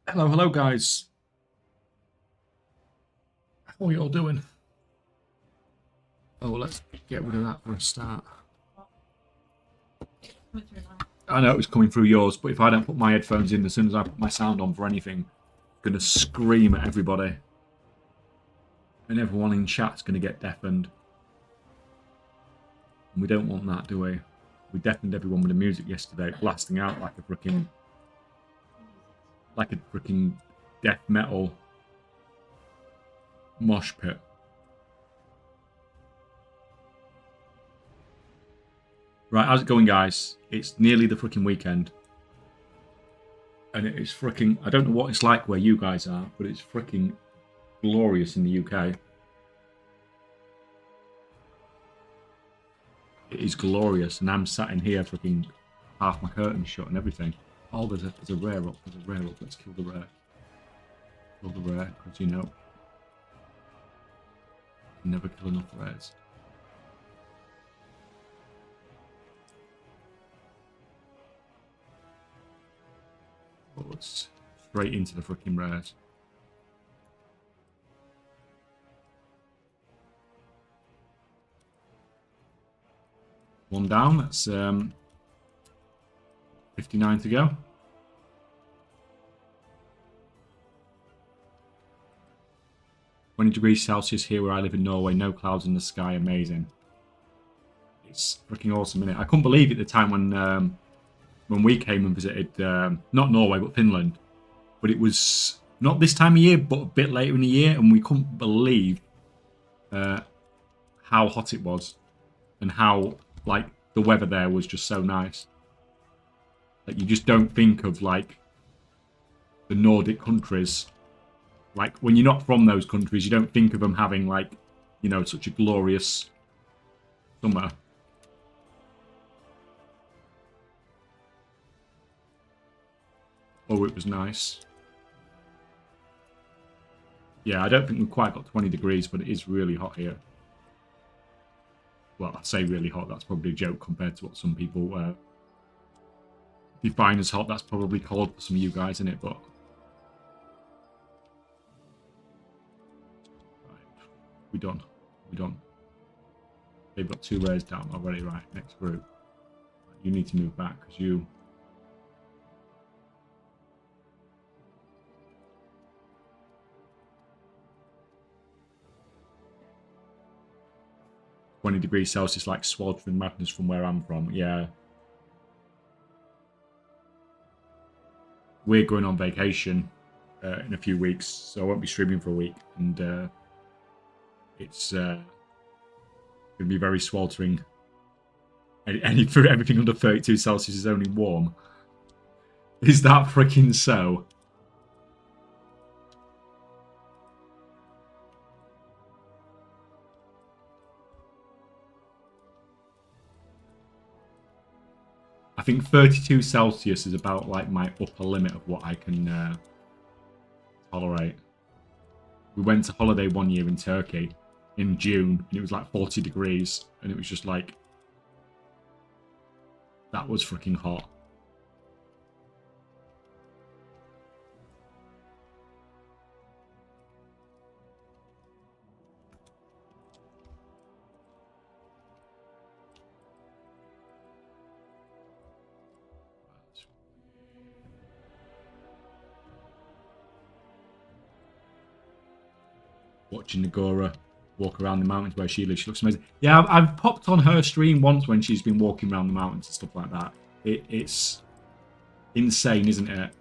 Hello, hello, guys. How are you all doing? Oh, let's get rid of that for a start. I know it was coming through yours, but if I don't put my headphones in as soon as I put my sound on for anything, I'm going to scream at everybody. And everyone in chat's going to get deafened. And we don't want that, do we? We deafened everyone with the music yesterday, blasting out like a freaking death metal mosh pit. Right, how's it going, guys? It's nearly the freaking weekend. And it is freaking... I don't know what it's like where you guys are, but it's freaking glorious in the UK. It is glorious, and I'm sat in here freaking half my curtains shut and everything. Oh, there's a rare up. There's a rare up. Let's kill the rare. Kill the rare, because you know... You never kill enough rares. But let's straight into the freaking rares. One down, that's 59 to go. -20 degrees Celsius here where I live in Norway, no clouds in the sky, amazing. It's freaking awesome, isn't it? I couldn't believe at the time when we came and visited, not Norway, but Finland. But it was not this time of year, but a bit later in the year, and we couldn't believe how hot it was. And how, like, the weather there was just so nice. Like, you just don't think of, like, the Nordic countries. Like, when you're not from those countries, you don't think of them having, like, you know, such a glorious summer. Oh, it was nice. Yeah, I don't think we've quite got 20 degrees, but it is really hot here. Well, I say really hot, that's probably a joke compared to what some people define as hot. That's probably cold for some of you guys, isn't it? But right. We done. We done. They've got 2 rares down already, right? Next group. You need to move back because you... 20 degrees Celsius, like sweltering madness from where I'm from. Yeah. We're going on vacation in a few weeks, so I won't be streaming for a week. And it's going to be very sweltering. Everything under 32 Celsius is only warm. Is that freaking so? I think 32 Celsius is about like my upper limit of what I can tolerate. We went to holiday one year in Turkey in June, and it was like 40 degrees, and it was just like, that was freaking hot. Watching Nagora walk around the mountains where she lives. She looks amazing. Yeah, I've popped on her stream once when she's been walking around the mountains and stuff like that. It's insane, isn't it?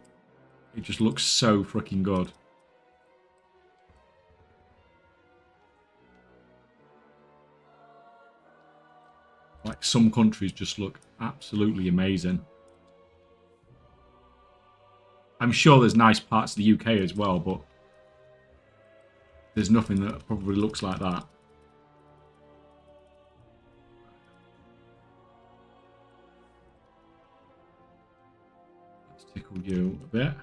It just looks so freaking good. Like, some countries just look absolutely amazing. I'm sure there's nice parts of the UK as well, but there's nothing that probably looks like that. Let's tickle you a bit.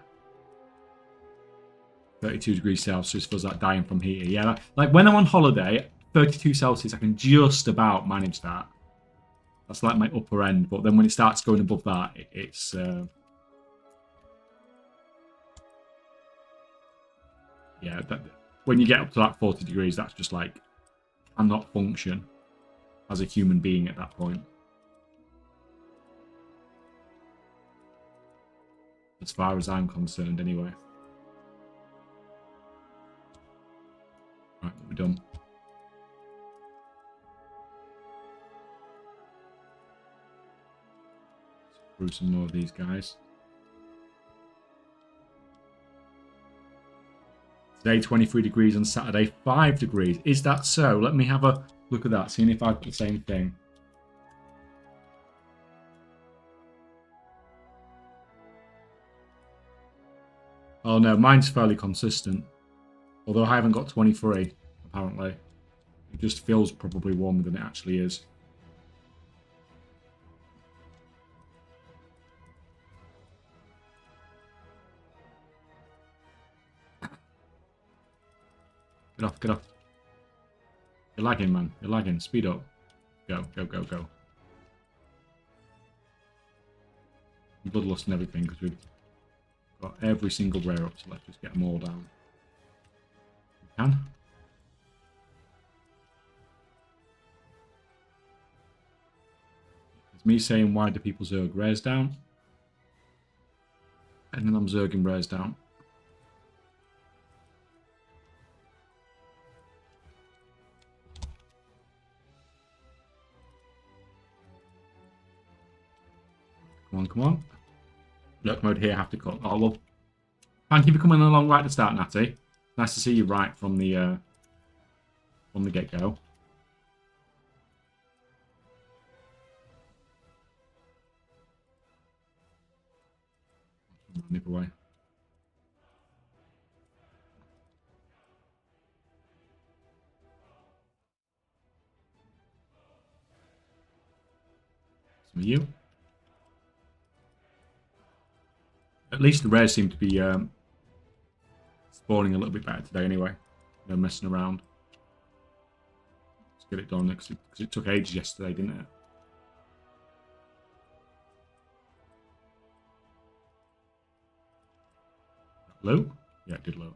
32 degrees Celsius feels like dying from heat. Yeah, like when I'm on holiday, 32 Celsius, I can just about manage that. That's like my upper end. But then when it starts going above that, it's Yeah, when you get up to that 40 degrees, that's just like, cannot function as a human being at that point. As far as I'm concerned, anyway. Right, we're done. Let's brew some more of these guys. Today, 23 degrees, on Saturday, 5 degrees. Is that so? Let me have a look at that, seeing if I've got the same thing. Oh no, mine's fairly consistent. Although I haven't got 23, apparently. It just feels probably warmer than it actually is. Get off, get off. You're lagging, man. You're lagging. Speed up. Go, go, go, go. Bloodlust and everything, because we've got every single rare up, so let's just get them all down. We can. It's me saying, why do people zerg rares down? And then I'm zerging rares down. Come on, come on. Lurk mode here, have to cut. Oh, well. Thank you for coming along right at the start, Natty. Nice to see you right from the get-go. Nip away. Some of you. At least the rares seem to be spawning a little bit better today anyway. No messing around. Let's get it done because it took ages yesterday, didn't it? Low? Yeah, it did low.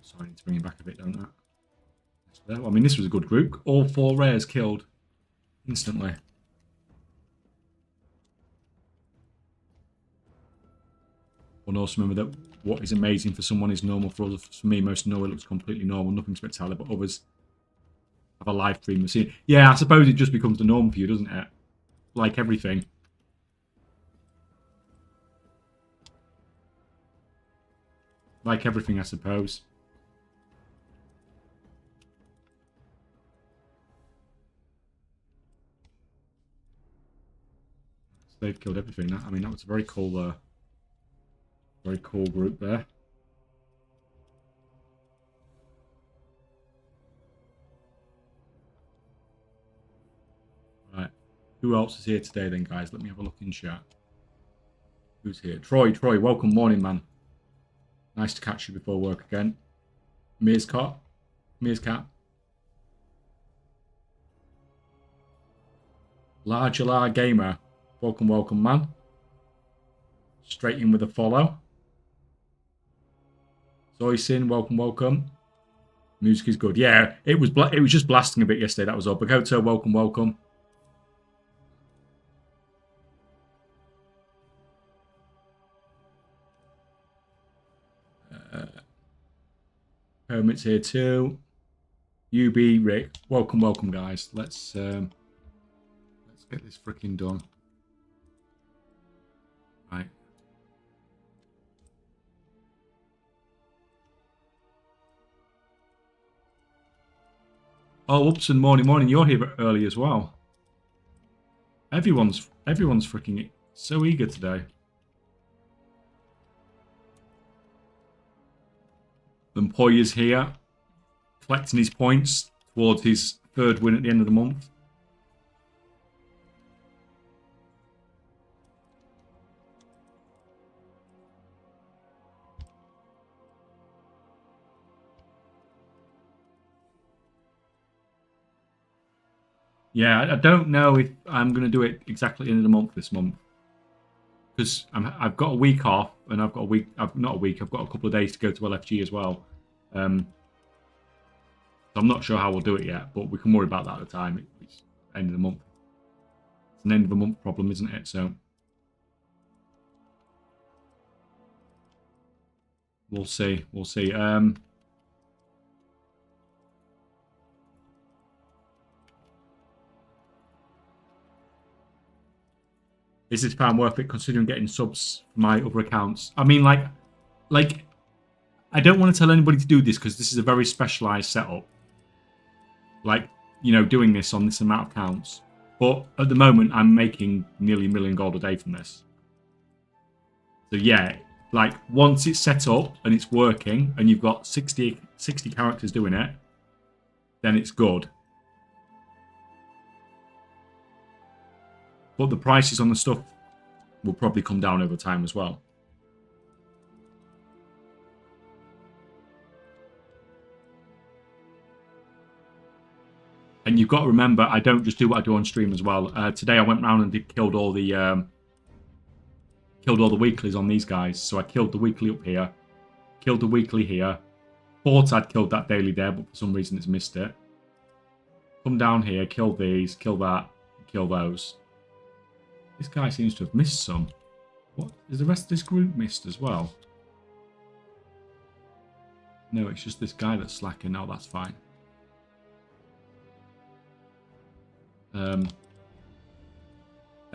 Sorry, I need to bring it back a bit, don't I? I mean, this was a good group. All 4 rares killed instantly. One also remember that what is amazing for someone is normal for others. For me, most know it looks completely normal, nothing spectacular, but others have a live stream machine. Yeah, I suppose it just becomes the norm for you, doesn't it? Like everything. Like everything, I suppose. So they've killed everything. I mean, that was a very cool group there. Right. Who else is here today then, guys? Let me have a look in chat. Who's here? Troy, welcome. Morning, man. Nice to catch you before work again. Meerscat. Large Gamer. Welcome, man. Straight in with a follow. Zoysin, welcome. Music is good. Yeah, it was just blasting a bit yesterday, that was all. Bagoto, welcome. Hermit's here too. UB, Rick, welcome, guys. Let's get this freaking done. Right. Oh, Upson, morning. You're here early as well. Everyone's freaking so eager today. And Poyer's here, collecting his points towards his 3rd win at the end of the month. Yeah, I don't know if I'm going to do it exactly in the month this month. Because I've got a week off, and I've got a week. Not a week. I've got a couple of days to go to LFG as well. So I'm not sure how we'll do it yet, but we can worry about that at the time. It's end of the month. It's an end of the month problem, isn't it? So we'll see. We'll see. Is this pound worth it considering getting subs for my other accounts? I mean, like, I don't want to tell anybody to do this because this is a very specialized setup. Like, you know, doing this on this amount of accounts. But at the moment, I'm making nearly $1 million gold a day from this. So yeah, like once it's set up and it's working and you've got 60 characters doing it, then it's good. But the prices on the stuff will probably come down over time as well. And you've got to remember, I don't just do what I do on stream as well. Today I went around and killed all the weeklies on these guys. So I killed the weekly up here, killed the weekly here. Thought I'd killed that daily there, but for some reason it's missed it. Come down here, kill these, kill that, kill those. This guy seems to have missed some. What? Is the rest of this group missed as well? No, it's just this guy that's slacking. No, that's fine. Are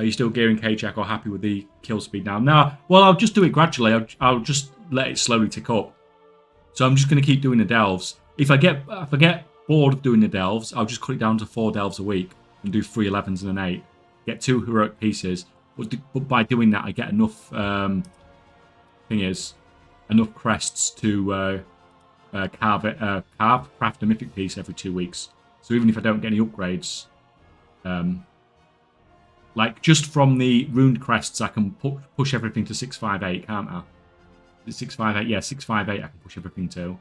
you still gearing Kaychak or happy with the kill speed now? No, well, I'll just do it gradually. I'll just let it slowly tick up. So I'm just going to keep doing the delves. If I get bored of doing the delves, I'll just cut it down to 4 delves a week and do 3 11s and an 8. Get 2 heroic pieces, but by doing that, I get enough. Enough crests to craft a mythic piece every 2 weeks. So even if I don't get any upgrades, like just from the runed crests, I can push everything to 658, can't I? 658, yeah, 658. I can push everything to,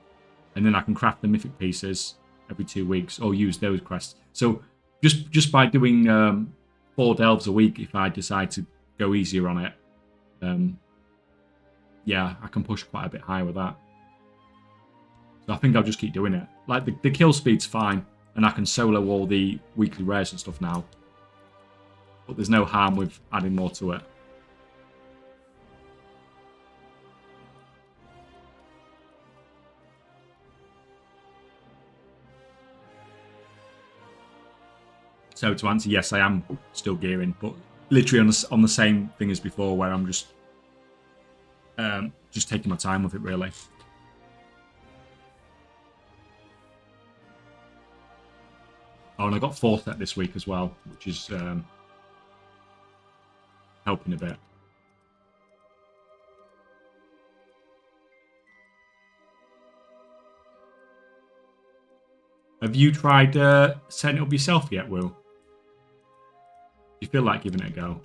and then I can craft the mythic pieces every 2 weeks or use those crests. So just by doing 4 delves a week, if I decide to go easier on it, yeah, I can push quite a bit higher with that. So I think I'll just keep doing it. Like the kill speed's fine, and I can solo all the weekly rares and stuff now. But there's no harm with adding more to it. So to answer, yes, I am still gearing, but literally on the same thing as before, where I'm just taking my time with it, really. Oh, and I got 4th set this week as well, which is helping a bit. Have you tried setting it up yourself yet, Will? Do you feel like giving it a go?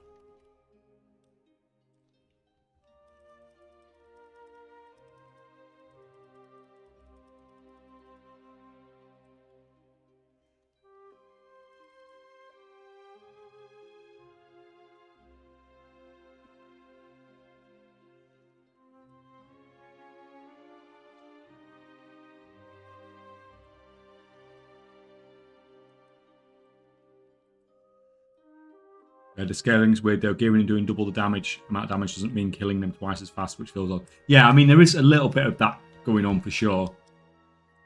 The scaling's weird though. Gearing and doing double the amount of damage doesn't mean killing them twice as fast, which feels odd. Yeah, I mean, there is a little bit of that going on for sure.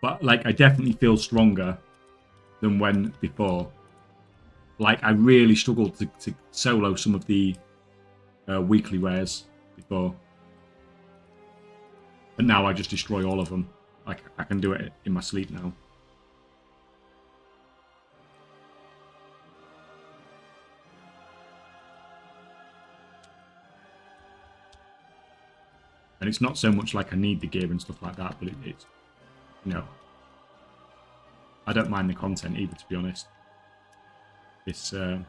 But, like, I definitely feel stronger than when before. Like, I really struggled to solo some of the weekly rares before. But now I just destroy all of them. Like, I can do it in my sleep now. And it's not so much like I need the gear and stuff like that, but it's, you know, I don't mind the content either, to be honest. It's, I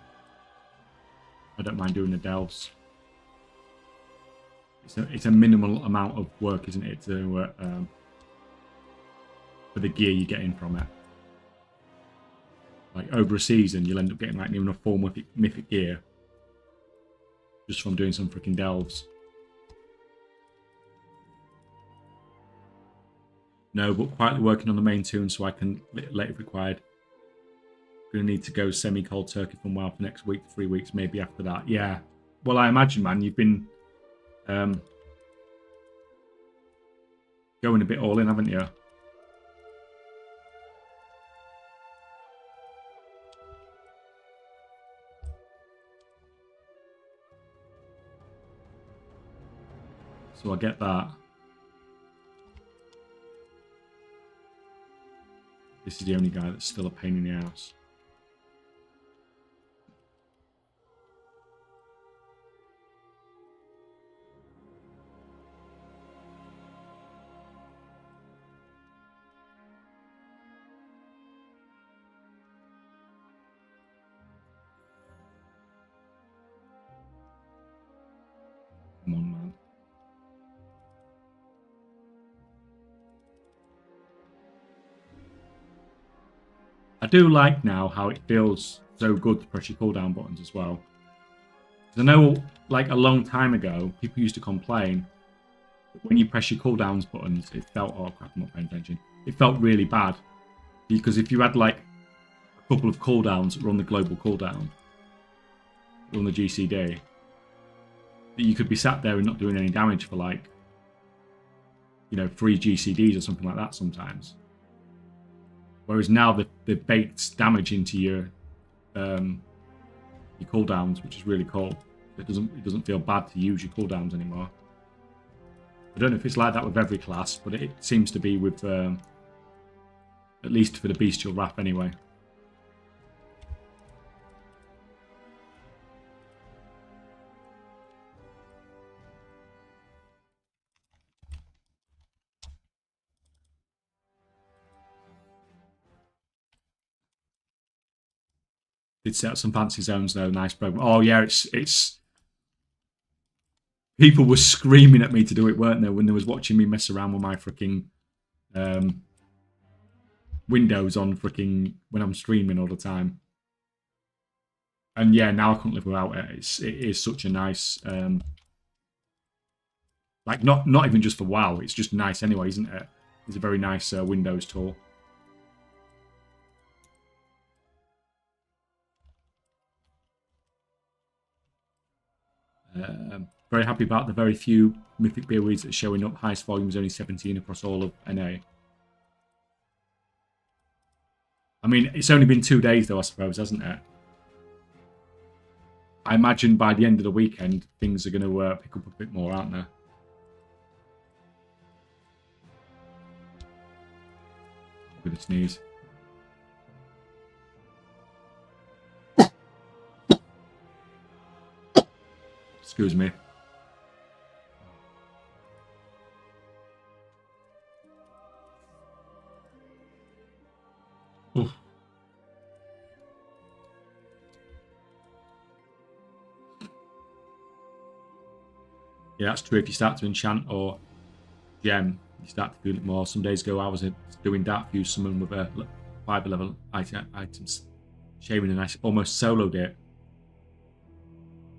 don't mind doing the delves. It's a minimal amount of work, isn't it, to for the gear you're getting from it. Like over a season, you'll end up getting like near enough full mythic gear just from doing some freaking delves. No, but quietly working on the main tune so I can let if required. Gonna need to go semi-cold turkey from WoW for next week, 3 weeks, maybe after that. Yeah. Well, I imagine, man, you've been going a bit all in, haven't you? So I get that. This is the only guy that's still a pain in the ass. Come on, man. I do like now how it feels so good to press your cooldown buttons as well. Because I know, like, a long time ago, people used to complain that when you press your cooldowns buttons, it felt... Oh, crap, I'm not paying attention. It felt really bad. Because if you had, like, a couple of cooldowns that were on the global cooldown, on the GCD, that you could be sat there and not doing any damage for, like, you know, 3 GCDs or something like that sometimes. Whereas now they've baked damage into your cooldowns, which is really cool. It doesn't feel bad to use your cooldowns anymore. I don't know if it's like that with every class, but it seems to be with at least for the bestial wrath anyway. Did set up some fancy zones though, nice program. Oh yeah, it's people were screaming at me to do it, weren't they, when they was watching me mess around with my freaking windows on freaking when I'm streaming all the time. And yeah, now I couldn't live without it. It is such a nice like not even just for WoW, it's just nice anyway, isn't it? It's a very nice Windows tool. Very happy about the very few mythic beer weeds that are showing up. Highest volume is only 17 across all of NA. I mean, it's only been 2 days though, I suppose, hasn't it? I imagine by the end of the weekend, things are going to pick up a bit more, aren't they? With a sneeze. Excuse me. Oof. Yeah, that's true. If you start to enchant or gem, you start to feel it more. Some days ago, I was doing Dark Fuse summon with a 5 level items. Shaming and I almost soloed it.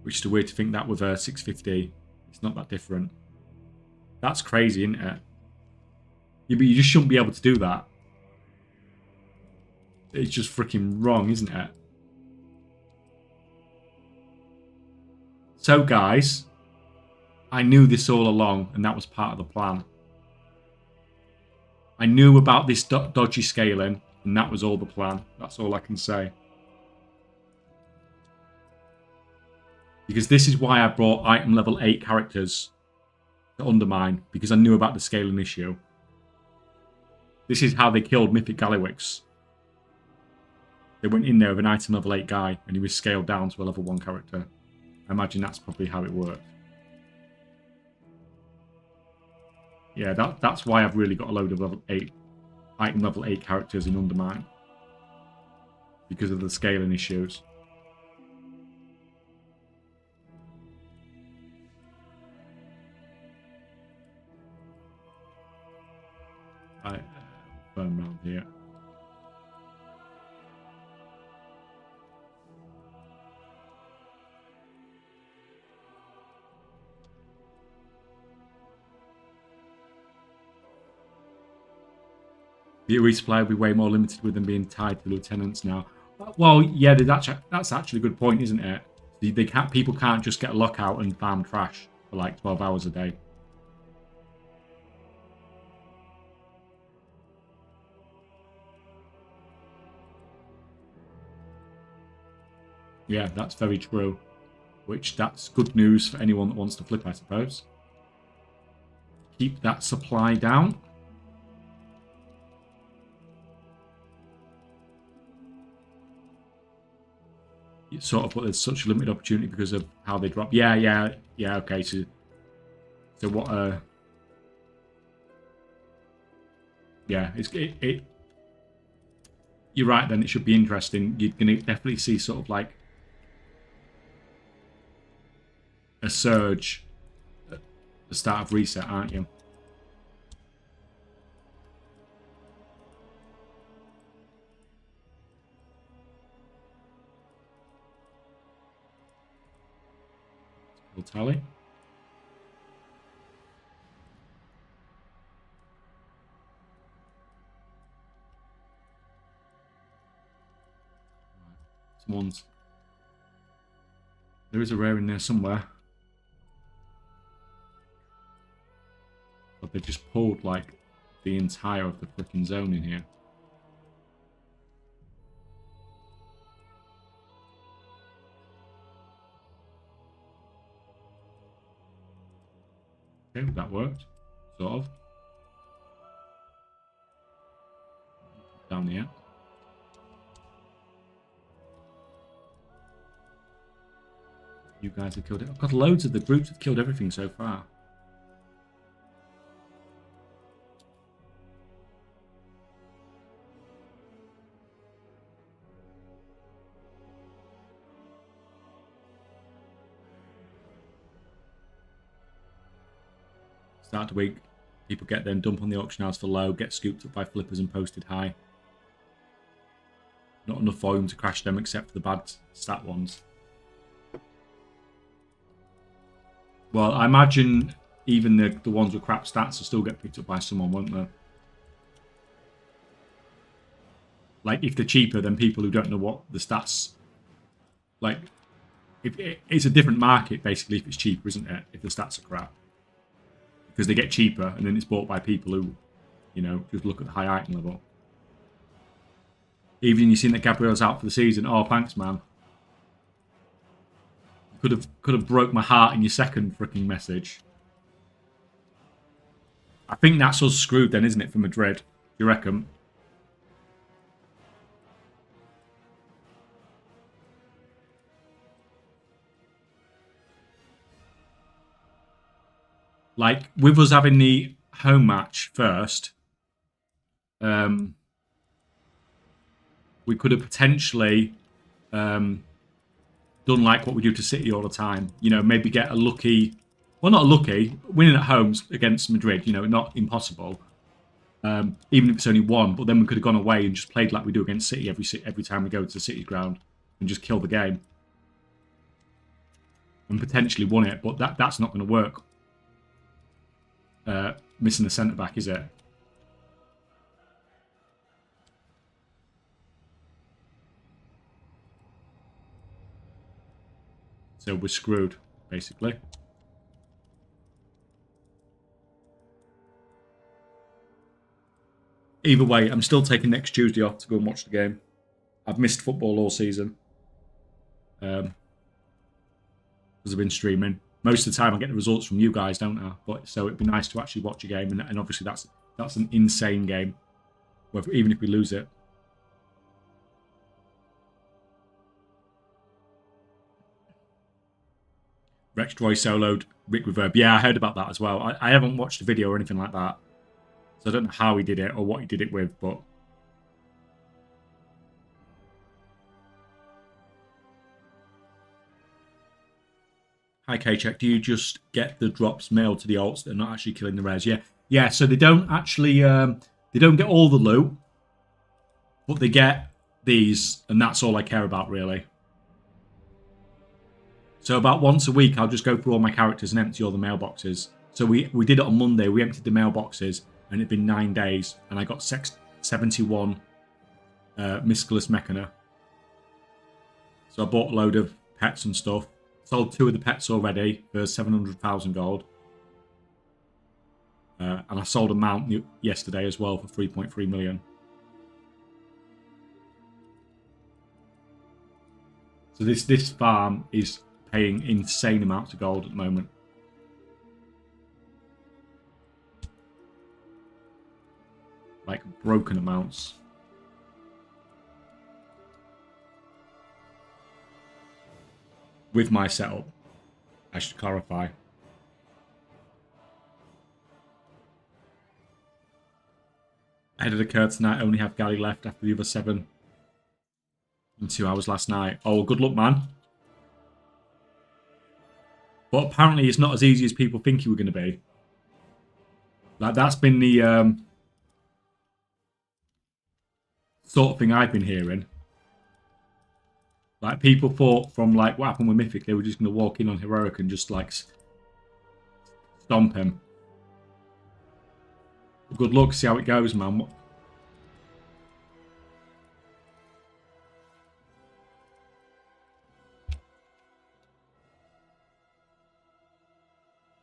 Which is weird to think that with a 650, it's not that different. That's crazy, isn't it? Yeah, but you just shouldn't be able to do that. It's just freaking wrong, isn't it? So, guys, I knew this all along, and that was part of the plan. I knew about this dodgy scaling, and that was all the plan. That's all I can say. Because this is why I brought item level 8 characters to undermine, because I knew about the scaling issue. This is how they killed Mythic Gallywix. They went in there with an item level 8 guy, and he was scaled down to a level 1 character. I imagine that's probably how it worked. Yeah, that's why I've really got a load of level 8, item level 8 characters in Undermine. Because of the scaling issues. Right, burn around here. The resupply will be way more limited with them being tied to lieutenants now. Well, yeah, that's actually a good point, isn't it? People can't just get a lockout and farm trash for like 12 hours a day. Yeah, that's very true. Which, that's good news for anyone that wants to flip, I suppose. Keep that supply down. It's sort of, but there's such a limited opportunity because of how they drop. Yeah, okay, so what, yeah, you're right then, it should be interesting. You're going to definitely see sort of like a surge at the start of reset, aren't you? Kill tally. Someone's... There is a rare in there somewhere. But they just pulled like the entire of the freaking zone in here. Okay, that worked. Sort of. Down here. You guys have killed it. I've got loads of the groups that have killed everything so far. Start the week, people get them, dump on the auction house for low, get scooped up by flippers and posted high. Not enough volume to crash them except for the bad stat ones. Well, I imagine even the ones with crap stats will still get picked up by someone, won't they? Like, if they're cheaper than people who don't know what the stats... Like, it's a different market, basically, if it's cheaper, isn't it? If the stats are crap. Because they get cheaper, and then it's bought by people who, you know, just look at the high item level. Even you've seen that Gabriel's out for the season. Oh, thanks, man. Could have broke my heart in your second freaking message. I think that's us screwed then, isn't it, for Madrid? Do you reckon? Like, with us having the home match first, we could have potentially done like what we do to City all the time. You know, maybe get a lucky... Well, not a lucky. Winning at home against Madrid, you know, not impossible. Even if it's only one. But then we could have gone away and just played like we do against City every time we go to the City ground and just kill the game. And potentially won it. But that's not going to work. Missing the centre-back, is it? So we're screwed, basically. Either way, I'm still taking next Tuesday off to go and watch the game. I've missed football all season. Because I've been streaming. Most of the time I get the results from you guys, don't I? But so it'd be nice to actually watch a game, and obviously that's an insane game. Even if we lose it. Rex Troy soloed Rick Reverb. Yeah, I heard about that as well. I haven't watched the video or anything like that. So I don't know how he did it or what he did it with, but... Hi, Kaychak. Do you just get the drops mailed to the alts that are not actually killing the rares? Yeah, so they don't actually... they don't get all the loot, but they get these, and that's all I care about, really. So about once a week, I'll just go through all my characters and empty all the mailboxes. So we did it on Monday. We emptied the mailboxes, and it'd been 9 days, and I got 71 Misculus Mechana. So I bought a load of pets and stuff. Sold 2 of the pets already for 700,000 gold. And I sold a mount yesterday as well for 3.3 million. So this farm is paying insane amounts of gold at the moment. Like broken amounts. With my setup, I should clarify. Ahead of the curve tonight, only have galley left after the other 7 in 2 hours last night. Oh, good luck, man. But apparently it's not as easy as people think you were going to be. Like, that's been the sort of thing I've been hearing. Like, people thought from, like, what happened with Mythic, they were just going to walk in on Heroic and just, like, stomp him. Good luck, see how it goes, man.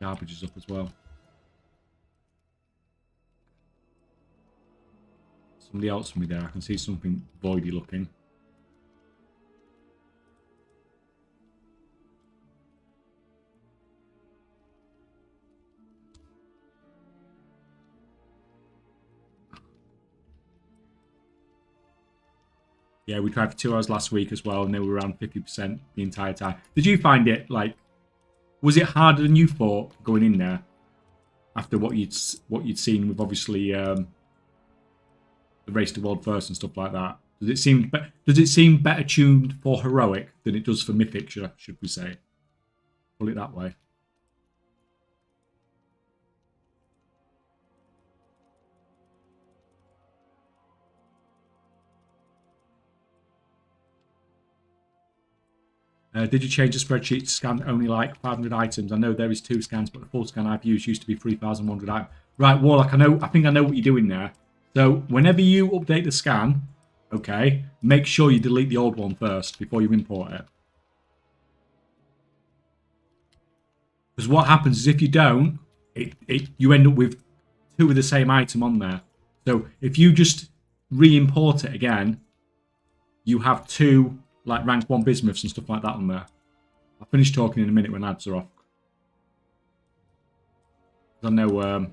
Garbage is up as well. Somebody else from me there. I can see something voidy looking. Yeah, we tried for 2 hours last week as well, and they were around 50% the entire time. Did you find it, like, was it harder than you thought going in there after what you'd seen with obviously the Race to World First and stuff like that? Does it seem better tuned for Heroic than it does for Mythic? Should we say? Put it that way. Did you change the spreadsheet to scan only like 500 items? I know there is 2 scans, but the full scan I've used used to be 3,100 items. Right, Warlock, I think I know what you're doing there. So whenever you update the scan, okay, make sure you delete the old one first before you import it. Because what happens is if you don't, you end up with 2 of the same item on there. So if you just re-import it again, you have 2 like rank 1 bismuths and stuff like that on there. I'll finish talking in a minute when ads are off. I know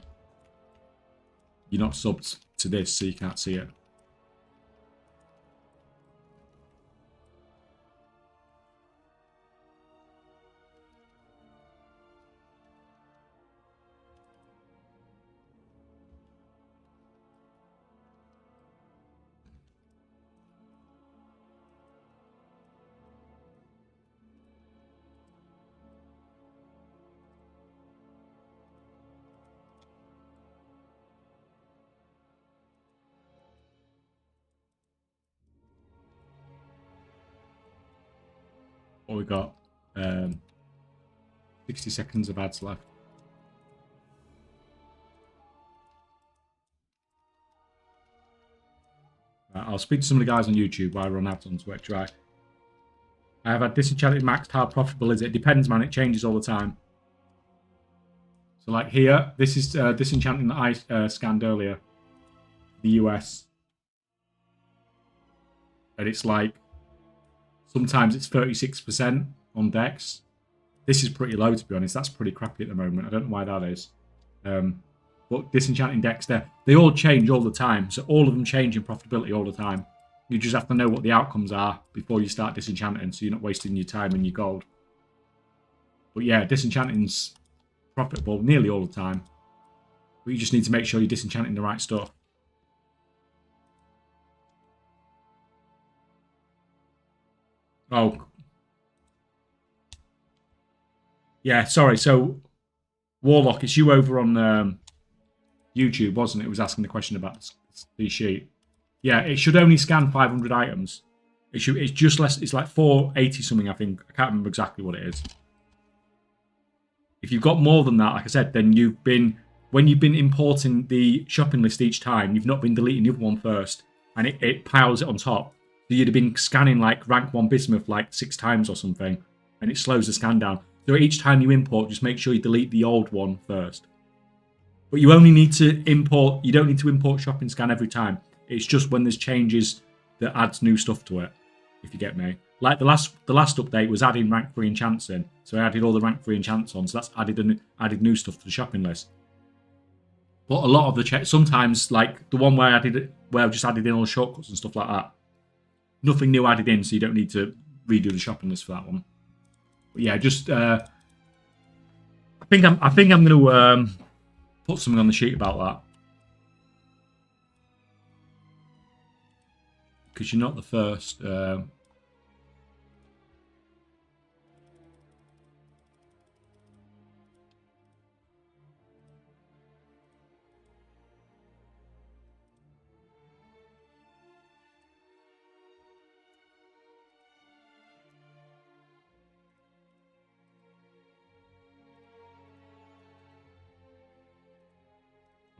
you're not subbed to this, so you can't see it. What we got? 60 seconds of ads left. Right, I'll speak to some of the guys on YouTube while I run ads on Twitch. Right. I have had Disenchanted maxed. How profitable is it? Depends, man. It changes all the time. So, like here, this is Disenchanting that I scanned earlier. The US. And it's like, sometimes it's 36% on Dex. This is pretty low, to be honest. That's pretty crappy at the moment. I don't know why that is. But Disenchanting Dex there, they all change all the time. So all of them change in profitability all the time. You just have to know what the outcomes are before you start disenchanting, so you're not wasting your time and your gold. But yeah, disenchanting's profitable nearly all the time. But you just need to make sure you're disenchanting the right stuff. Oh. Yeah, sorry. So, Warlock, it's you over on YouTube, wasn't it? It was asking the question about the sheet. Yeah, it should only scan 500 items. It's just less. It's like 480 something, I think. I can't remember exactly what it is. If you've got more than that, like I said, then you've been when you've been importing the shopping list each time, you've not been deleting the other one first, and it piles it on top. So you'd have been scanning like rank 1 bismuth like 6 times or something, and it slows the scan down. So each time you import, just make sure you delete the old one first. But you only need to import, you don't need to import shopping scan every time. It's just when there's changes that adds new stuff to it, if you get me. Like the last update was adding rank 3 enchants in. So I added all the rank 3 enchants on, so that's added new stuff to the shopping list. But a lot of the sometimes, like the one where I've just added in all the shortcuts and stuff like that, nothing new added in, so you don't need to redo the shopping list for that one. But yeah, just I think I'm going to put something on the sheet about that, because you're not the first.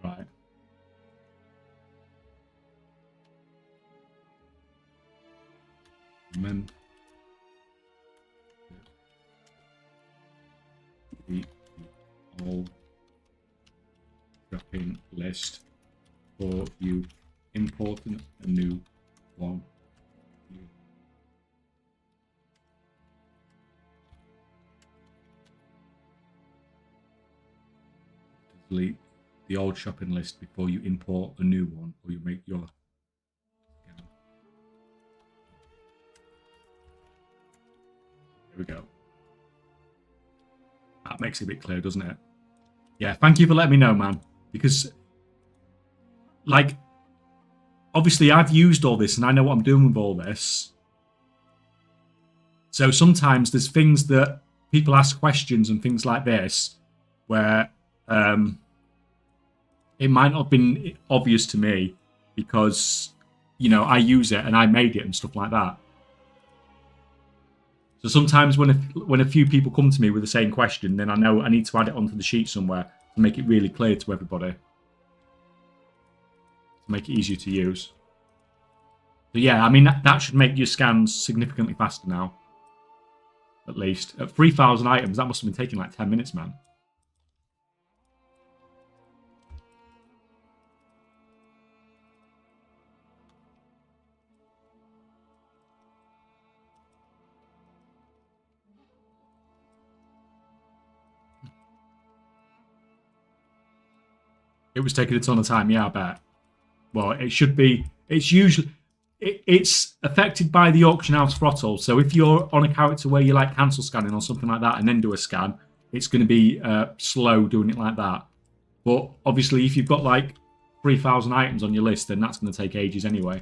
Right. Remember the old shopping list for you importing a new one. Delete the old shopping list before you import a new one, or you make your scan. Here we go. That makes it a bit clear, doesn't it? Yeah, thank you for letting me know, man. Because, like, obviously I've used all this and I know what I'm doing with all this. So sometimes there's things that people ask questions and things like this where it might not have been obvious to me because, you know, I use it and I made it and stuff like that. So sometimes when a few people come to me with the same question, then I know I need to add it onto the sheet somewhere to make it really clear to everybody, to make it easier to use. So yeah, I mean, that should make your scans significantly faster now. At least. At 3,000 items, that must have been taking like 10 minutes, man. It was taking a ton of time, yeah, I bet. Well, it should be. It's usually. It's affected by the auction house throttle. So if you're on a character where you like cancel scanning or something like that and then do a scan, it's going to be slow doing it like that. But obviously, if you've got like 3,000 items on your list, then that's going to take ages anyway.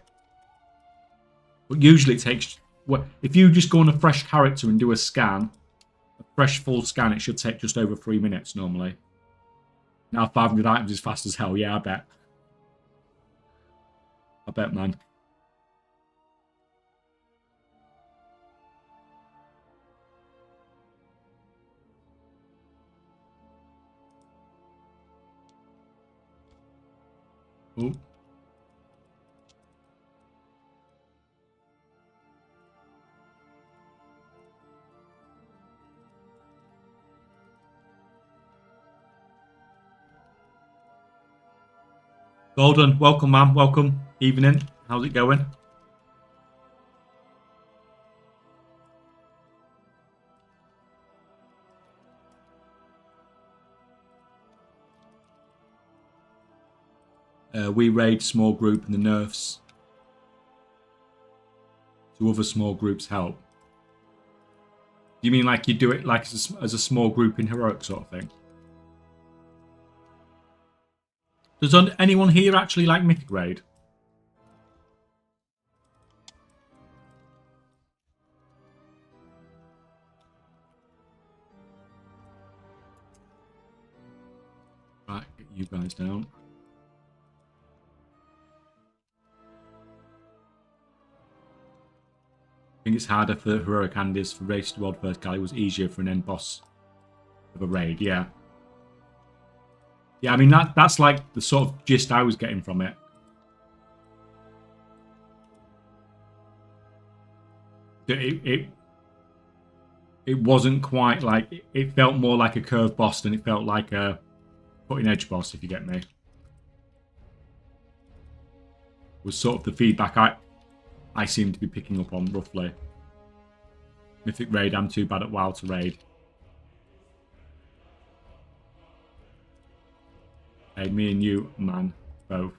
But usually it takes. If you just go on a fresh character and do a scan, a fresh full scan, it should take just over 3 minutes normally. Now 500 items is fast as hell. Yeah, I bet. I bet, man. Oh. Golden, welcome, man. Welcome. Evening. How's it going? We raid small group and the nerfs to other small groups help. Do you mean like you do it like as a small group in heroic sort of thing? Does anyone here actually like Mythic Raid? Right, get you guys down. I think it's harder for heroic Andes for race to world first galley was easier for an end boss of a raid, yeah. Yeah, I mean, that's like the sort of gist I was getting from it. It wasn't quite like... It felt more like a curve boss than it felt like a cutting edge boss, if you get me. Was sort of the feedback I seem to be picking up on, roughly. Mythic Raid, I'm too bad at WoW to raid. Hey, me and you, man, both.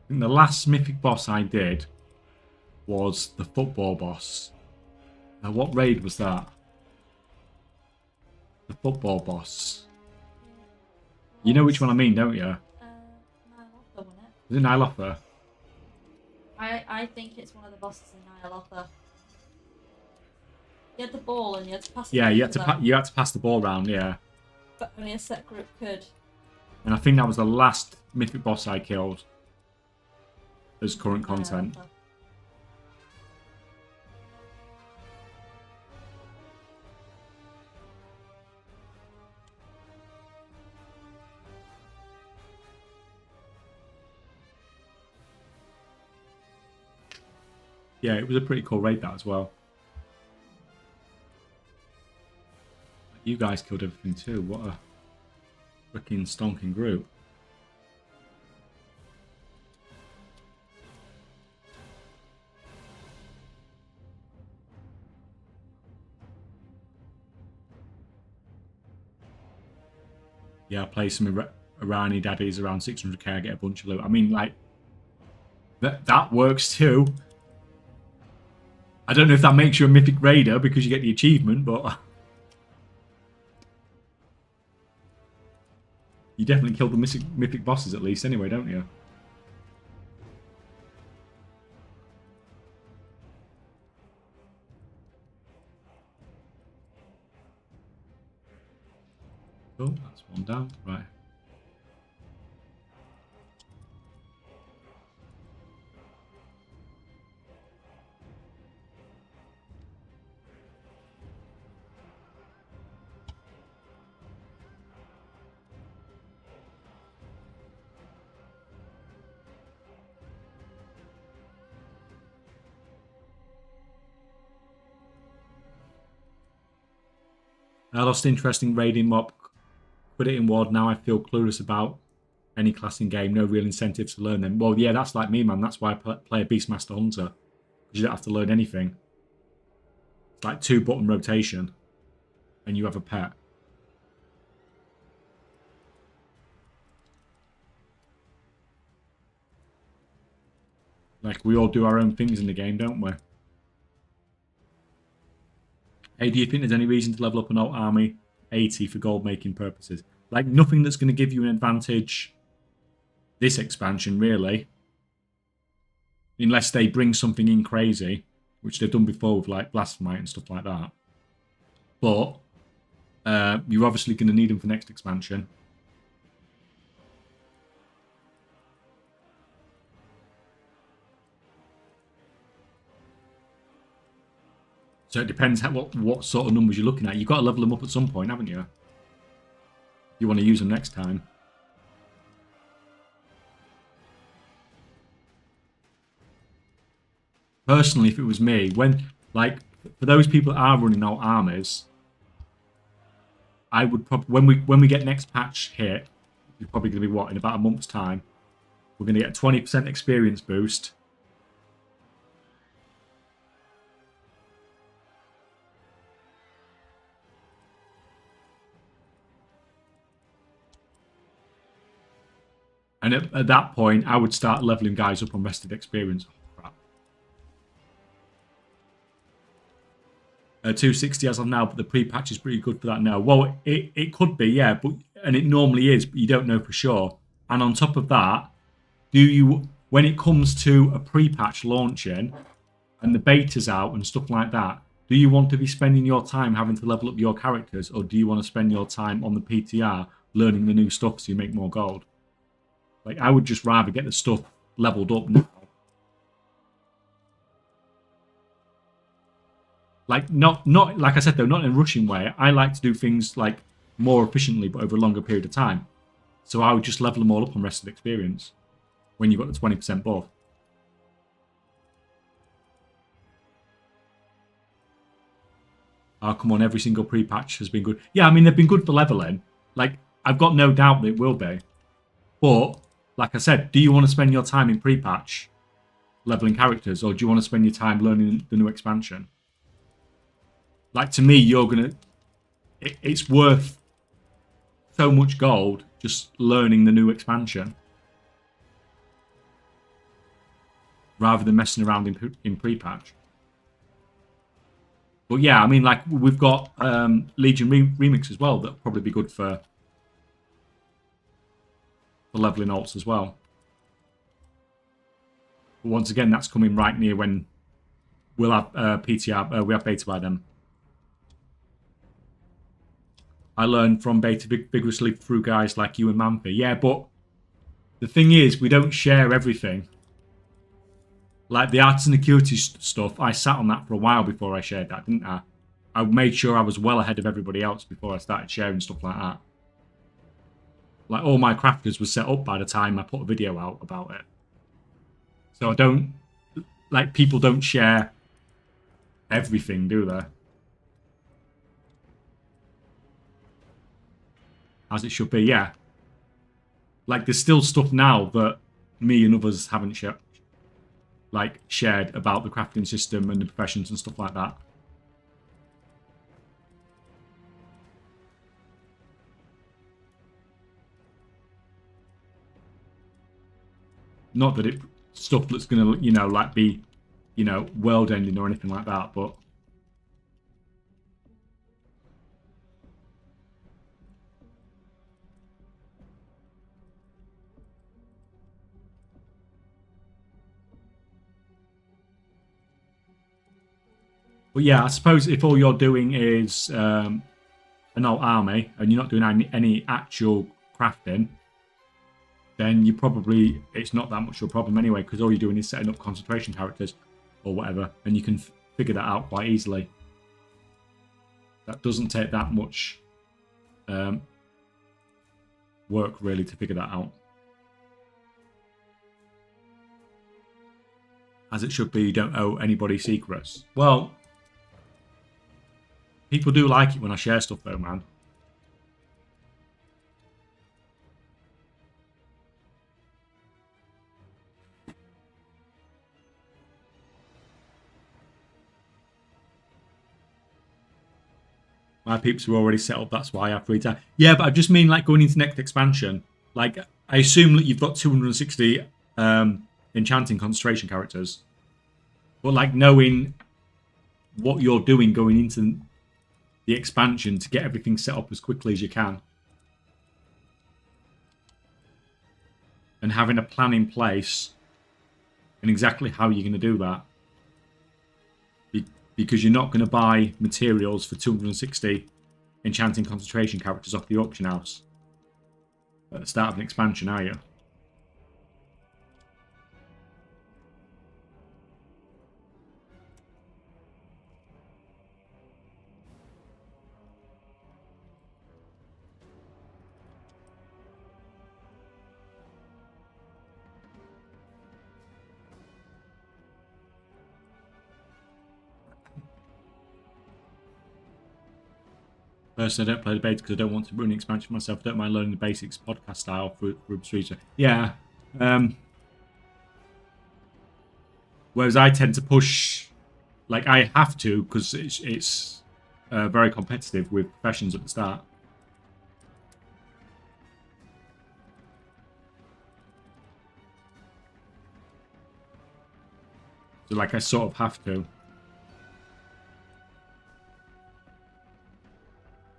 I think the last mythic boss I did was the football boss. Now, what raid was that? The football boss. You know which one I mean, don't you? Nyalotha, wasn't it? Is it Nyalotha? I think it's one of the bosses in Nyalotha. You had the ball and you had to pass it. Yeah, you had to pass the ball around, yeah. But only a set group could. And I think that was the last mythic boss I killed as current content. Nyalotha. Yeah, it was a pretty cool raid, that as well. You guys killed everything too. What a freaking stonking group. Yeah, I play some Irani daddies around 600k, I get a bunch of loot. I mean, like, that works too. I don't know if that makes you a mythic raider because you get the achievement, but you definitely killed the mythic bosses at least anyway, don't you? Oh, that's one down. Right. I lost interest in raiding mob. Put it in ward. Now I feel clueless about any class in game. No real incentives to learn them. Well, yeah, that's like me, man. That's why I play a Beastmaster Hunter. Because you don't have to learn anything. It's like 2-button rotation. And you have a pet. Like, we all do our own things in the game, don't we? Hey, do you think there's any reason to level up an alt army 80 for gold making purposes? Like, nothing that's going to give you an advantage this expansion, really. Unless they bring something in crazy, which they've done before with, like, Blasphemite and stuff like that. But you're obviously going to need them for next expansion. So it depends what sort of numbers you're looking at. You've got to level them up at some point, haven't you? You want to use them next time. Personally, if it was me, for those people that are running out armies, I would probably when we get next patch hit, it's probably going to be what, in about a month's time, we're going to get a 20% experience boost. And at that point, I would start leveling guys up on rested experience. Oh, crap. 260 as of now, but the pre-patch is pretty good for that now. Well, it could be, yeah, and it normally is, but you don't know for sure. And on top of that, when it comes to a pre-patch launching and the beta's out and stuff like that, do you want to be spending your time having to level up your characters, or do you want to spend your time on the PTR learning the new stuff so you make more gold? Like, I would just rather get the stuff leveled up now. Like, not like I said, though, not in a rushing way. I like to do things, like, more efficiently, but over a longer period of time. So I would just level them all up on rest of experience when you've got the 20% buff. Oh, come on, every single pre-patch has been good. Yeah, I mean, they've been good for leveling. Like, I've got no doubt that it will be. But, like I said, do you want to spend your time in pre-patch leveling characters, or do you want to spend your time learning the new expansion? Like, to me, you're going to... It's worth so much gold just learning the new expansion, rather than messing around in pre-patch. But yeah, I mean, like, we've got Legion Remix as well. That'll probably be good for leveling alts as well. But once again, that's coming right near when we'll have PTR. We have beta by then. I learned from beta vigorously through guys like you and Mampy. Yeah, but the thing is, we don't share everything. Like the arts and acuity stuff, I sat on that for a while before I shared that, didn't I? I made sure I was well ahead of everybody else before I started sharing stuff like that. Like, all my crafters were set up by the time I put a video out about it. So I don't... Like, people don't share everything, do they? As it should be, yeah. Like, there's still stuff now that me and others haven't shared about the crafting system and the professions and stuff like that. Not that it stuff that's gonna, you know, like be, you know, world ending or anything like that, but yeah, I suppose if all you're doing is an alt army and you're not doing any actual crafting, then you probably, it's not that much of a problem anyway, because all you're doing is setting up concentration characters or whatever, and you can figure that out quite easily. That doesn't take that much work, really, to figure that out. As it should be, you don't owe anybody secrets. Well, people do like it when I share stuff, though, man. My peeps are already set up, that's why I have free time. Yeah, but I just mean, like, going into next expansion. Like, I assume that you've got 260 enchanting concentration characters. But, like, knowing what you're doing going into the expansion to get everything set up as quickly as you can. And having a plan in place and exactly how you're going to do that. Because you're not going to buy materials for 260 enchanting concentration characters off the auction house at the start of an expansion, are you? Personally, I don't play the beta because I don't want to ruin the expansion for myself. I don't mind learning the basics podcast style through Streeter. Yeah. Whereas I tend to push, like, I have to, because it's very competitive with professions at the start. So, like, I sort of have to.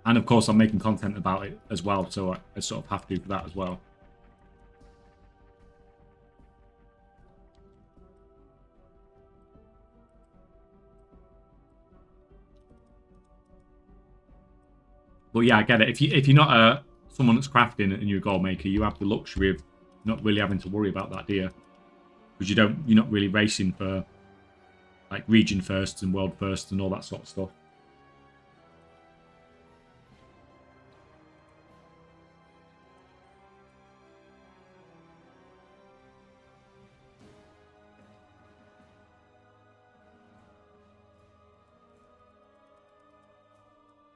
And of course, I'm making content about it as well, so I sort of have to for that as well. But yeah, I get it. If you're not someone that's crafting and you're a gold maker, you have the luxury of not really having to worry about that, do you? Because you're not really racing for like region firsts and world firsts and all that sort of stuff.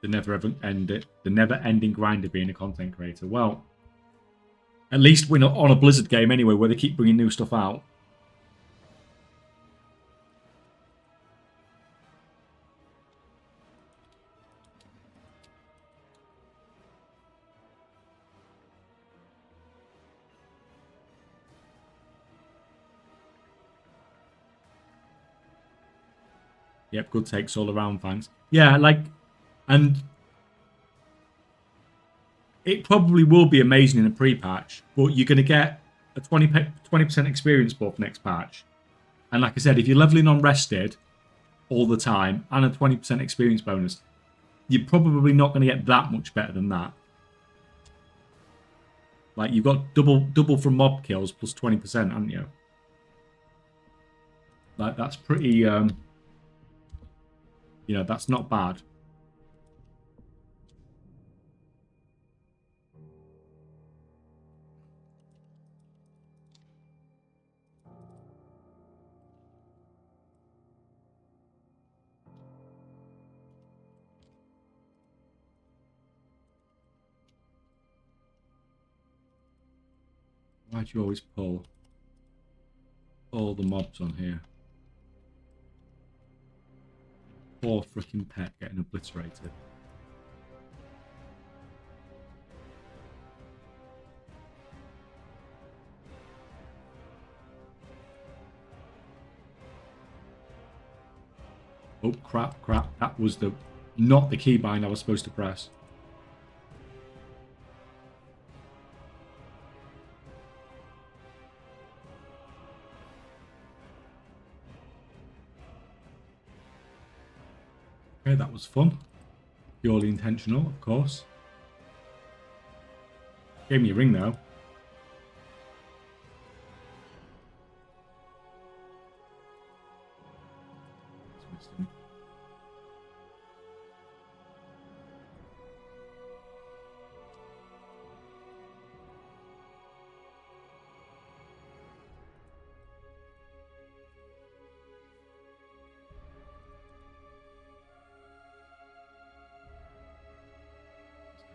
The never-ending grind of being a content creator. Well, at least we're not on a Blizzard game anyway, where they keep bringing new stuff out. Yep, good takes all around, thanks. Yeah, like, and it probably will be amazing in a pre-patch, but you're going to get a 20% experience buff next patch. And like I said, if you're leveling on rested all the time and a 20% experience bonus, you're probably not going to get that much better than that. Like, you've got double from mob kills plus 20%, haven't you? Like, that's pretty, you know, that's not bad. Why'd you always pull all the mobs on here? Poor freaking pet getting obliterated. Oh, crap. That was not the keybind I was supposed to press. Okay, that was fun. Purely intentional, of course. Gave me a ring, though.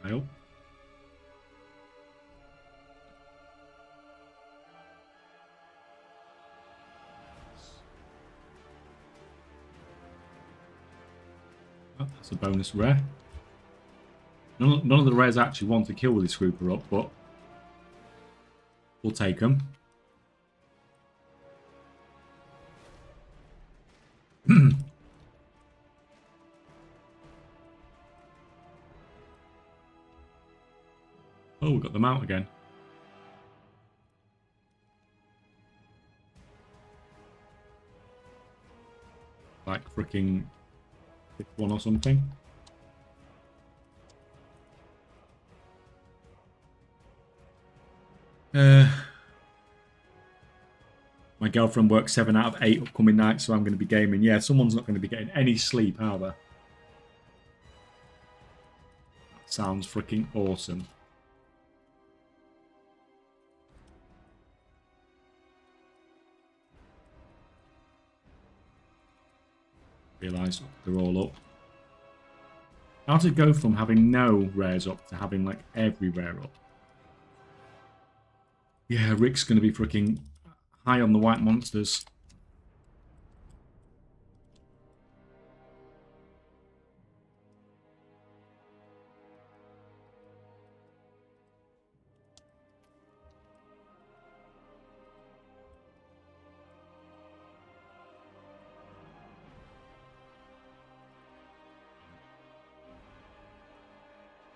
Style. Oh, that's a bonus rare. None of the rares actually want to kill with this grouper up, but we'll take them. Oh, we got them out again. Like freaking 1 or something. My girlfriend works 7 out of 8 upcoming nights, so I'm going to be gaming. Yeah, someone's not going to be getting any sleep, are they? That sounds freaking awesome. Realise they're all up. How to go from having no rares up to having like every rare up? Yeah, Rick's going to be freaking high on the white monsters.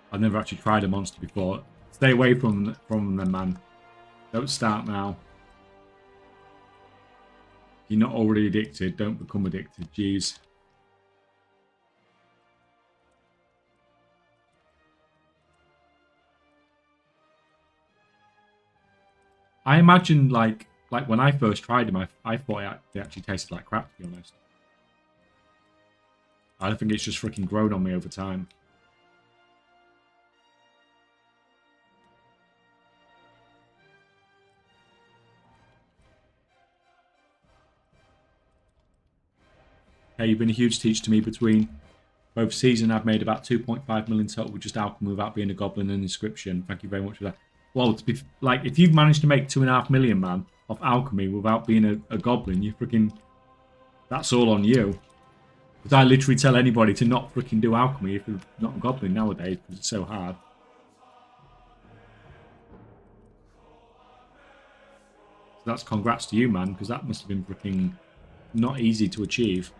I've never actually tried a monster before. Stay away from them, man. Don't start now. If you're not already addicted, don't become addicted. Jeez. I imagine, like when I first tried them, I thought they actually tasted like crap, to be honest. I think it's just freaking grown on me over time. Hey, you've been a huge teacher to me. Between both seasons, I've made about 2.5 million total with just alchemy without being a goblin and inscription. Thank you very much for that. Well, to be like, if you've managed to make 2.5 million, man, off alchemy without being a goblin, you freaking, that's all on you. Because I literally tell anybody to not freaking do alchemy if they're not a goblin nowadays because it's so hard. So that's congrats to you, man, because that must have been freaking not easy to achieve.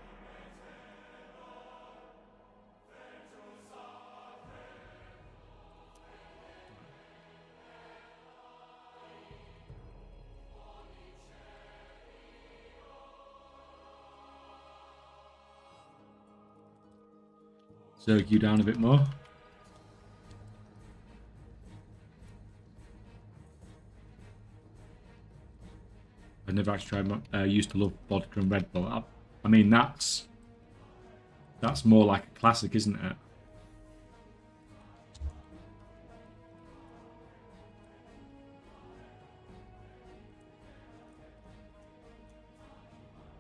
Zerg you down a bit more. I've never actually tried. Used to love vodka and Red Bull. I mean, that's more like a classic, isn't it?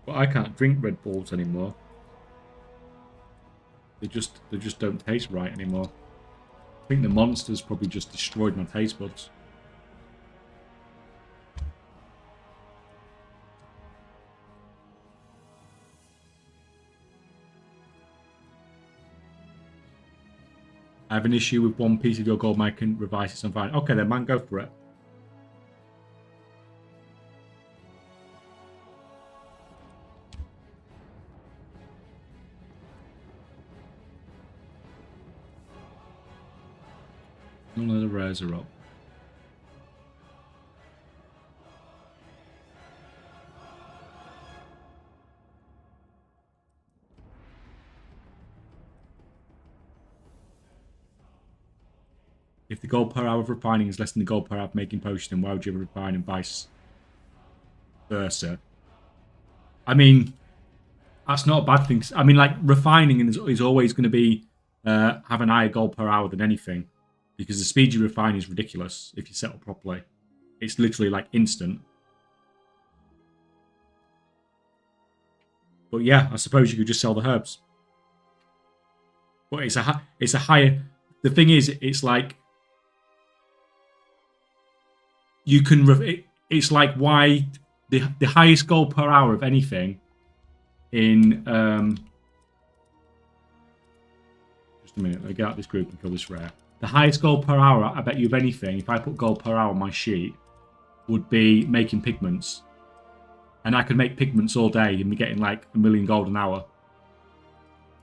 But I can't drink Red Bulls anymore. They just don't taste right anymore. I think the monsters probably just destroyed my taste buds. I have an issue with one piece of your gold mine. I can revise it, so I'm fine. Okay then, man, go for it. None of the rares are up. If the gold per hour of refining is less than the gold per hour of making potion, then why would you ever refine and vice versa? I mean, that's not a bad thing. I mean, like, refining is always going to be have an higher gold per hour than anything. Because the speed you refine is ridiculous if you set up properly. It's literally like instant. But yeah, I suppose you could just sell the herbs. But it's a higher. The thing is, it's like you can. It's like why the highest gold per hour of anything in. Just a minute. Let me get out this group and kill this rare. The highest gold per hour, I bet you of anything, if I put gold per hour on my sheet, would be making pigments. And I could make pigments all day and be getting like 1 million gold an hour.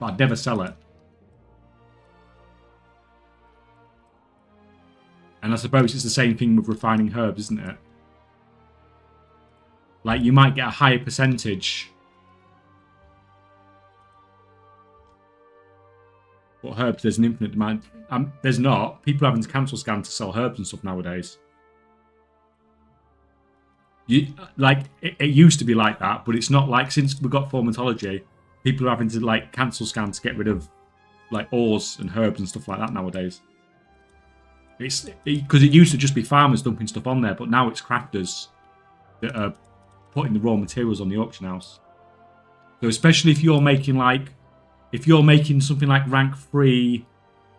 But I'd never sell it. And I suppose it's the same thing with refining herbs, isn't it? Like, you might get a higher percentage. But herbs, there's an infinite demand. There's not. People are having to cancel scan to sell herbs and stuff nowadays. It used to be like that, but it's not like since we got formatology, people are having to like cancel scan to get rid of like ores and herbs and stuff like that nowadays. It's because it used to just be farmers dumping stuff on there, but now it's crafters that are putting the raw materials on the auction house. So especially if you're making something like rank 3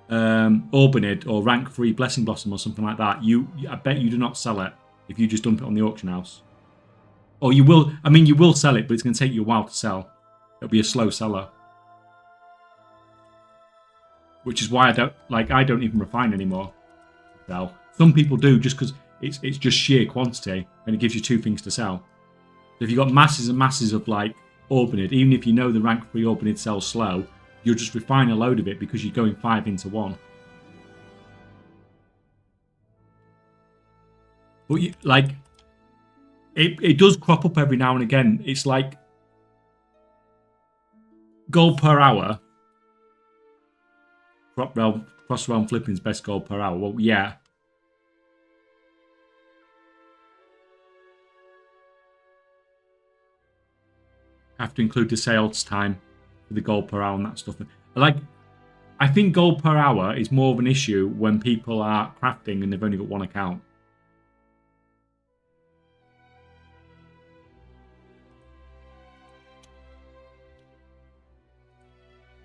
Orbanid or rank 3 Blessing Blossom or something like that, I bet you do not sell it if you just dump it on the auction house. Or you will, I mean, you will sell it, but it's going to take you a while to sell. It'll be a slow seller. Which is why I don't even refine anymore. Sell. Some people do just because it's just sheer quantity and it gives you 2 things to sell. So if you've got masses and masses of like Orbanid, even if you know the rank 3 Orbanid sells slow, you'll just refine a load of it because you're going 5 into 1. But it does crop up every now and again. It's like gold per hour. Cross realm flipping's best gold per hour. Well, yeah. Have to include the sales time. for the gold per hour and that stuff. Like, I think gold per hour is more of an issue when people are crafting and they've only got one account.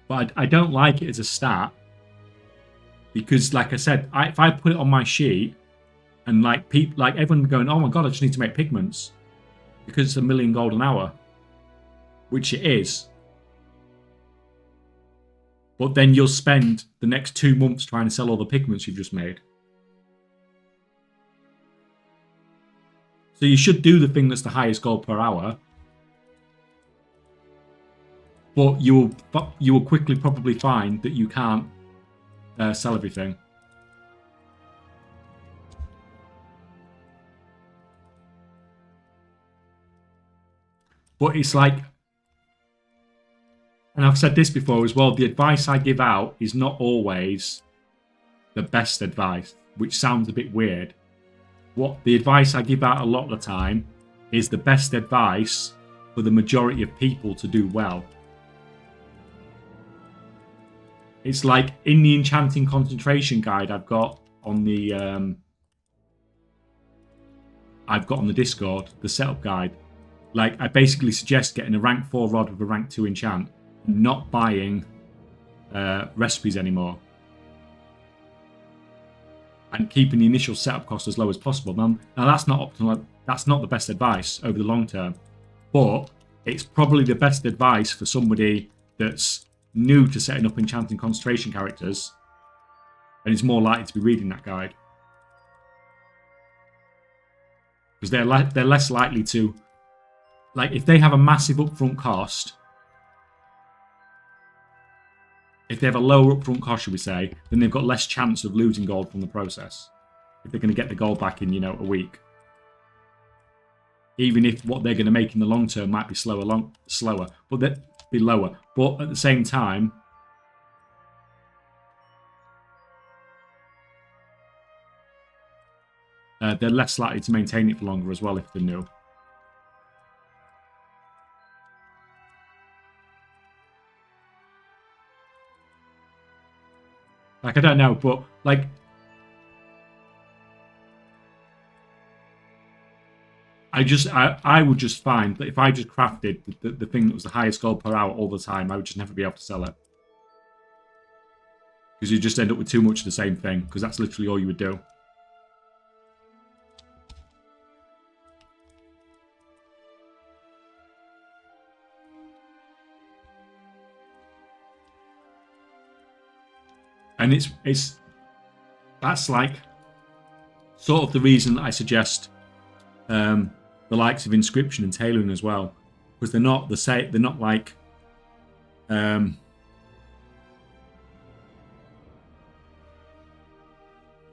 But I don't like it as a stat because, like I said, if I put it on my sheet and like people, like everyone going, "Oh my god, I just need to make pigments," because it's 1,000,000 gold an hour, which it is. But then you'll spend the next 2 months trying to sell all the pigments you've just made. So you should do the thing that's the highest gold per hour. But you will quickly probably find that you can't sell everything. But it's like, and I've said this before as well, the advice I give out is not always the best advice, which sounds a bit weird. What the advice I give out a lot of the time is the best advice for the majority of people to do well. It's like in the enchanting concentration guide I've got on the Discord, the setup guide. Like, I basically suggest getting a rank 4 rod with a rank 2 enchant, not buying recipes anymore, and keeping the initial setup cost as low as possible. Now that's not optimal. That's not the best advice over the long term, but it's probably the best advice for somebody that's new to setting up enchanting concentration characters and is more likely to be reading that guide, because they're less likely to, like, if they have a massive upfront cost, if they have a lower upfront cost, should we say, then they've got less chance of losing gold from the process if they're going to get the gold back in, a week. Even if what they're going to make in the long term might be slower, but they'd be lower. But at the same time, they're less likely to maintain it for longer as well if they're new. Like, I don't know, but like, I would just find that if I just crafted the thing that was the highest gold per hour all the time, I would just never be able to sell it. Because you just end up with too much of the same thing, because that's literally all you would do. And that's like sort of the reason that I suggest the likes of inscription and tailoring as well, because they're not the same. They're not like they're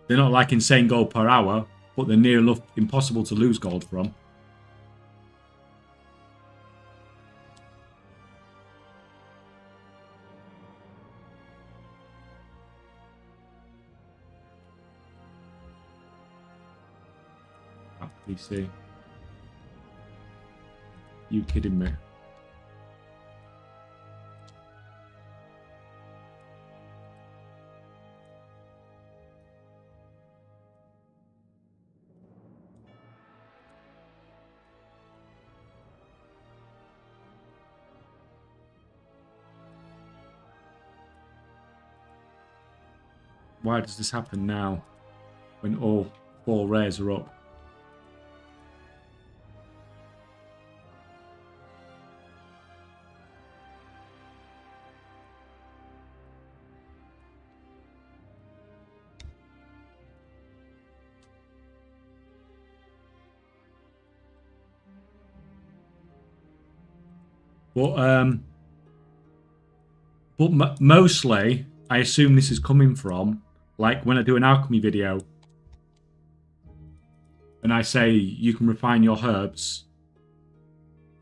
not like insane gold per hour, but they're near enough impossible to lose gold from. PC. You kidding me? Why does this happen now when all 4 rares are up? But mostly, I assume this is coming from, like, when I do an alchemy video, and I say you can refine your herbs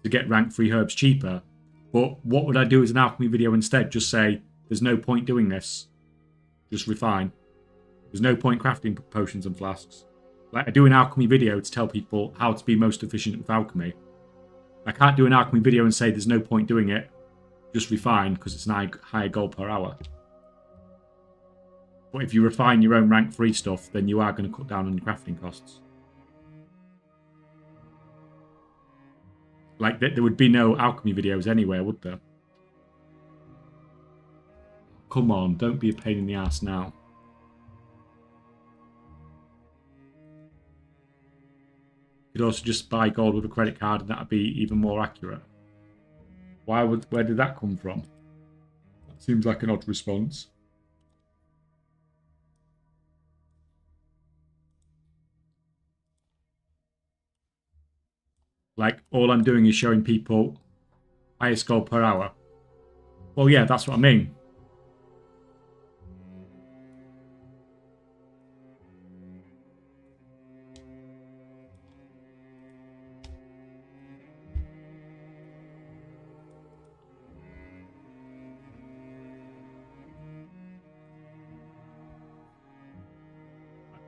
to get rank 3 herbs cheaper. But what would I do as an alchemy video instead? Just say, there's no point doing this. Just refine. There's no point crafting potions and flasks. Like, I do an alchemy video to tell people how to be most efficient with alchemy. I can't do an alchemy video and say there's no point doing it. just refined because it's an higher gold per hour. But if you refine your own rank 3 stuff, then you are going to cut down on your crafting costs. Like, there would be no alchemy videos anywhere, would there? Come on, don't be a pain in the ass now. You could also just buy gold with a credit card and that would be even more accurate. Where did that come from? That seems like an odd response. Like, all I'm doing is showing people highest gold per hour. Well, yeah, that's what I mean.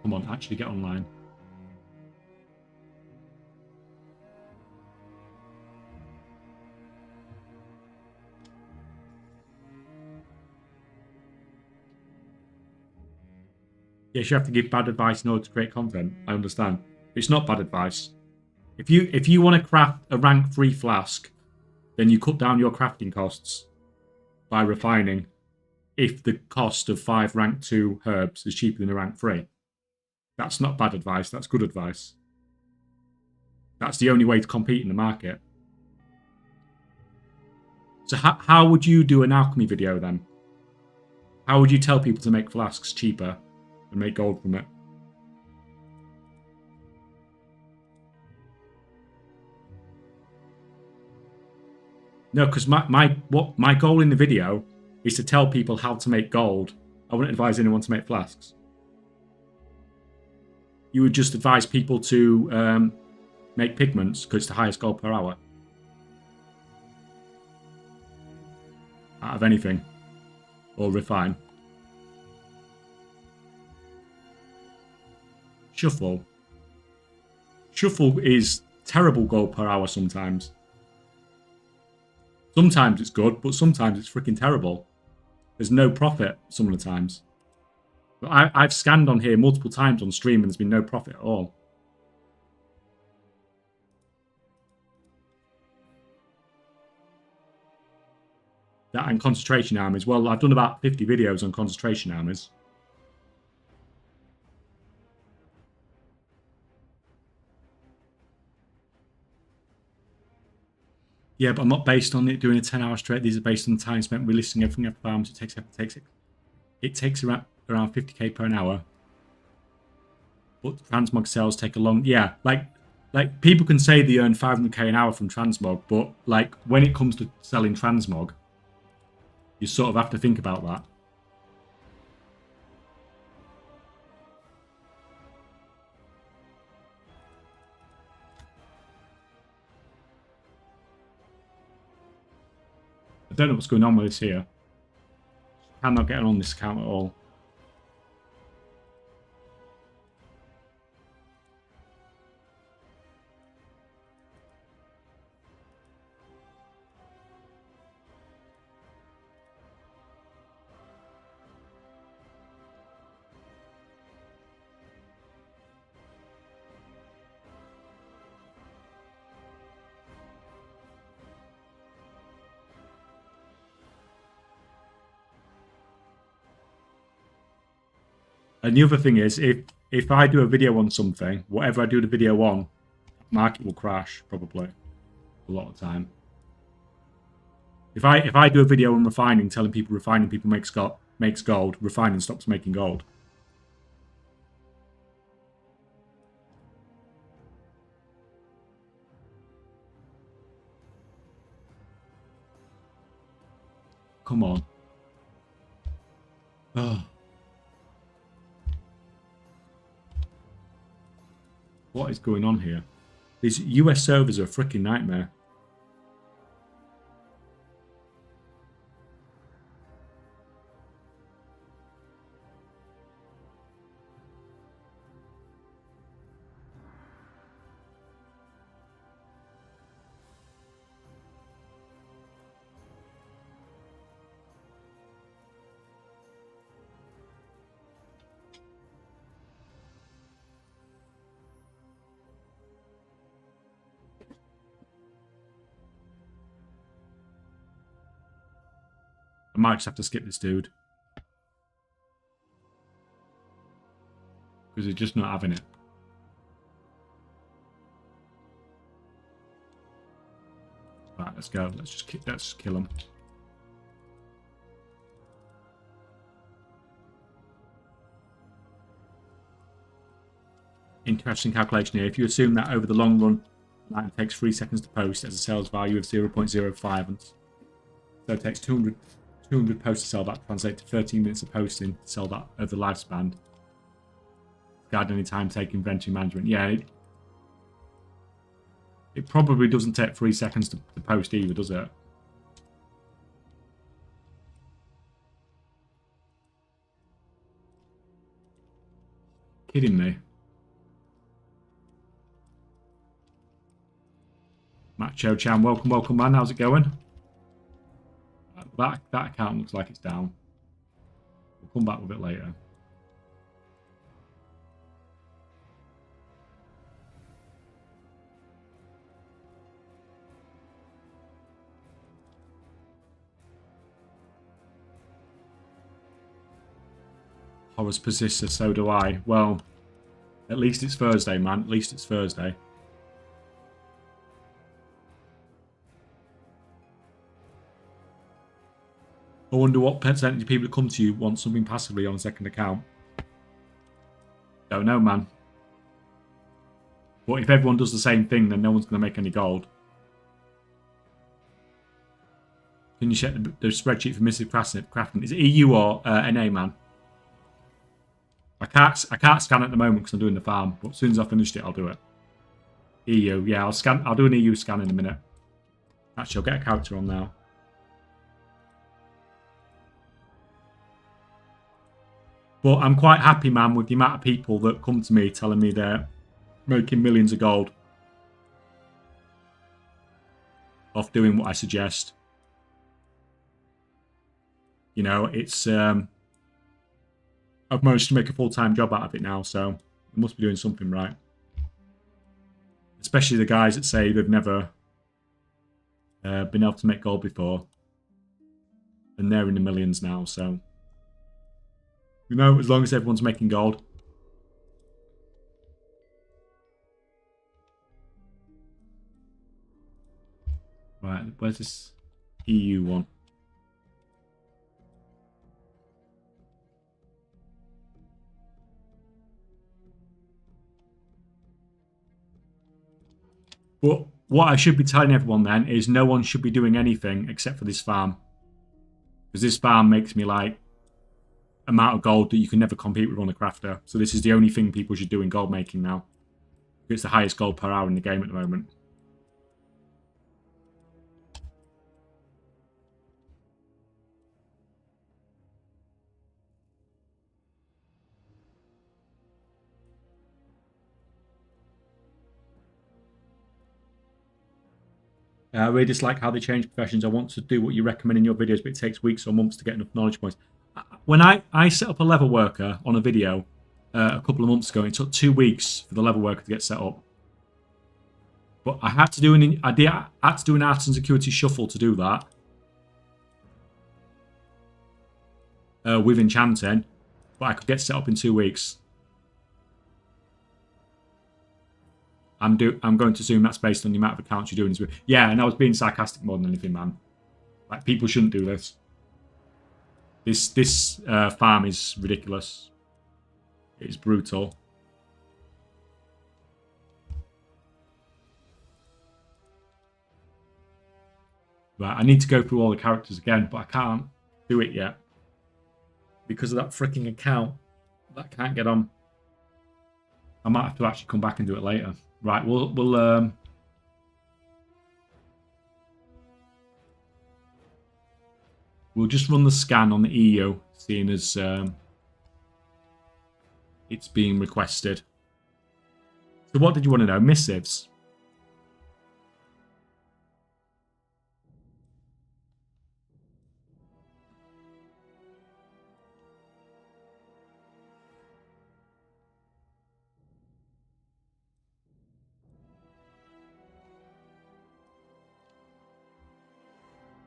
Come on, actually get online. Yes, you have to give bad advice in order to create content. I understand. It's not bad advice. If you want to craft a rank 3 flask, then you cut down your crafting costs by refining if the cost of 5 rank 2 herbs is cheaper than a rank 3. That's not bad advice, that's good advice. That's the only way to compete in the market. So how would you do an alchemy video then? How would you tell people to make flasks cheaper and make gold from it? No, because my goal in the video is to tell people how to make gold. I wouldn't advise anyone to make flasks. You would just advise people to make pigments because it's the highest gold per hour. Out of anything. Or refine. Shuffle. Shuffle is terrible gold per hour sometimes. Sometimes it's good, but sometimes it's freaking terrible. There's no profit some of the times. But I've scanned on here multiple times on stream and there's been no profit at all. That and concentration armies. Well, I've done about 50 videos on concentration armies. Yeah, but I'm not based on it doing a 10-hour straight. These are based on the time spent relisting everything at farms. It takes around 50k per an hour. But transmog sales take a long... Yeah, like people can say they earn 500k an hour from transmog, but like when it comes to selling transmog, you sort of have to think about that. I don't know what's going on with this here. I'm not getting on this account at all. And the other thing is, if I do a video on something, whatever I do the video on, market will crash probably a lot of the time. If I do a video on refining, telling people refining makes gold, refining stops making gold. Come on. Oh. What is going on here? These US servers are a freaking nightmare. I might just have to skip this dude. Because he's just not having it. Right, let's go. Let's just kill him. Interesting calculation here. If you assume that over the long run, an item takes 3 seconds to post as a sales value of 0.05, and so it takes 200 posts to sell that, translate to 13 minutes of posting to sell that over the lifespan. Guide any time taking inventory management. Yeah, it probably doesn't take 3 seconds to post either, does it? Kidding me. Macho Chan, welcome, man. How's it going? That account looks like it's down. We'll come back with it later. Horrors persist, so do I. Well, at least it's Thursday, man. At least it's Thursday. I wonder what percentage of people that come to you want something passively on a second account. Don't know, man. But if everyone does the same thing, then no one's going to make any gold. Can you check the spreadsheet for missing crafting? Is it EU or NA, man? I can't scan at the moment because I'm doing the farm. But as soon as I've finished it, I'll do it. EU, yeah, I'll do an EU scan in a minute. Actually, I'll get a character on now. But I'm quite happy, man, with the amount of people that come to me telling me they're making millions of gold off doing what I suggest. You know, it's I've managed to make a full-time job out of it now, so I must be doing something right. Especially the guys that say they've never been able to make gold before, and they're in the millions now, so you know, as long as everyone's making gold. Right, where's this EU one? But what I should be telling everyone then is no one should be doing anything except for this farm. Because this farm makes me like amount of gold that you can never compete with on a crafter. So this is the only thing people should do in gold making now. It's the highest gold per hour in the game at the moment. I really dislike how they change professions. I want to do what you recommend in your videos, but it takes weeks or months to get enough knowledge points. When I set up a level worker on a video a couple of months ago, it took 2 weeks for the level worker to get set up. But I had to do an art and security shuffle to do that with enchanting, but I could get set up in 2 weeks. I'm going to assume that's based on the amount of accounts you're doing. Yeah, and I was being sarcastic more than anything, man. Like, people shouldn't do this. This farm is ridiculous. It is brutal. Right, I need to go through all the characters again, but I can't do it yet because of that freaking account that I can't get on. I might have to actually come back and do it later. Right, we'll just run the scan on the EU, seeing as it's being requested. So what did you want to know? Missives.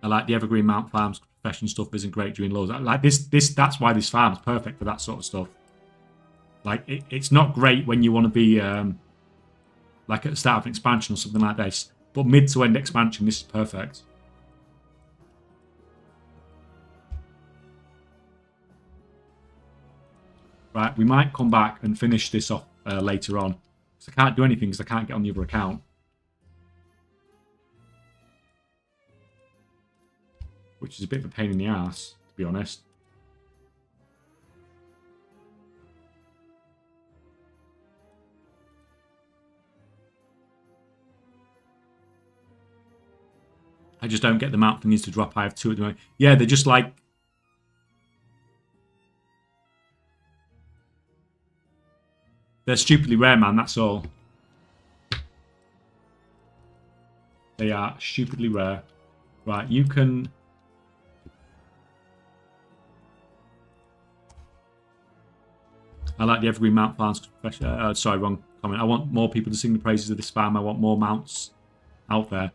I like the Evergreen Mount Farms profession stuff isn't great during lows. Like this, that's why this farm's perfect for that sort of stuff. Like it's not great when you want to be like at the start of an expansion or something like this, but mid to end expansion, this is perfect. Right, we might come back and finish this off later on. Because I can't do anything because I can't get on the other account. Which is a bit of a pain in the ass, to be honest. I just don't get the mount thingies to drop. I have 2 at the moment. Yeah, they're just like... They're stupidly rare, man, that's all. They are stupidly rare. Right, you can... I like the evergreen mount farms. Sorry, wrong comment. I want more people to sing the praises of this farm. I want more mounts out there.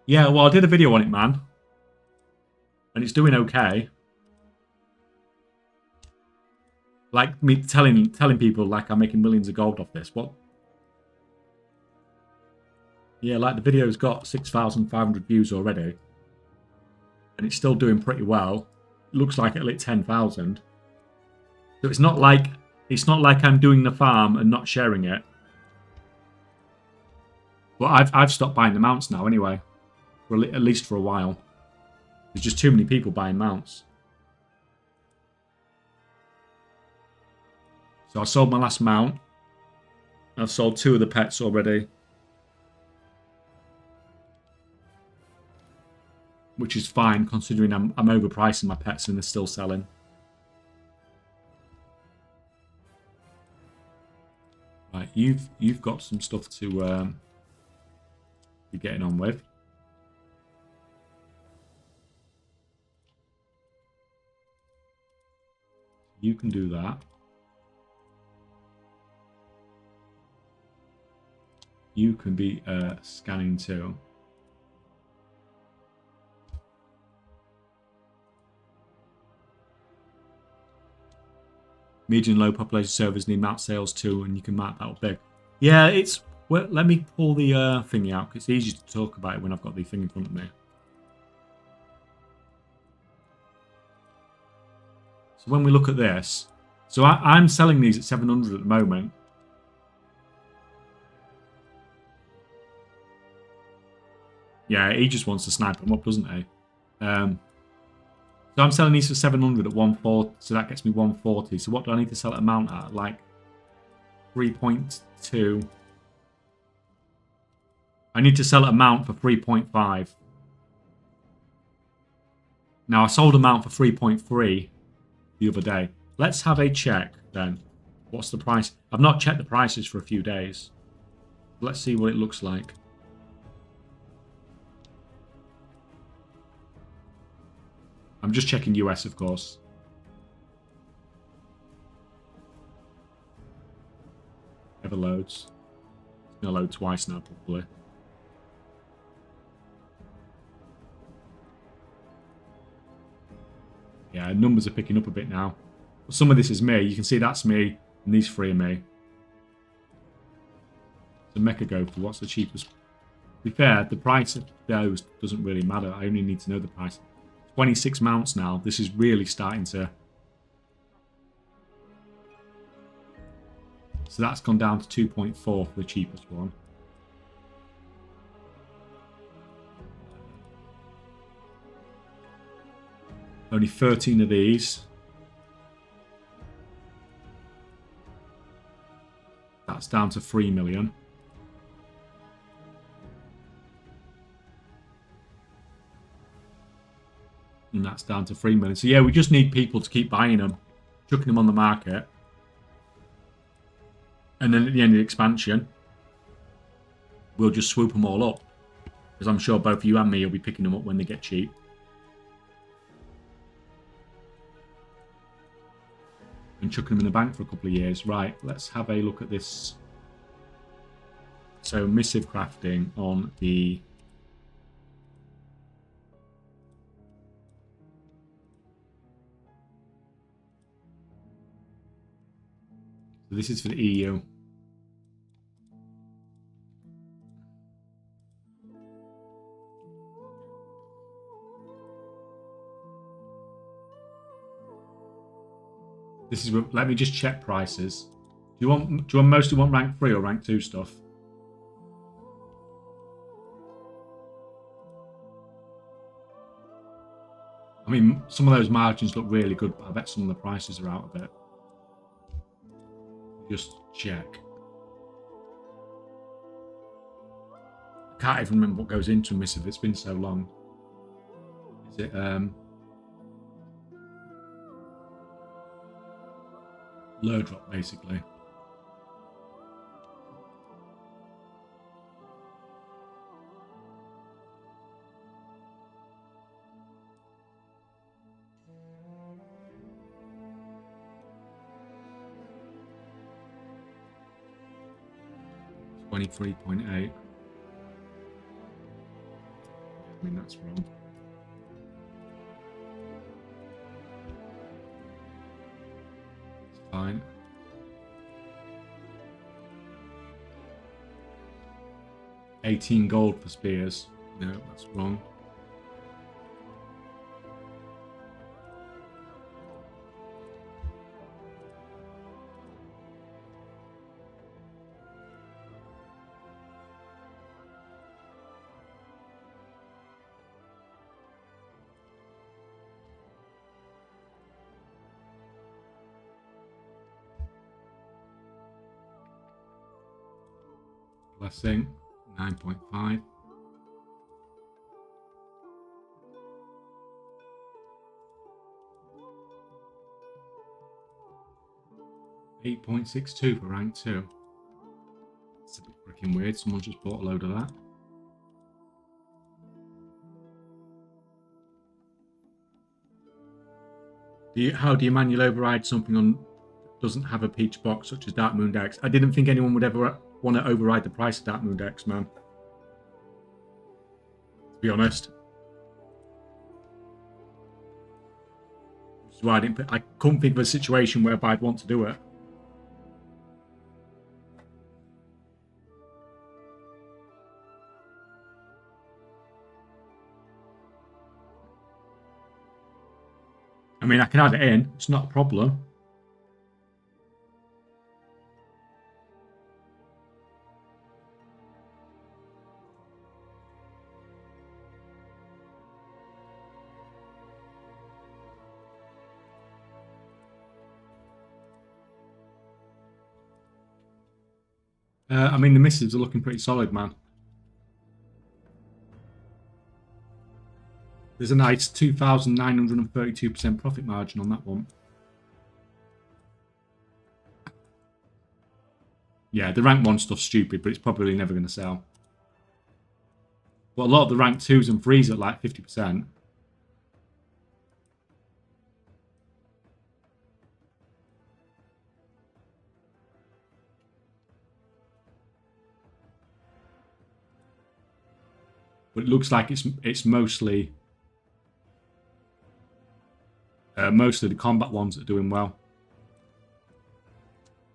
Yeah, well, I did a video on it, man. And it's doing okay. Like me telling people like I'm making millions of gold off this. What? Yeah, like the video's got 6,500 views already. And it's still doing pretty well. It looks like it'll hit 10,000. So it's not like I'm doing the farm and not sharing it. But I've stopped buying the mounts now anyway. For at least for a while. There's just too many people buying mounts. So I sold my last mount. I've sold 2 of the pets already. Which is fine considering I'm overpricing my pets and they're still selling. Right, you've got some stuff to be getting on with. You can do that. You can be scanning too. Medium low population servers need mount sales too, and you can mark that up big. Yeah, it's... Well, let me pull the thingy out, because it's easy to talk about it when I've got the thing in front of me. So when we look at this... So I'm selling these at 700 at the moment. Yeah, he just wants to snipe them up, doesn't he? So I'm selling these for 700 at 140, so that gets me 140. So what do I need to sell at a mount at? Like 3.2. I need to sell at a mount for 3.5. Now I sold a mount for 3.3 the other day. Let's have a check then. What's the price? I've not checked the prices for a few days. Let's see what it looks like. I'm just checking US, of course. Never loads. It's going to load twice now, probably. Yeah, numbers are picking up a bit now. But some of this is me. You can see that's me, and these 3 are me. So Mecha Goku, what's the cheapest? To be fair, the price of those doesn't really matter. I only need to know the price. 26 mounts now. This is really starting to... So that's gone down to 2.4 for the cheapest one. Only 13 of these. That's down to 3 million. And that's down to 3 million. So yeah, we just need people to keep buying them, chucking them on the market. And then at the end of the expansion, we'll just swoop them all up. Because I'm sure both you and me will be picking them up when they get cheap. And chucking them in the bank for a couple of years. Right, let's have a look at this. So missive crafting on the... this is for the EU. This is. Let me just check prices. Do you mostly want rank 3 or rank 2 stuff? I mean, some of those margins look really good, but I bet some of the prices are out a bit. Just check. I can't even remember what goes into a missive. It's been so long. Is it lure drop basically? $23.8. I mean, that's wrong. It's fine. $18 gold for spears. No, that's wrong. Blessing, 9.5. $8.62 for rank 2. It's a bit freaking weird. Someone just bought a load of that. How do you manually override something on doesn't have a peach box such as Dark Moon Dex? I didn't think anyone would ever want to override the price of Dark Moon Dex, man. To be honest. Which is why I couldn't think of a situation whereby I'd want to do it. I mean, I can add it in. It's not a problem. I mean, the missives are looking pretty solid, man. There's a nice 2,932% profit margin on that one. Yeah, the rank 1 stuff's stupid, but it's probably never going to sell. But a lot of the rank 2s and 3s are at like 50%. But it looks like it's mostly the combat ones that are doing well.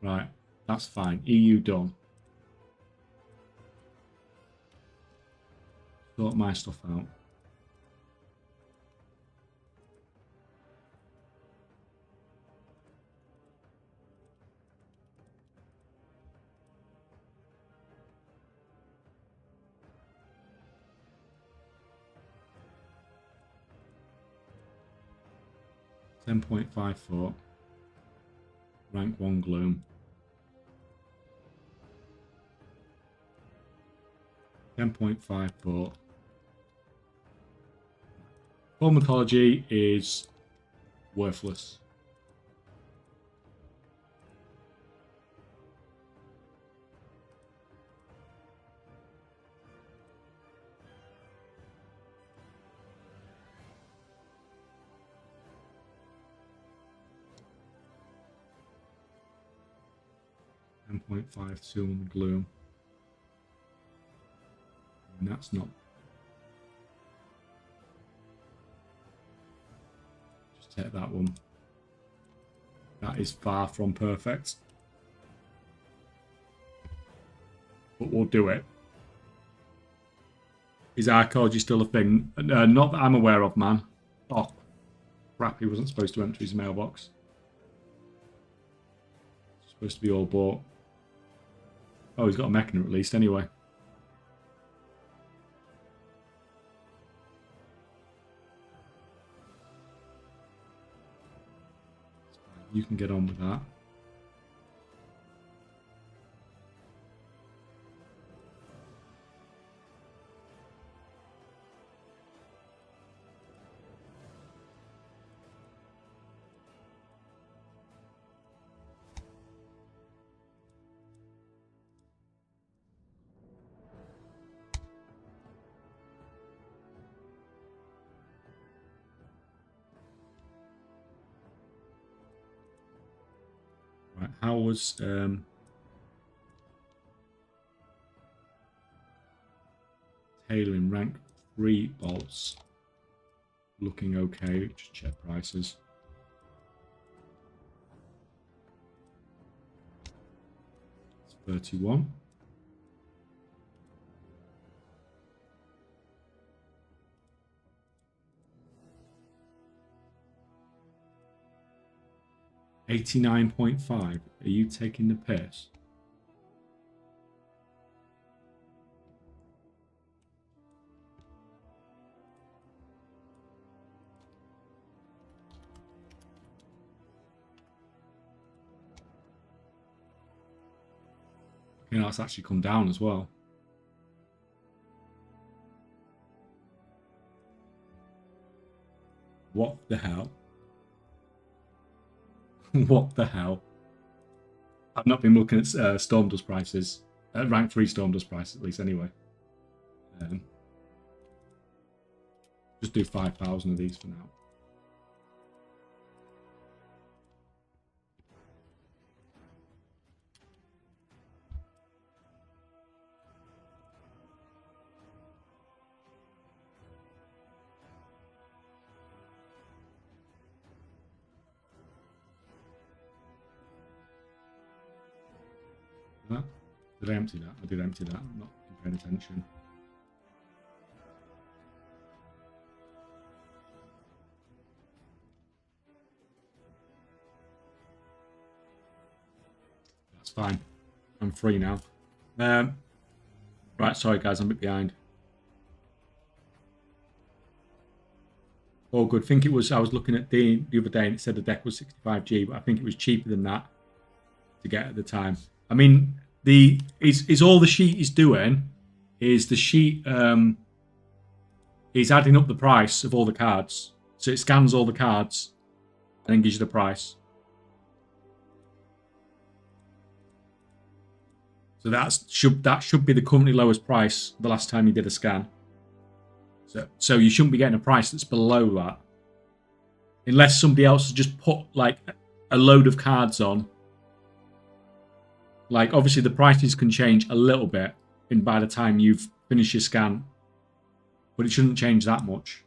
Right, that's fine. EU done. Sort my stuff out. $10.54. Rank 1 Gloom. 10.54. Full mythology is worthless. $10.52 on the Gloom. And that's not. Just take that one. That is far from perfect. but we'll do it. Is archaeology still a thing? Not that I'm aware of, man. Oh, crap, he wasn't supposed to enter his mailbox. It's supposed to be all bought. Oh, he's got a mechanic at least, anyway. You can get on with that. Right, how was tailoring rank 3 bolts? Looking okay. Just check prices. It's 31. $89.5. Are you taking the piss? You know, that's actually come down as well. What the hell? What the hell? I've not been looking at Storm Dust prices. Rank 3 Storm Dust prices, at least, anyway. Just do 5,000 of these for now. Did I empty that? I did empty that. I'm not paying attention. That's fine. I'm free now. Right, sorry guys, I'm a bit behind. All good. I think it was, I was looking at the other day and it said the deck was 65G, but I think it was cheaper than that to get at the time. I mean, is all the sheet is doing is the sheet is adding up the price of all the cards. So it scans all the cards and then gives you the price. So that should be the currently lowest price the last time you did a scan. So you shouldn't be getting a price that's below that. Unless somebody else has just put like a load of cards on. Like obviously the prices can change a little bit by the time you've finished your scan. But it shouldn't change that much.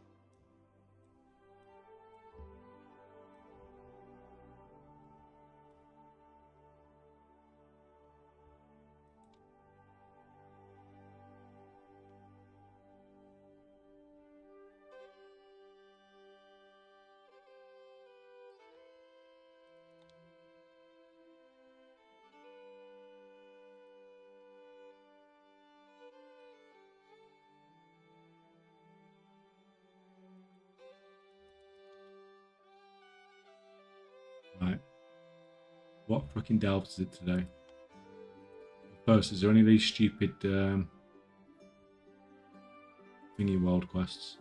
Right. What fucking delves is it today? First, is there any of these stupid thingy world quests?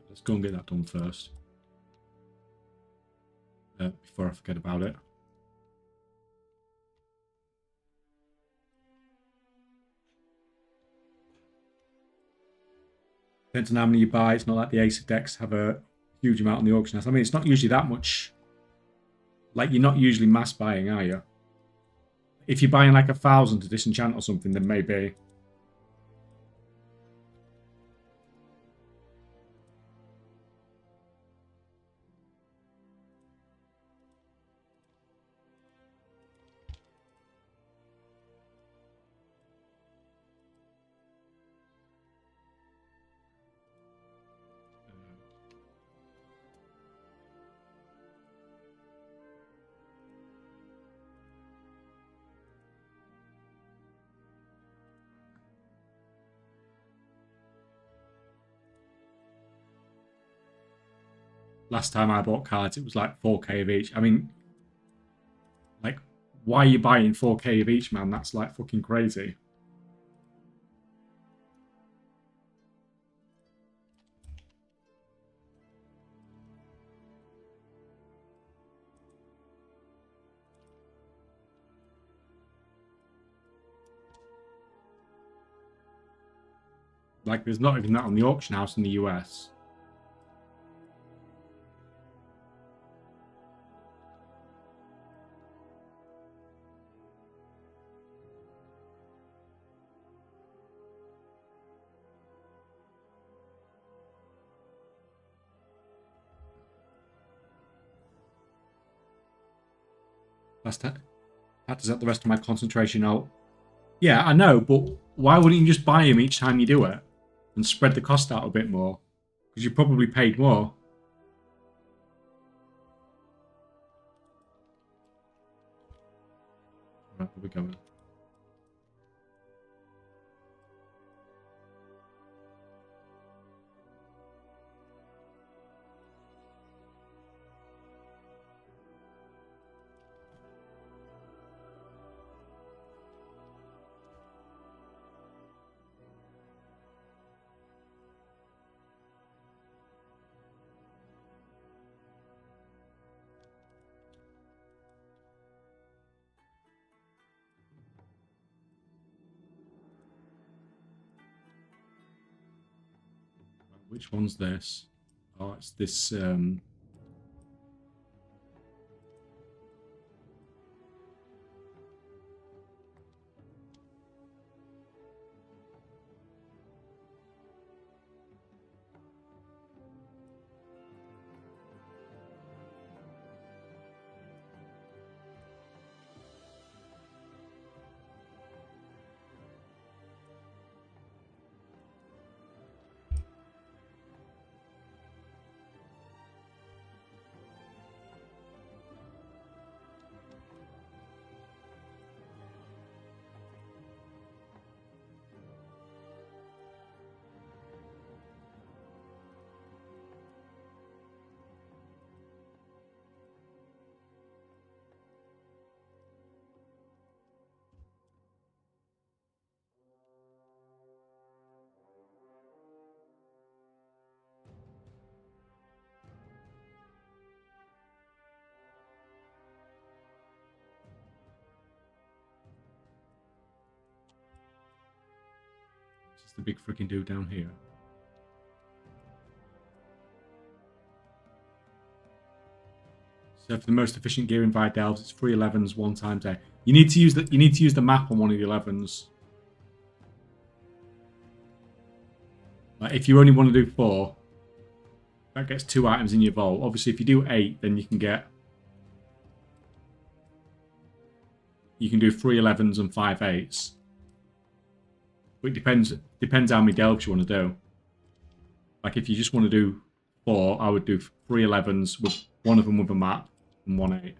Let's go and get that done first. Before I forget about it. Depends on how many you buy. It's not like the Ace of decks have a huge amount on the auction house. I mean, it's not usually that much. Like, you're not usually mass buying, are you? If you're buying like 1,000 to disenchant or something, then maybe. Last time I bought cards, it was like 4k of each. I mean, like, why are you buying 4k of each, man? That's like fucking crazy. Like, there's not even that on the auction house in the US. That does up the rest of my concentration out. Yeah, I know, but why wouldn't you just buy them each time you do it? And spread the cost out a bit more? Because you probably paid more. Right, where we going? Which one's this? Oh, it's this. It's the big freaking dude down here. So for the most efficient gearing via delves, it's 3 11s 1 times a. You need to use the map on one of the 11s. Like, if you only want to do 4, that gets 2 items in your vault. Obviously, if you do 8, then you can do 3 11s and 5 8s. But it depends how many delves you want to do. Like, if you just want to do 4, I would do 3 11s with one of them with a map and 1 8.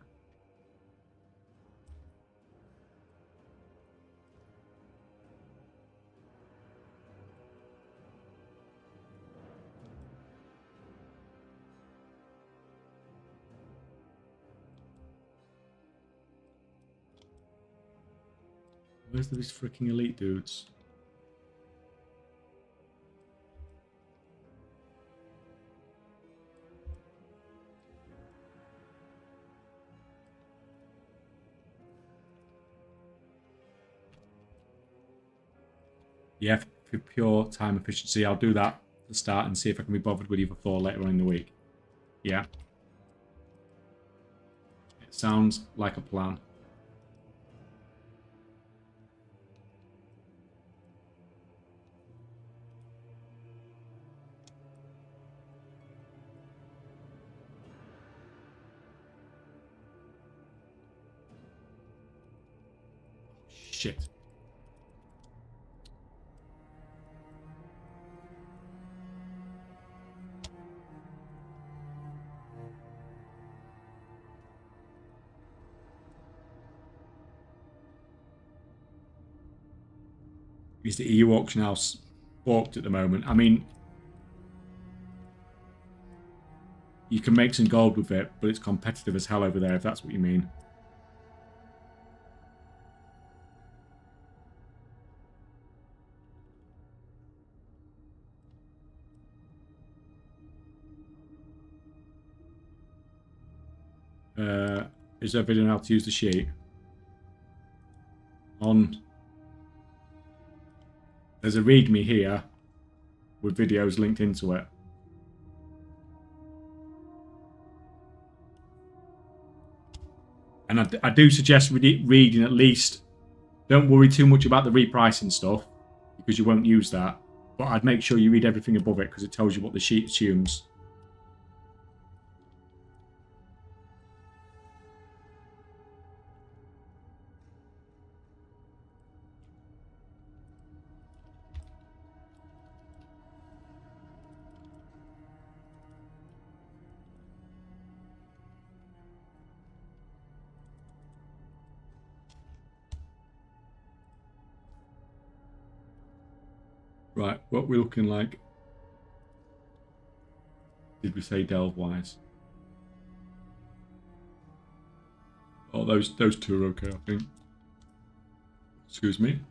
Where's these freaking elite dudes? Yeah, for pure time efficiency, I'll do that at the start and see if I can be bothered with either 4 later on in the week. Yeah. It sounds like a plan. Shit. Is the EU auction house forked at the moment? I mean, you can make some gold with it, but it's competitive as hell over there, if that's what you mean. Is there a video on how to use the sheet? There's a README here with videos linked into it. And I do suggest reading at least. Don't worry too much about the repricing stuff because you won't use that. But I'd make sure you read everything above it because it tells you what the sheet assumes. Right, what we're looking like. Did we say delve-wise? Oh, those two are okay, I think. Excuse me.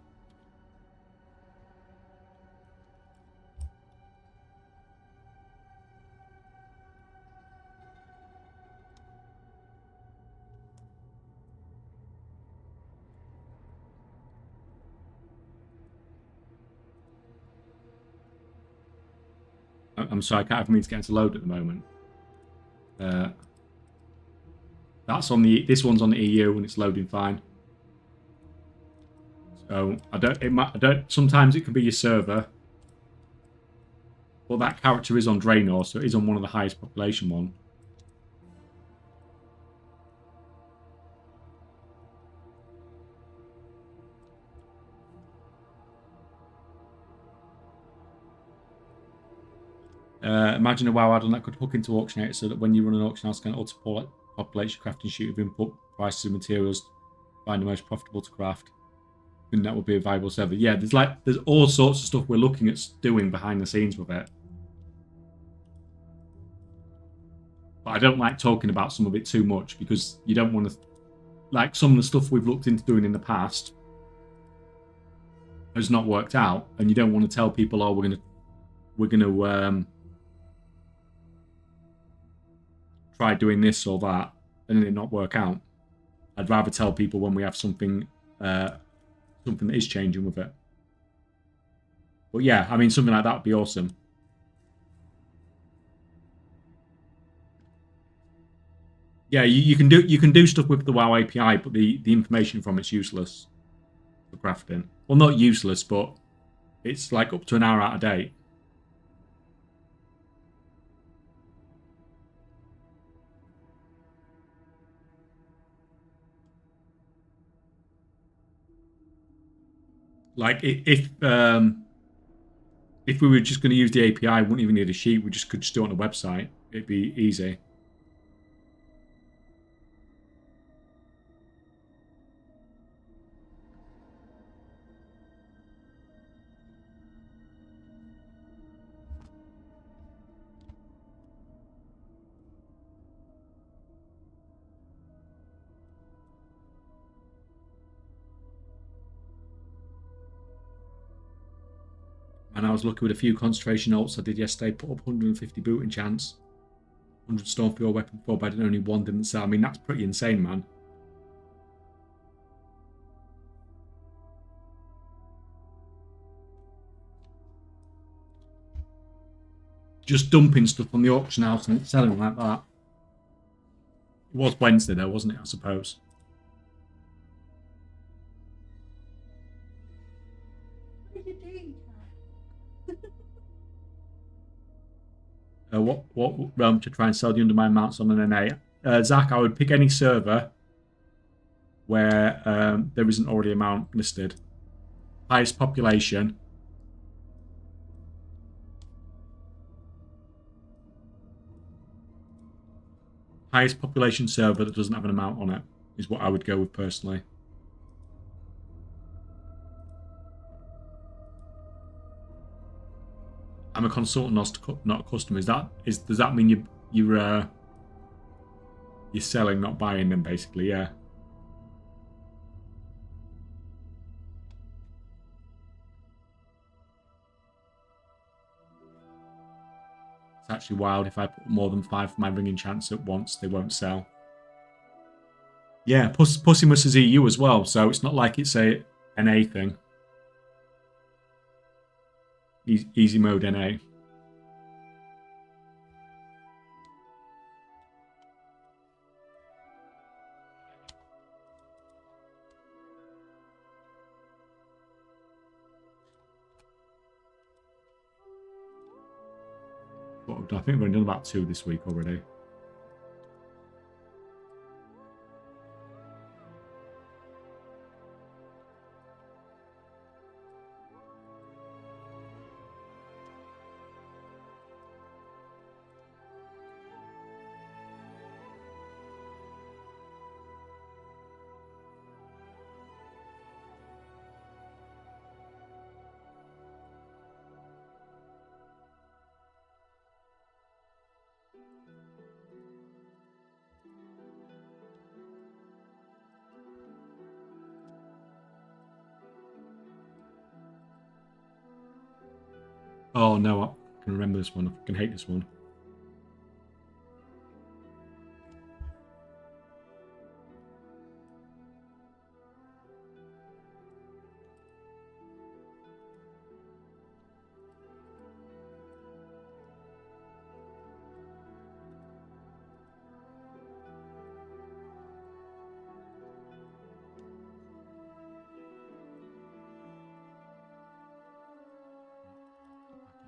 I'm sorry, I can't have me to get into load at the moment. That's on the. This one's on the EU and it's loading fine. So I don't. Sometimes it can be your server, but that character is on Draenor, so it is on one of the highest population one. Imagine a WoW add-on that could hook into Auctionator so that when you run an auction house, can auto-populate your crafting sheet with input prices of materials, find the most profitable to craft. And that would be a viable server. Yeah, there's all sorts of stuff we're looking at doing behind the scenes with it. But I don't like talking about some of it too much because you don't want to. Like some of the stuff we've looked into doing in the past has not worked out, and you don't want to tell people, "Oh, we're gonna try doing this or that," and then it not work out. I'd rather tell people when we have something that is changing with it. But yeah, I mean, something like that would be awesome. Yeah, you can do stuff with the WoW API, but the information from it's useless for crafting. Well, not useless, but it's like up to an hour out of date. Like if we were just going to use the API, we wouldn't even need a sheet. We just could do it on the website. It'd be easy. And I was lucky with a few concentration ults I did yesterday. Put up 150 booting chance, 100 storm for your weapon 4 bed, and only one didn't sell. I mean, that's pretty insane, man. just dumping stuff on the auction house and it's selling like that. It was Wednesday though, wasn't it, I suppose? What are you doing, Kat? What realm to try and sell the undermined mounts on an NA? Zach, I would pick any server where there isn't already a mount listed. Highest population. Highest population server that doesn't have an amount on it is what I would go with personally. I'm a consultant, not a customer. Does that mean you're selling, not buying them, basically? Yeah. It's actually wild. If I put more than 5 for my ringing chance at once, they won't sell. Yeah, Pussimus is EU as well, so it's not like it's an NA thing. Easy mode NA. I think we've done about 2 this week already. Oh no, I can remember this one. I can hate this one.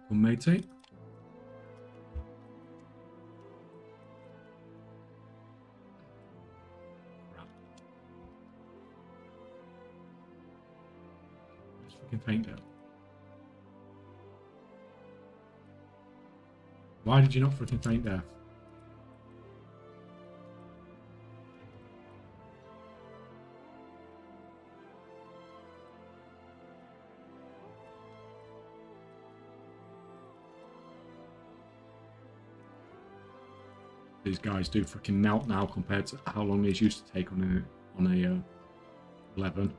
Come, matey. Let's fucking faint it. Why did you not fucking faint there? These guys do fucking melt now compared to how long these used to take on a 11.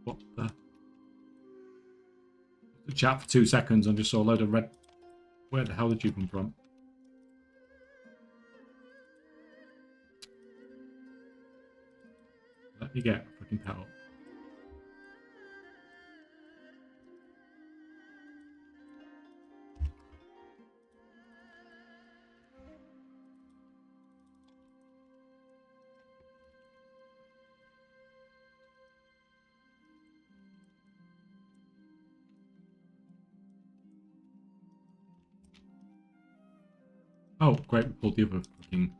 What the chat for 2 seconds and just saw a load of red. Where the hell did you come from? Let me get a freaking pet up. Oh, great, we pulled the other fucking...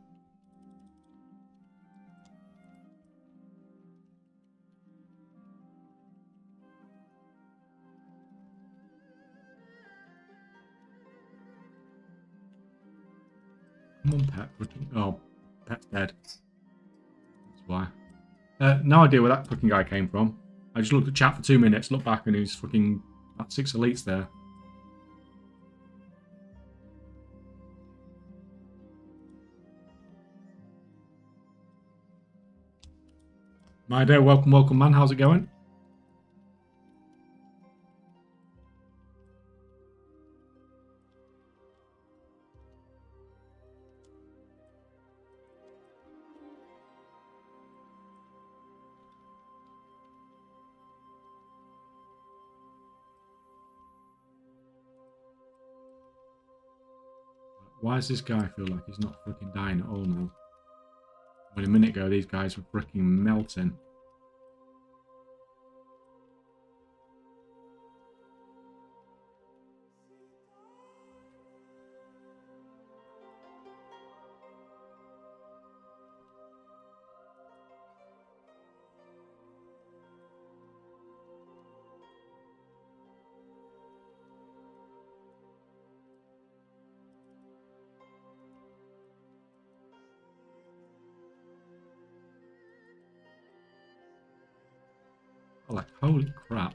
Come on, pet. Oh, pet's dead. That's why. No idea where that fucking guy came from. I just looked at chat for 2 minutes, looked back, and he's fucking... About 6 elites there. My day, welcome, welcome, man. How's it going? Why does this guy feel like he's not freaking dying at all now? When a minute ago, these guys were freaking melting. Oh, like, holy crap.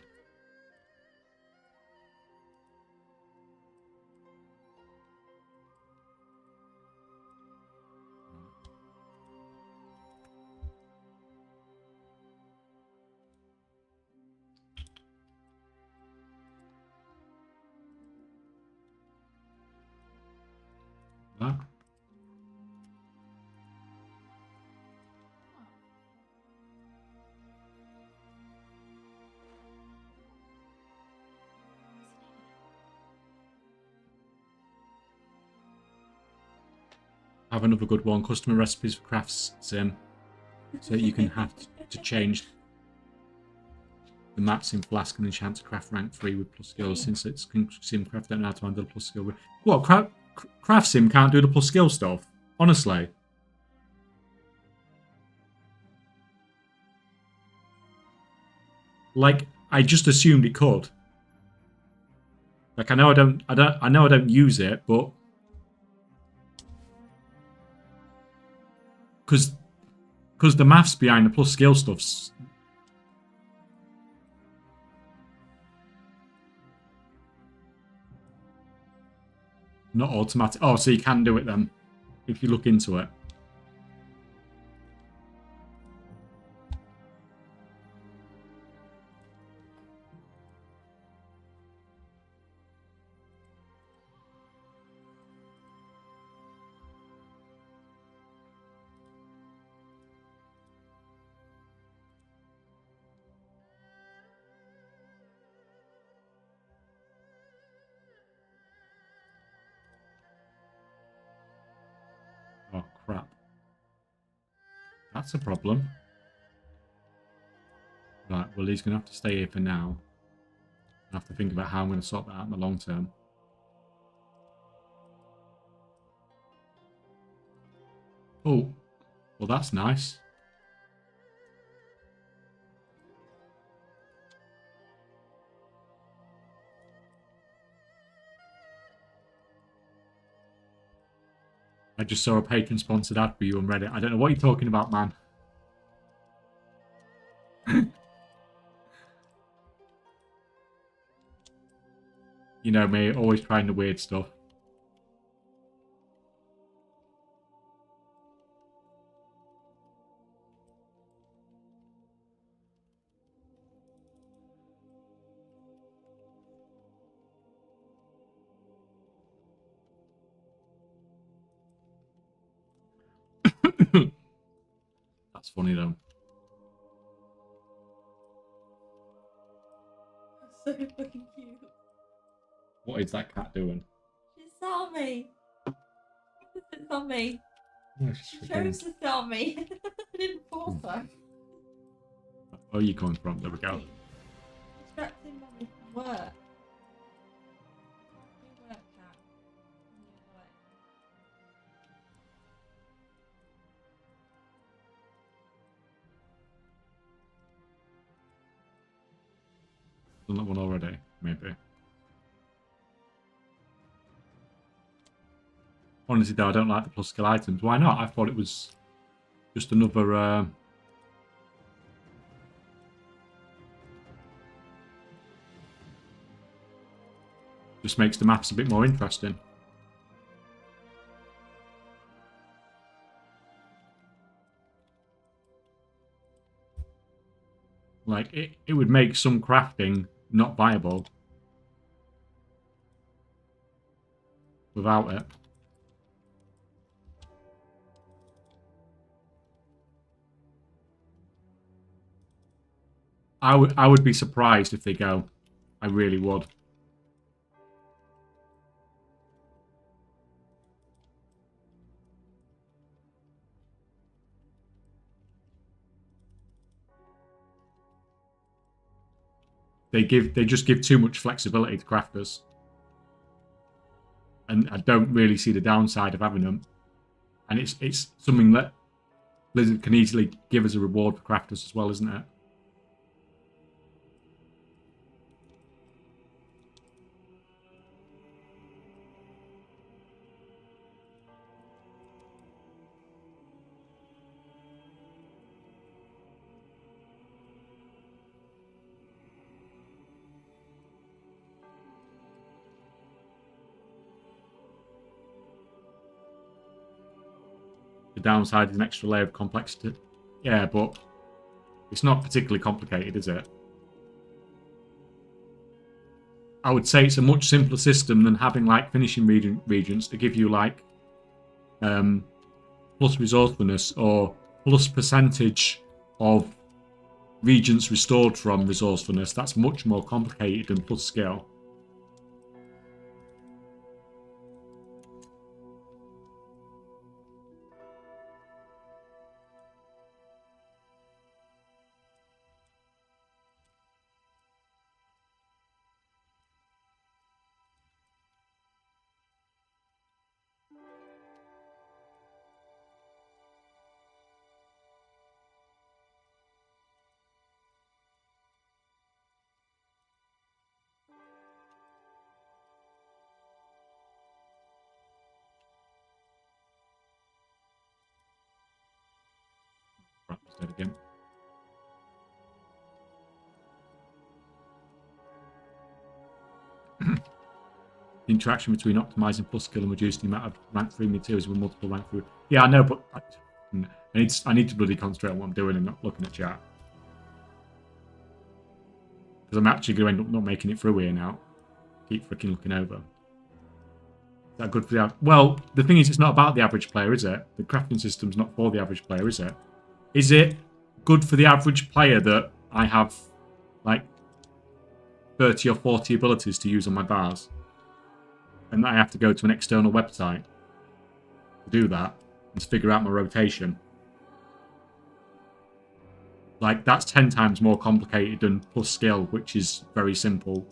That. Have another good one. Customer recipes for crafts sim. So you can have to change the maps in Flask and enchant to craft rank 3 with plus skills. Since it's sim craft, don't know how to handle plus skill. What? Craft sim can't do the plus skill stuff? Honestly. Like, I just assumed it could. Like, I know I don't use it, but because the maths behind the plus skill stuff's not automatic. Oh, so you can do it then if you look into it. Oh, crap. That's a problem. Right, well, he's going to have to stay here for now. I have to think about how I'm going to sort that out in the long term. Oh, well, that's nice. I just saw a patron-sponsored ad for you on Reddit. I don't know what you're talking about, man. You know me, always trying the weird stuff. That's funny, though. So fucking cute. What is that cat doing? She sat on me. She sits on me. Oh, She chose to sit on me. I didn't force her. Where are you coming from? There we go. Distracting mommy from work. You work, cat. Done that one already, maybe. Honestly, though, I don't like the plus skill items. Why not? I thought it was just another... just makes the maps a bit more interesting. Like, it would make some crafting not viable without it. I would be surprised if they go. I really would. They just give too much flexibility to crafters. And I don't really see the downside of having them. And it's something that Blizzard can easily give as a reward for crafters as well, isn't it? The downside is an extra layer of complexity. Yeah, but it's not particularly complicated, is it? I would say it's a much simpler system than having like finishing regions to give you like plus resourcefulness or plus percentage of regions restored from resourcefulness. That's much more complicated than plus skill. Right, let's do it again. The interaction between optimizing plus skill and reducing the amount of rank 3 materials with multiple rank 3. Yeah, I know, but I need to bloody concentrate on what I'm doing and not looking at chat. Because I'm actually going to end up not making it through here now. Keep freaking looking over. Is that good for the... Well, the thing is, it's not about the average player, is it? The crafting system's not for the average player, is it? Is it good for the average player that I have, like, 30 or 40 abilities to use on my bars? And that I have to go to an external website to do that and to figure out my rotation. Like, that's 10 times more complicated than plus skill, which is very simple.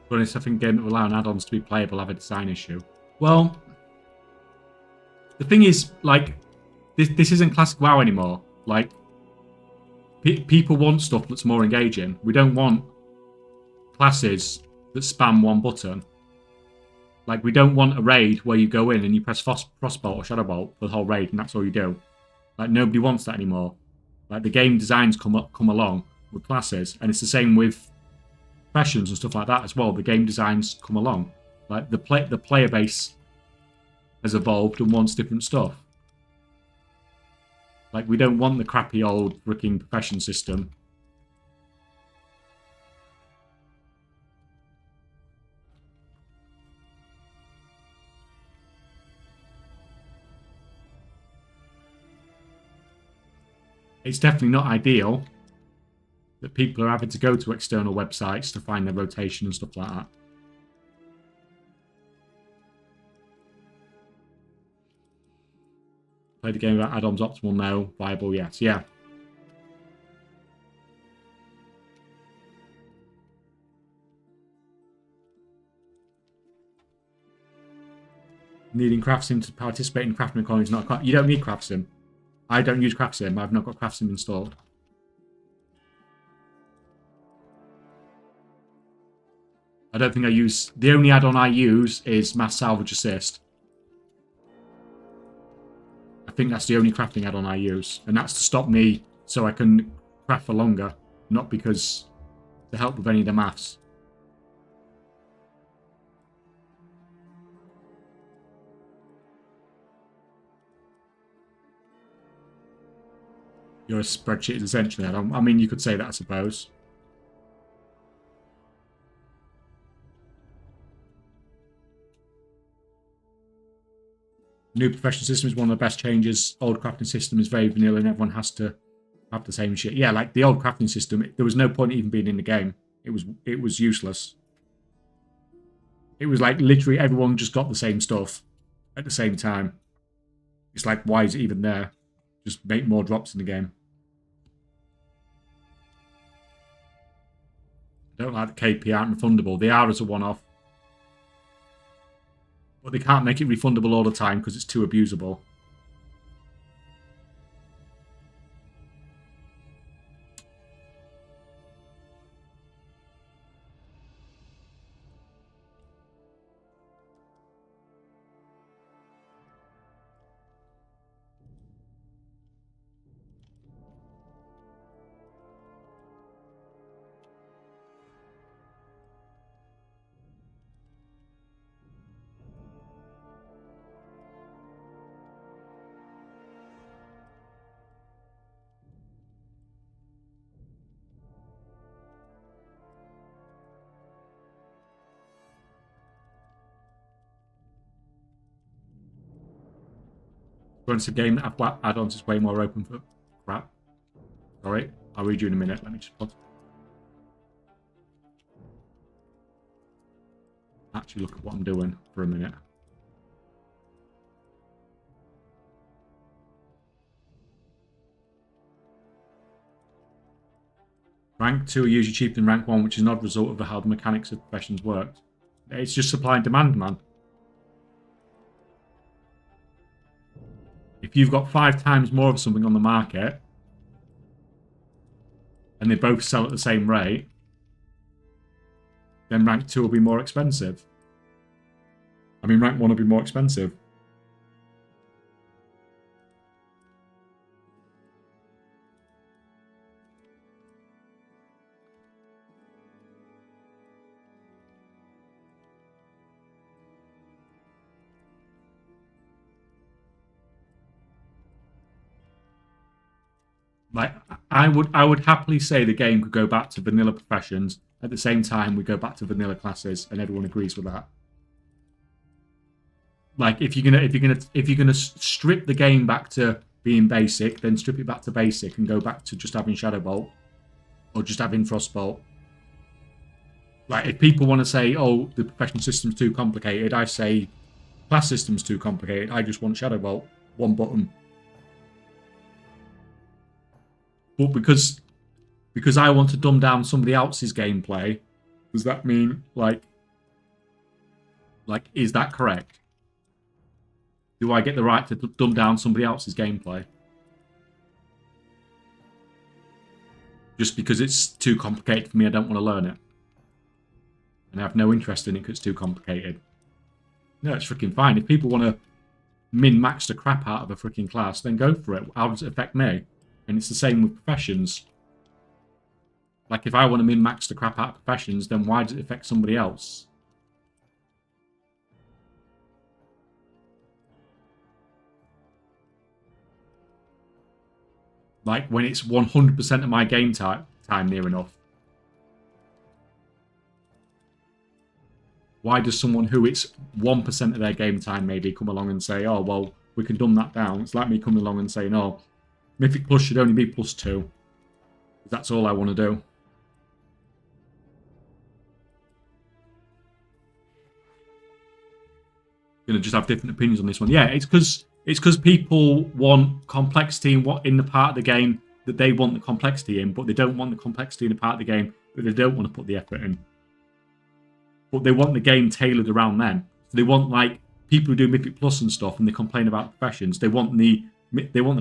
But it's something game that will allow add-ons to be playable have a design issue. Well, the thing is, like, this isn't classic WoW anymore. Like, people want stuff that's more engaging. We don't want classes that spam one button. Like, we don't want a raid where you go in and you press Frostbolt or Shadowbolt for the whole raid and that's all you do. Like, nobody wants that anymore. Like, the game designs come along with classes, and it's the same with professions and stuff like that as well. The game designs come along. Like, the player base has evolved and wants different stuff. Like, we don't want the crappy old freaking profession system. It's definitely not ideal that people are having to go to external websites to find their rotation and stuff like that. Play the game without add-ons optimal? No. Viable? Yes. Yeah. Needing CraftSim to participate in crafting economy is not. You don't need CraftSim. I don't use CraftSim. I've not got CraftSim installed. I don't think I use... The only add-on I use is Mass Salvage Assist. I think that's the only crafting add-on I use. And that's to stop me so I can craft for longer. Not because... to help with any of the maths. You're a spreadsheet, essentially. I mean, you could say that, I suppose. New professional system is one of the best changes. Old crafting system is very vanilla and everyone has to have the same shit. Yeah, like the old crafting system, there was no point even being in the game. It was useless. It was like literally everyone just got the same stuff at the same time. It's like, why is it even there? Just make more drops in the game. I don't like the KP aren't refundable. They are as a one-off. But they can't make it refundable all the time because it's too abusable. Once a game that have add-ons is way more open for crap. Sorry, I'll read you in a minute. Let me just actually look at what I'm doing for a minute. Rank 2 are usually cheaper than rank 1, which is an odd result of how the mechanics of professions worked. It's just supply and demand, man. If you've got 5 times more of something on the market, and they both sell at the same rate, then rank 2 will be more expensive. I mean, rank 1 will be more expensive. Like, I would happily say the game could go back to vanilla professions. At the same time, we go back to vanilla classes, and everyone agrees with that. Like, if you're gonna strip the game back to being basic, then strip it back to basic and go back to just having Shadow Bolt or just having Frostbolt. Like, if people want to say, "Oh, the professional system's too complicated," I say, "Class system's too complicated. I just want Shadow Bolt, one button." But because I want to dumb down somebody else's gameplay, does that mean like is that correct? Do I get the right to dumb down somebody else's gameplay? Just because it's too complicated for me, I don't want to learn it. And I have no interest in it because it's too complicated. No, it's freaking fine. If people want to min-max the crap out of a freaking class, then go for it. How does it affect me? And it's the same with professions. Like, if I want to min-max the crap out of professions, then why does it affect somebody else? Like, when it's 100% of my game time near enough. Why does someone who it's 1% of their game time maybe come along and say, oh, well, we can dumb that down? It's like me coming along and saying, oh, Mythic Plus should only be +2. That's all I want to do. Gonna just have different opinions on this one. Yeah, it's because people want complexity in the part of the game that they want the complexity in, but they don't want the complexity in the part of the game that they don't want to put the effort in. But they want the game tailored around them. So they want, like, people who do Mythic Plus and stuff, and they complain about professions. They want the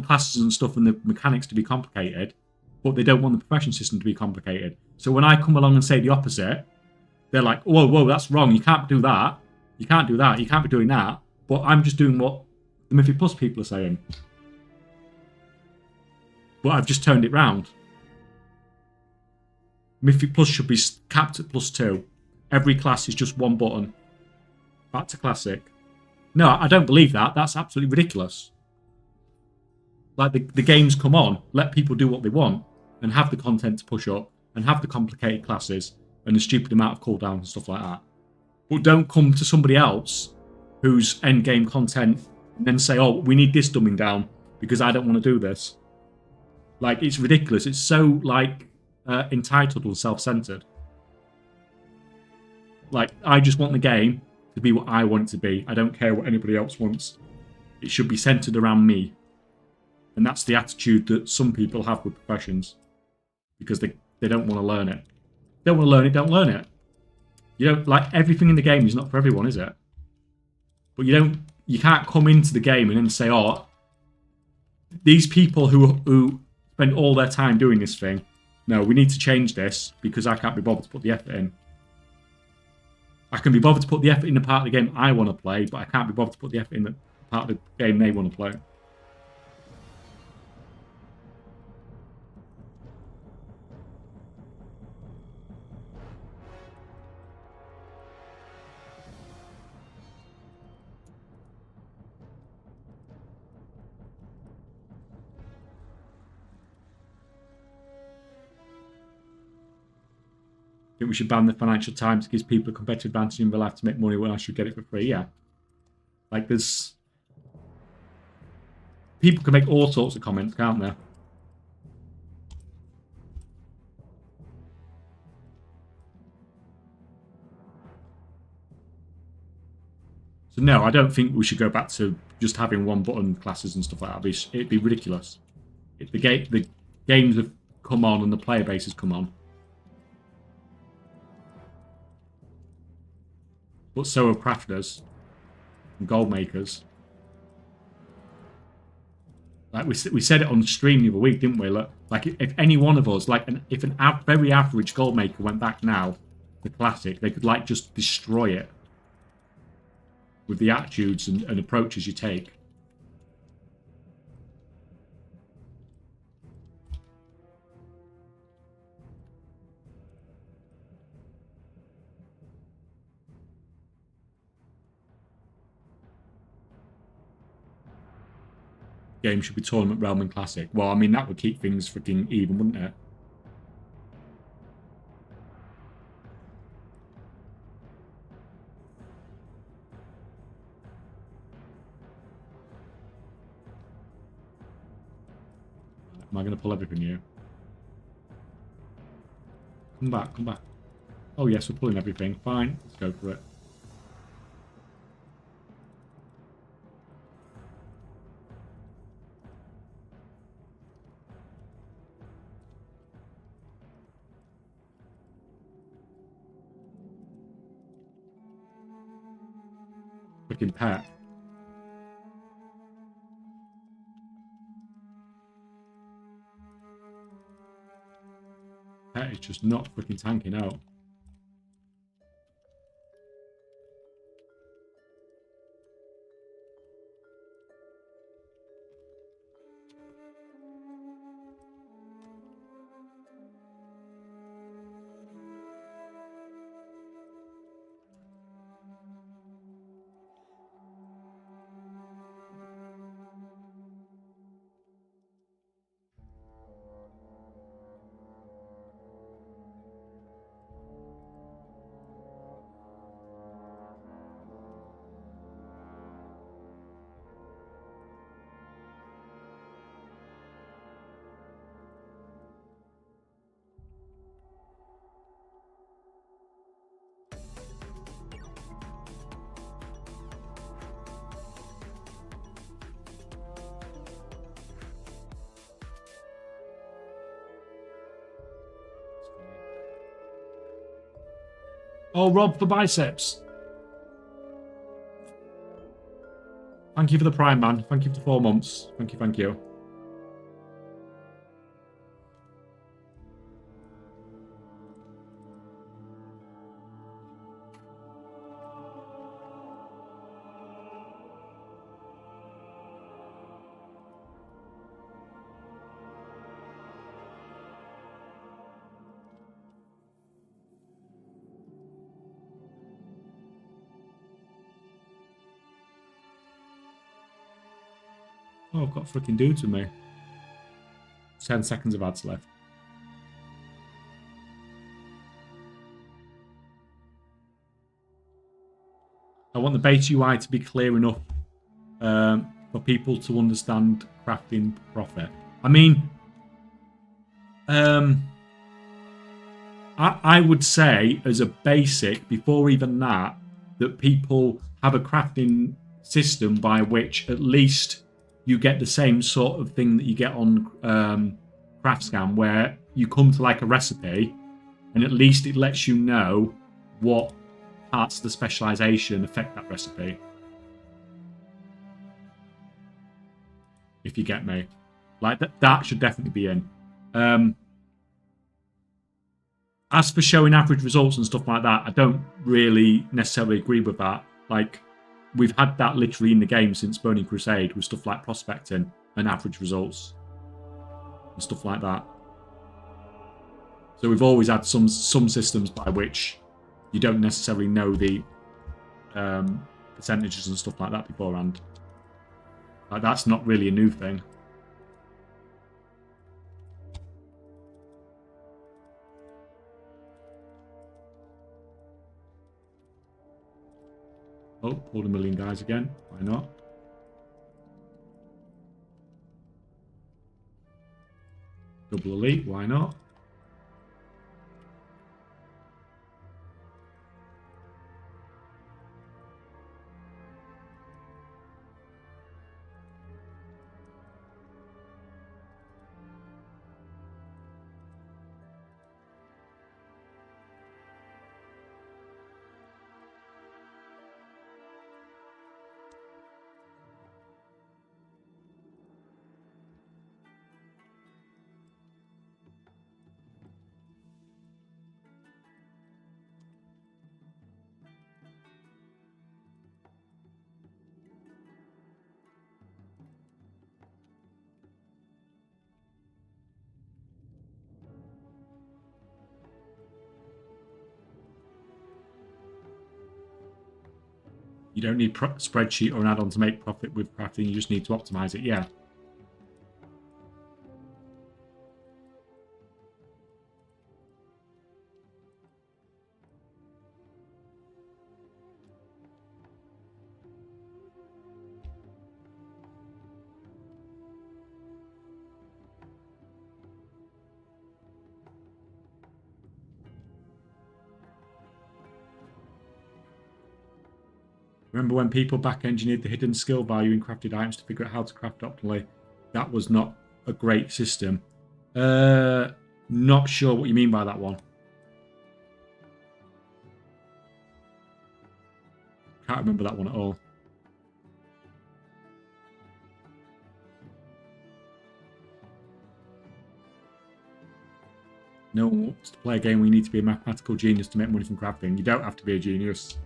classes and stuff and the mechanics to be complicated, but they don't want the profession system to be complicated. So when I come along and say the opposite, they're like, whoa, that's wrong. You can't do that. You can't do that. You can't be doing that. But I'm just doing what the Mythic Plus people are saying. But I've just turned it round. Mythic Plus should be capped at +2. Every class is just one button. Back to Classic. No, I don't believe that. That's absolutely ridiculous. Like, the games come on, let people do what they want, and have the content to push up, and have the complicated classes, and the stupid amount of cooldowns and stuff like that. But don't come to somebody else who's endgame content and then say, oh, we need this dumbing down because I don't want to do this. Like, it's ridiculous. It's so, like, entitled and self-centered. Like, I just want the game to be what I want it to be. I don't care what anybody else wants. It should be centered around me. And that's the attitude that some people have with professions. Because they don't want to learn it. Don't want to learn it, don't learn it. You don't, like, everything in the game is not for everyone, is it? But you can't come into the game and then say, oh, these people who spend all their time doing this thing, no, we need to change this because I can't be bothered to put the effort in. I can be bothered to put the effort in the part of the game I want to play, but I can't be bothered to put the effort in the part of the game they want to play. I think we should ban the Financial Times. It gives people a competitive advantage in real life to make money when I should get it for free. Yeah. Like, there's... People can make all sorts of comments, can't they? So no, I don't think we should go back to just having one button classes and stuff like that. It'd be ridiculous. The games have come on and the player base has come on. But so have crafters and gold makers. Like, we said it on stream the other week, didn't we? Like, if any one of us, like, if an very average gold maker went back now, the Classic, they could, like, just destroy it with the attitudes and approaches you take. Game should be Tournament Realm and Classic. Well, I mean, that would keep things freaking even, wouldn't it? Am I going to pull everything here? Come back, come back. Oh yes, we're pulling everything. Fine, let's go for it. Freaking pet. Pet is just not freaking tanking out. Oh, Rob for biceps. Thank you for the Prime, man. Thank you for the 4 months. Thank you, thank you. Oh, I've got freaking dudes with me. 10 seconds of ads left. I want the base UI to be clear enough for people to understand crafting profit. I mean, I would say as a basic, before even that people have a crafting system by which at least you get the same sort of thing that you get on CraftScan, where you come to like a recipe and at least it lets you know what parts of the specialization affect that recipe. If you get me. Like that should definitely be in. As for showing average results and stuff like that, I don't really necessarily agree with that. Like, we've had that literally in the game since Burning Crusade with stuff like prospecting and average results and stuff like that. So we've always had some systems by which you don't necessarily know the percentages and stuff like that beforehand. Like, that's not really a new thing. Oh, pulled a million guys again. Why not? Double elite. Why not? You don't need a spreadsheet or an add-on to make profit with crafting. You just need to optimize it. Yeah. Remember when people back-engineered the hidden skill value in crafted items to figure out how to craft optimally? That was not a great system. Not sure what you mean by that one. Can't remember that one at all. No one wants to play a game where you need to be a mathematical genius to make money from crafting. You don't have to be a genius.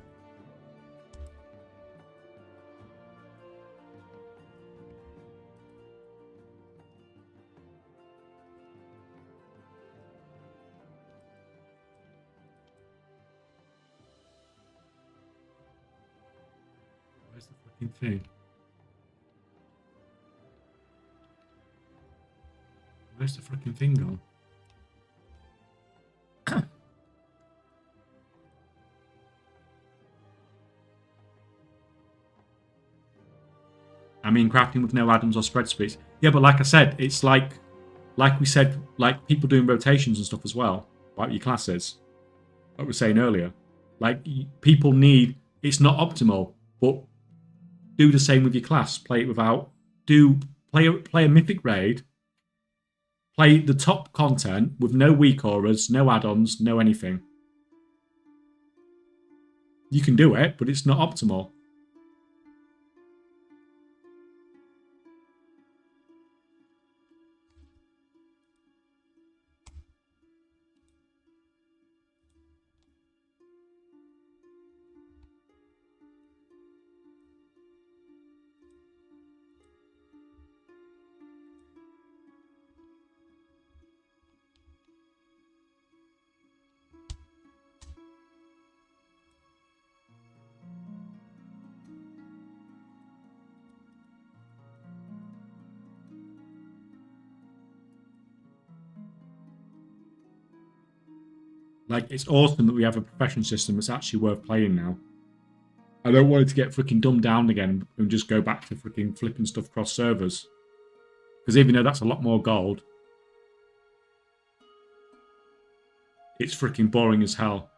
Where's the fucking thing? Where's the fucking thing gone? I mean, crafting with no add-ons or spreadsheets. Yeah, but like I said, it's like we said, like people doing rotations and stuff as well, like your classes. Like we were saying earlier, like people need. It's not optimal, but do the same with your class. Play it without. Play a mythic raid. Play the top content with no weak auras, no add-ons, no anything. You can do it, but it's not optimal. Like, it's awesome that we have a profession system that's actually worth playing now. I don't want it to get freaking dumbed down again and just go back to freaking flipping stuff across servers. Because even though that's a lot more gold, it's freaking boring as hell.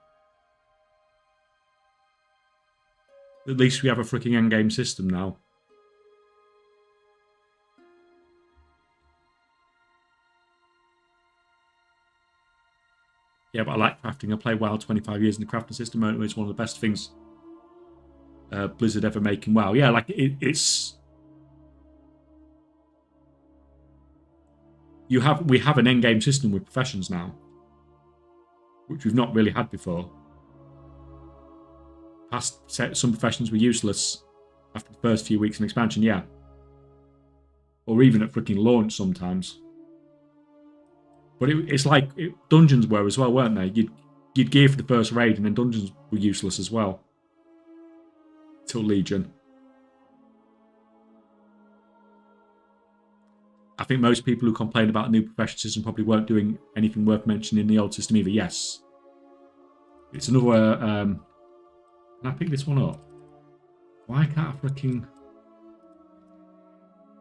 At least we have a freaking endgame system now. Yeah, but I like crafting. I played WoW 25 years in the crafting system. It's one of the best things Blizzard ever making WoW. Yeah, like it's... We have an endgame system with professions now, which we've not really had before. Some professions were useless after the first few weeks in expansion, yeah. Or even at freaking launch sometimes. But it's like dungeons were as well, weren't they? You'd gear for the first raid, and then dungeons were useless as well. Till Legion. I think most people who complain about the new profession system probably weren't doing anything worth mentioning in the old system either. Yes. It's another... can I pick this one up? Why can't I freaking...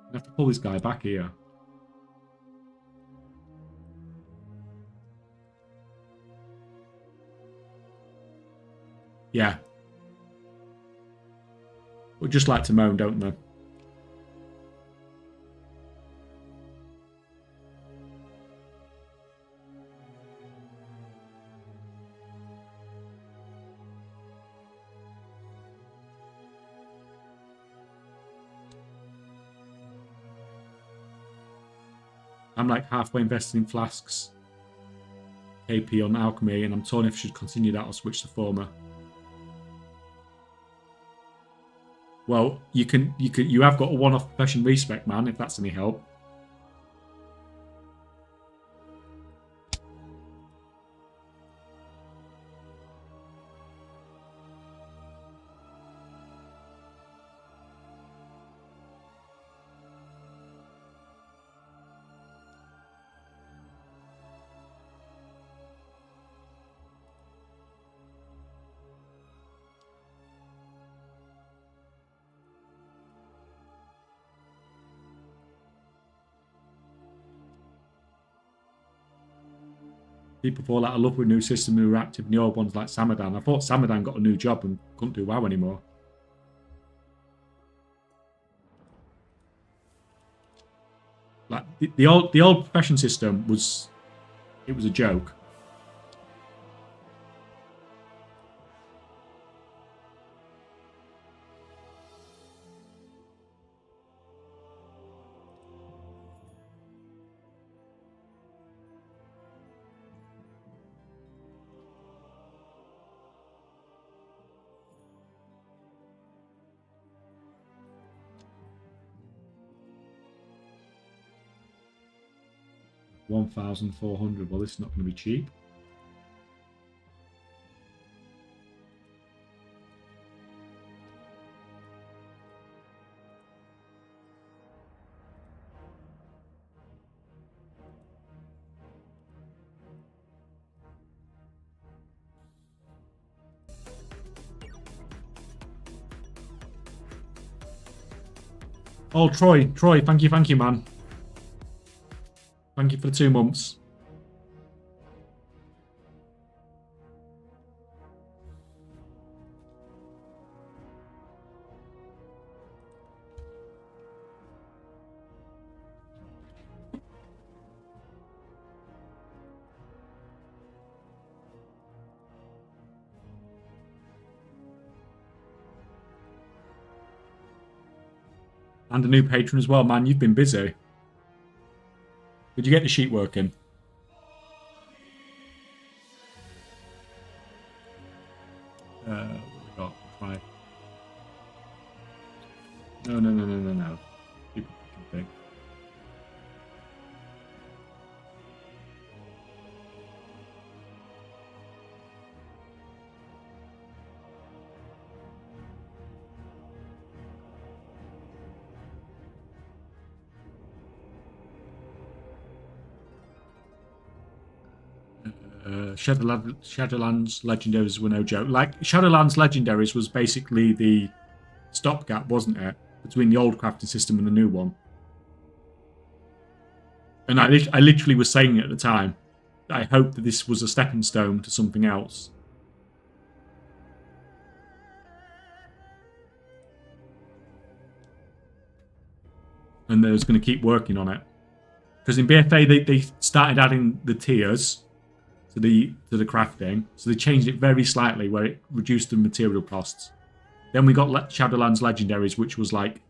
I have to pull this guy back here. Yeah. Would just like to moan, don't they? I'm like halfway invested in flasks, KP on alchemy, and I'm torn if I should continue that or switch to former. Well, you have got a one-off profession respec, man, if that's any help. People fall out of love with new system who are active in the old ones like Samadan. I thought Samadan got a new job and couldn't do WoW anymore. Like the old profession system was a joke. $1,400. Well, this is not going to be cheap. Oh, Troy, thank you, man. Thank you for the 2 months. And a new patron as well, man. You've been busy. Did you get the sheet working? What have we got? Right. No. People fucking thing. Shadowlands Legendaries were no joke. Like, Shadowlands Legendaries was basically the stopgap, wasn't it? Between the old crafting system and the new one. And I literally was saying it at the time that I hoped that this was a stepping stone to something else. And they was going to keep working on it. Because in BFA, they started adding the tiers to the crafting. So they changed it very slightly where it reduced the material costs. Then we got Shadowlands Legendaries, which was like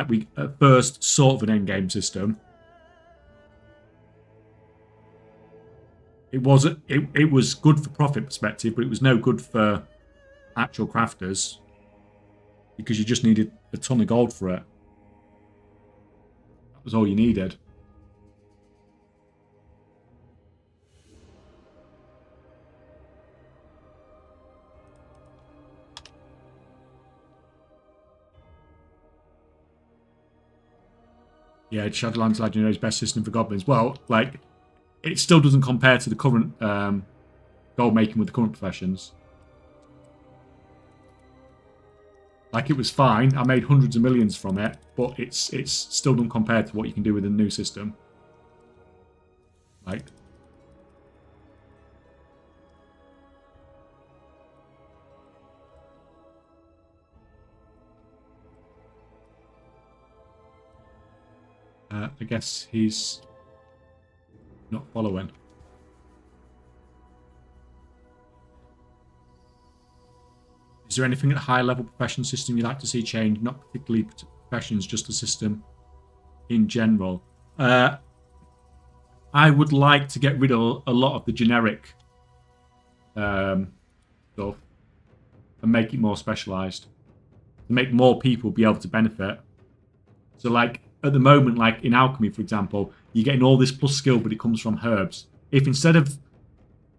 we at first sort of an endgame system. It was good for profit perspective, but it was no good for actual crafters because you just needed a ton of gold for it. That was all you needed. Yeah, Shadowlands Legendary's best system for goblins. Well, like, it still doesn't compare to the current gold making with the current professions. Like, it was fine. I made hundreds of millions from it, but it's still doesn't compare to what you can do with the new system. Like, I guess he's not following. Is there anything at a high level profession system you'd like to see change? Not particularly professions, just the system in general. I would like to get rid of a lot of the generic stuff and make it more specialized. Make more people be able to benefit. So, like, at the moment, like in alchemy, for example, you're getting all this plus skill, but it comes from herbs. If instead of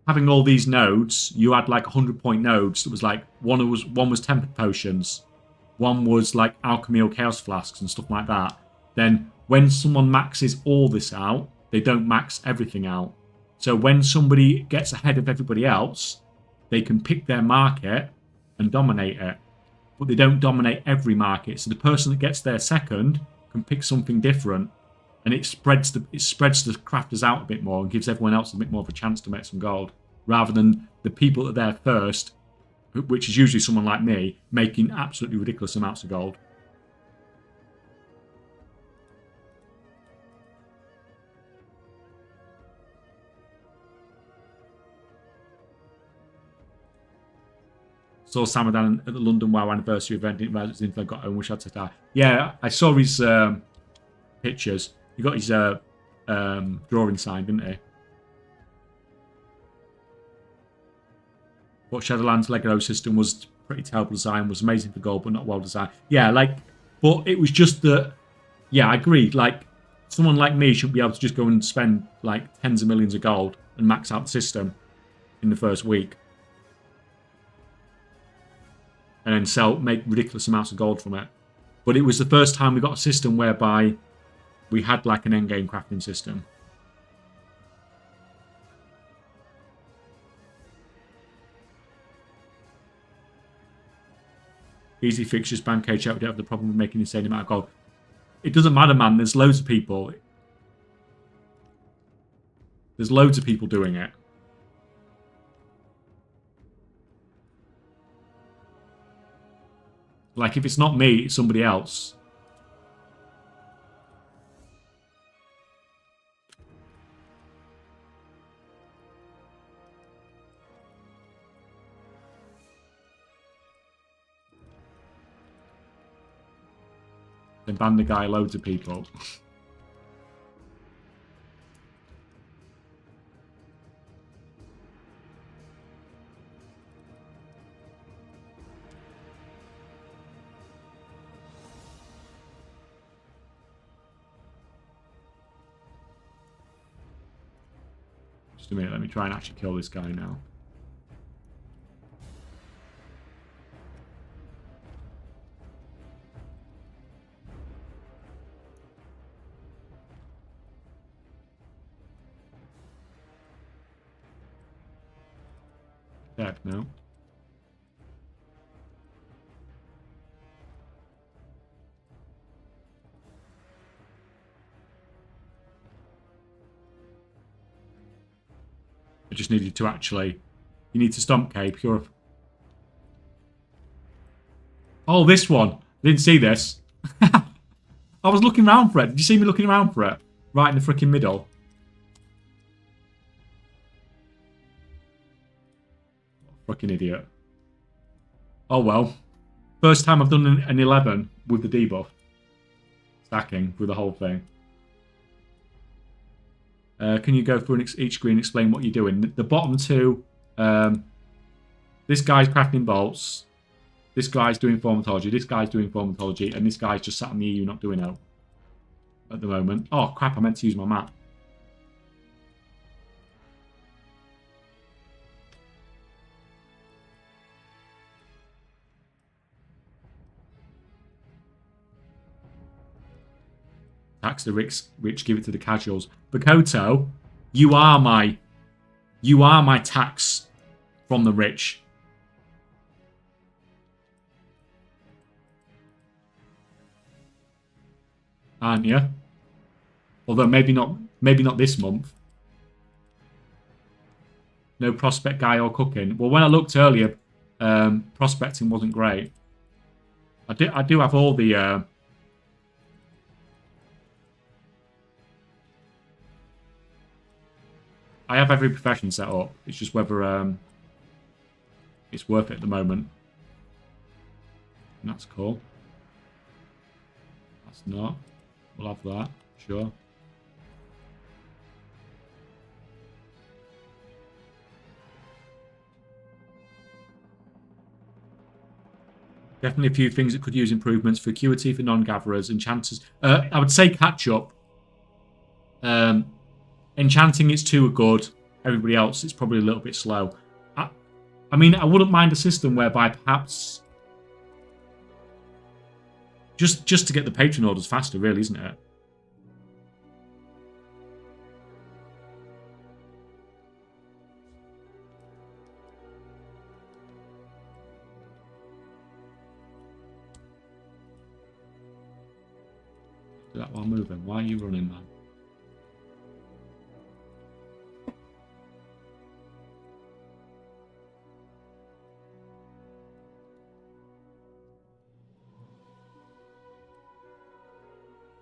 having all these nodes, you had like 100-point nodes that was like one was tempered potions, one was like alchemy or chaos flasks and stuff like that, then when someone maxes all this out, they don't max everything out. So when somebody gets ahead of everybody else, they can pick their market and dominate it. But they don't dominate every market. So the person that gets there second can pick something different, and it spreads the crafters out a bit more and gives everyone else a bit more of a chance to make some gold, rather than the people that are there first, which is usually someone like me, making absolutely ridiculous amounts of gold. Saw Samadan at the London WoW anniversary event. Didn't realize it was got home. Wish I'd said that. Yeah, I saw his pictures. He got his drawing signed, didn't he? But Shadowlands Lego system was pretty terrible design. Was amazing for gold, but not well designed. Yeah, like, but it was just that. Yeah, I agree. Like, someone like me shouldn't be able to just go and spend like tens of millions of gold and max out the system in the first week. And then make ridiculous amounts of gold from it. But it was the first time we got a system whereby we had like an endgame crafting system. Easy fix, just ban Kaychak. We don't have the problem of making the insane amount of gold. It doesn't matter, man. There's loads of people. There's loads of people doing it. Like, if it's not me, it's somebody else. They banned the guy loads of people. Just a minute, let me try and actually kill this guy now. Dead, no. I just needed to actually... You need to stomp K, pure... Oh, this one. Didn't see this. I was looking around for it. Did you see me looking around for it? Right in the freaking middle. Fucking idiot. Oh well. First time I've done an 11 with the debuff. Stacking through the whole thing. Can you go through each screen and explain what you're doing? The bottom two, this guy's crafting bolts, this guy's doing formatology, this guy's doing formatology, and this guy's just sat on the EU not doing it at the moment. Oh crap, I meant to use my map. Tax the rich, give it to the casuals. Bakoto, you are my tax from the rich. Aren't you? Although maybe not this month. No prospect guy or cooking. Well, when I looked earlier, prospecting wasn't great. I do have all the I have every profession set up. It's just whether it's worth it at the moment. And that's cool. That's not. We'll have that. Sure. Definitely a few things that could use improvements for acuity for non-gatherers. Enchanters. I would say catch up. Enchanting is too good. Everybody else, it's probably a little bit slow. I mean, I wouldn't mind a system whereby perhaps just to get the patron orders faster, really, isn't it? Do that while moving. Why are you running, man?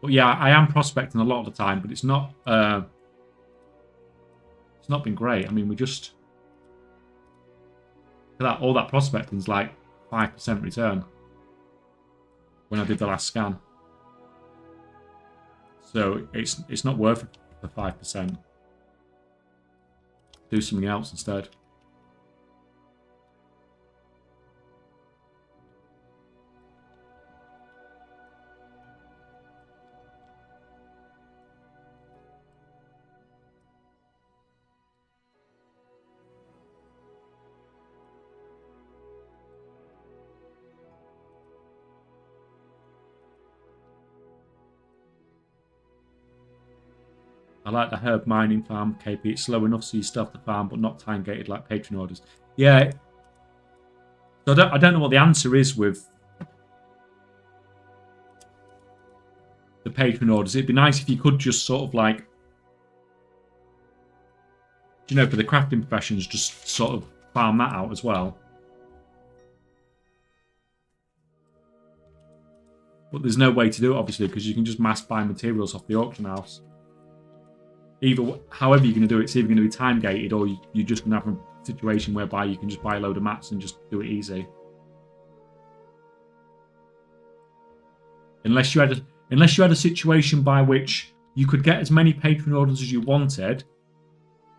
But yeah, I am prospecting a lot of the time, but it's not been great. I mean, we just all that prospecting's like 5% return when I did the last scan. So it's not worth the 5%. Do something else instead. I like the herb mining farm, KP. It's slow enough so you still have to farm, but not time gated like patron orders. Yeah. So I don't know what the answer is with the patron orders. It'd be nice if you could just sort of like, you know, for the crafting professions, just sort of farm that out as well. But there's no way to do it, obviously, because you can just mass buy materials off the auction house. However you're going to do it, it's either going to be time gated or you're just going to have a situation whereby you can just buy a load of mats and just do it easy. Unless you had a situation by which you could get as many patron orders as you wanted,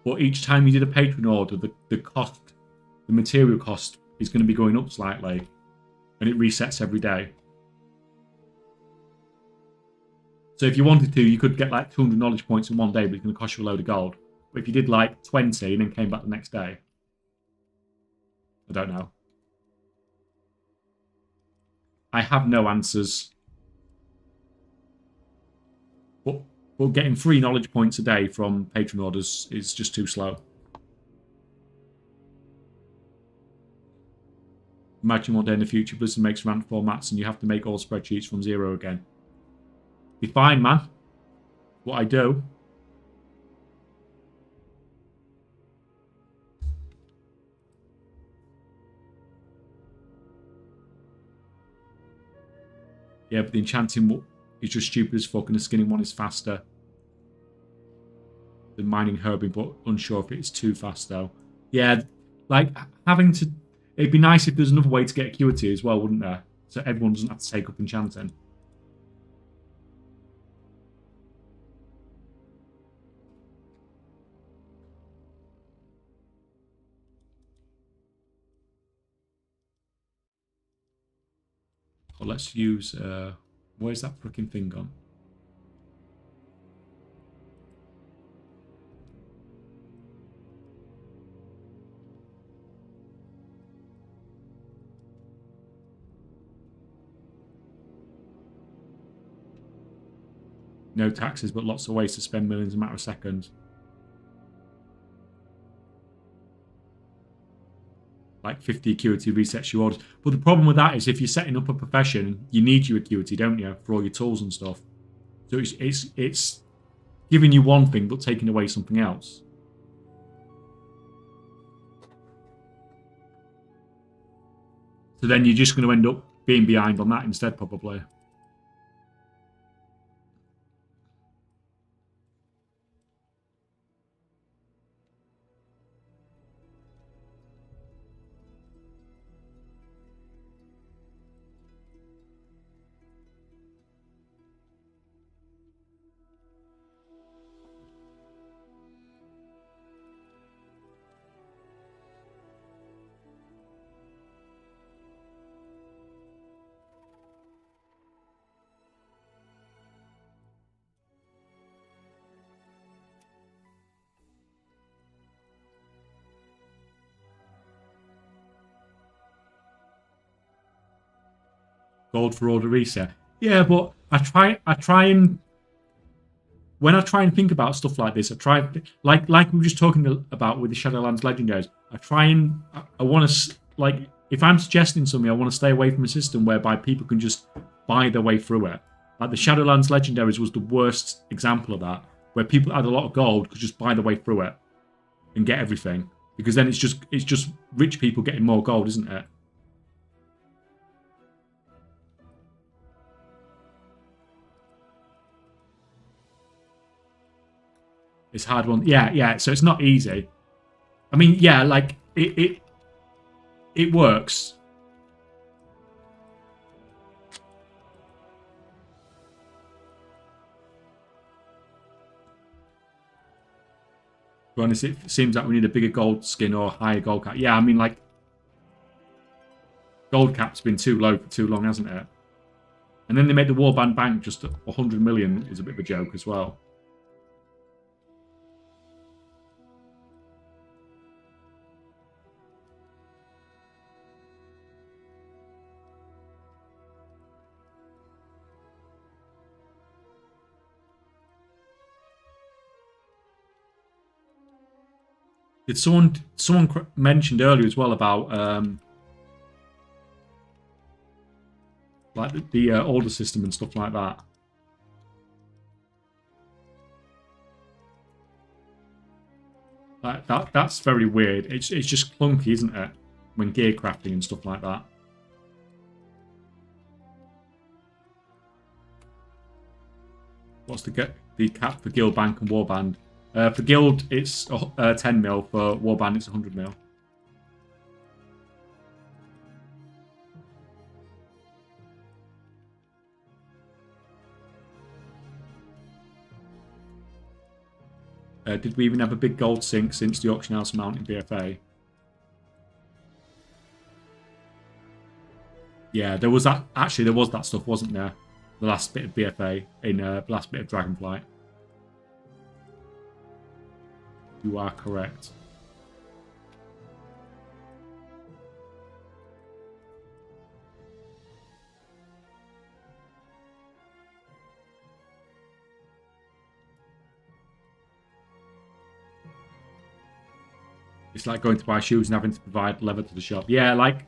but each time you did a patron order, the cost, the material cost, is going to be going up slightly, and it resets every day. So if you wanted to, you could get like 200 knowledge points in one day, but it's going to cost you a load of gold. But if you did like 20 and then came back the next day, I don't know. I have no answers. But getting 3 knowledge points a day from patron orders is just too slow. Imagine one day in the future Blizzard makes random formats and you have to make all spreadsheets from zero again. Be fine, man. What I do. Yeah, but the enchanting is just stupid as fuck, and the skinning one is faster than mining herbing, but unsure if it's too fast though. Yeah, like having to. It'd be nice if there's another way to get acuity as well, wouldn't there? So everyone doesn't have to take up enchanting. Well, let's use. Where's that freaking thing gone? No taxes, but lots of ways to spend millions in a matter of seconds. Like 50 acuity resets your orders. But the problem with that is if you're setting up a profession, you need your acuity, don't you, for all your tools and stuff. So it's giving you one thing, but taking away something else. So then you're just going to end up being behind on that instead, probably. Gold for order reset. Yeah, but I try and when I try and think about stuff like this, I try like we were just talking about with the Shadowlands Legendaries. I want to like if I'm suggesting something, I want to stay away from a system whereby people can just buy their way through it. Like the Shadowlands Legendaries was the worst example of that, where people had a lot of gold could just buy their way through it and get everything, because then it's just rich people getting more gold, isn't it? It's hard one. Yeah. So it's not easy. I mean, yeah, like it works. To be honest, it seems like we need a bigger gold skin or higher gold cap. Yeah, I mean, like gold cap's been too low for too long, hasn't it? And then they made the warband bank just 100 million was a bit of a joke as well. Did someone mentioned earlier as well about like the order system and stuff like that? Like that's very weird. It's just clunky, isn't it? When gear crafting and stuff like that. What's the cap for guild bank and warband? For guild, it's 10 mil. For warband, it's 100 mil. Did we even have a big gold sink since the auction house amount in BFA? Yeah, there was that. Actually, there was that stuff, wasn't there? The last bit of BFA in the last bit of Dragonflight. You are correct. It's like going to buy shoes and having to provide leather to the shop. Yeah, like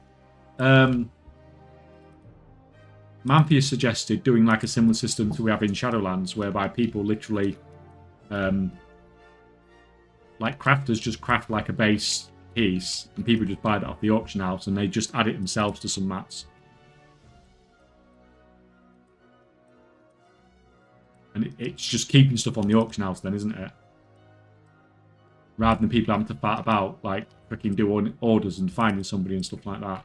Mantheus suggested doing like a similar system to we have in Shadowlands, whereby people literally like crafters just craft like a base piece and people just buy that off the auction house and they just add it themselves to some mats. And it's just keeping stuff on the auction house then, isn't it? Rather than people having to fart about, like, freaking do orders and finding somebody and stuff like that.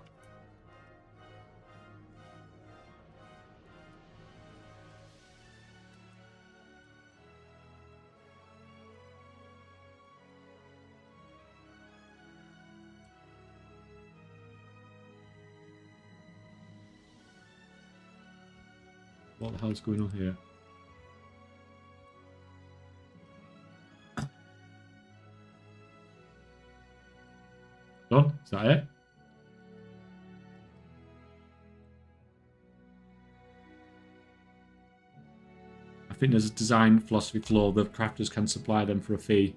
What the hell's going on here? Done? Is that it? I think there's a design philosophy flaw. The crafters can supply them for a fee.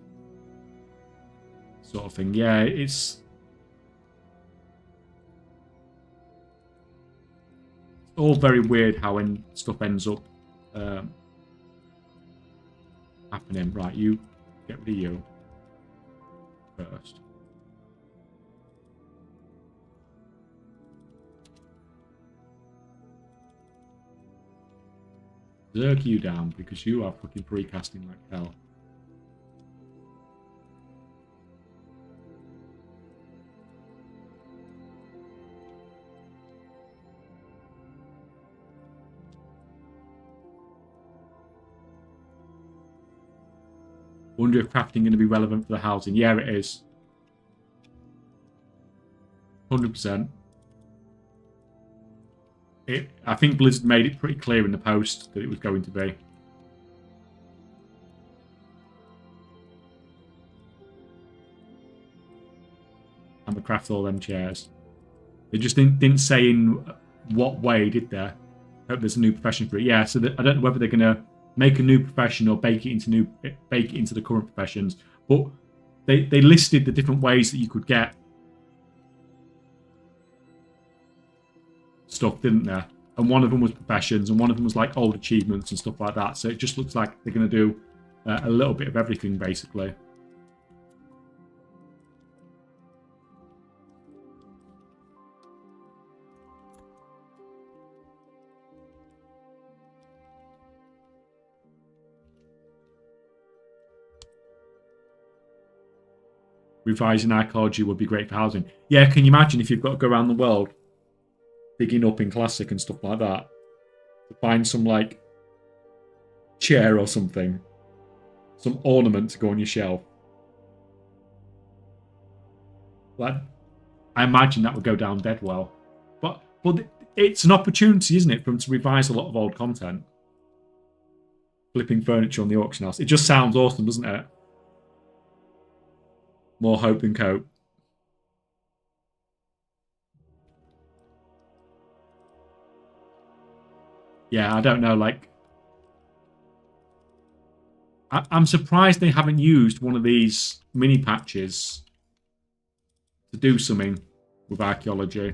Sort of thing. Yeah, it's all very weird how when stuff ends up happening. Right, you get rid of you first. Zerg you down because you are fucking precasting like hell. Wonder if crafting going to be relevant for the housing. Yeah, it is. 100%. I think Blizzard made it pretty clear in the post that it was going to be. And the craft all them chairs. They just didn't say in what way, did they? Hope there's a new profession for it. Yeah, so I don't know whether they're going to make a new profession or bake it into the current professions. But they listed the different ways that you could get stuff, didn't they? And one of them was professions, and one of them was like old achievements and stuff like that. So it just looks like they're going to do a little bit of everything, basically. Revising archaeology would be great for housing. Yeah, can you imagine if you've got to go around the world digging up in Classic and stuff like that to find some, like, chair or something, some ornament to go on your shelf? Like, I imagine that would go down dead well. But it's an opportunity, isn't it, for them to revise a lot of old content? Flipping furniture on the auction house. It just sounds awesome, doesn't it? More hope than cope. Yeah, I don't know, like... I'm surprised they haven't used one of these mini patches to do something with archaeology.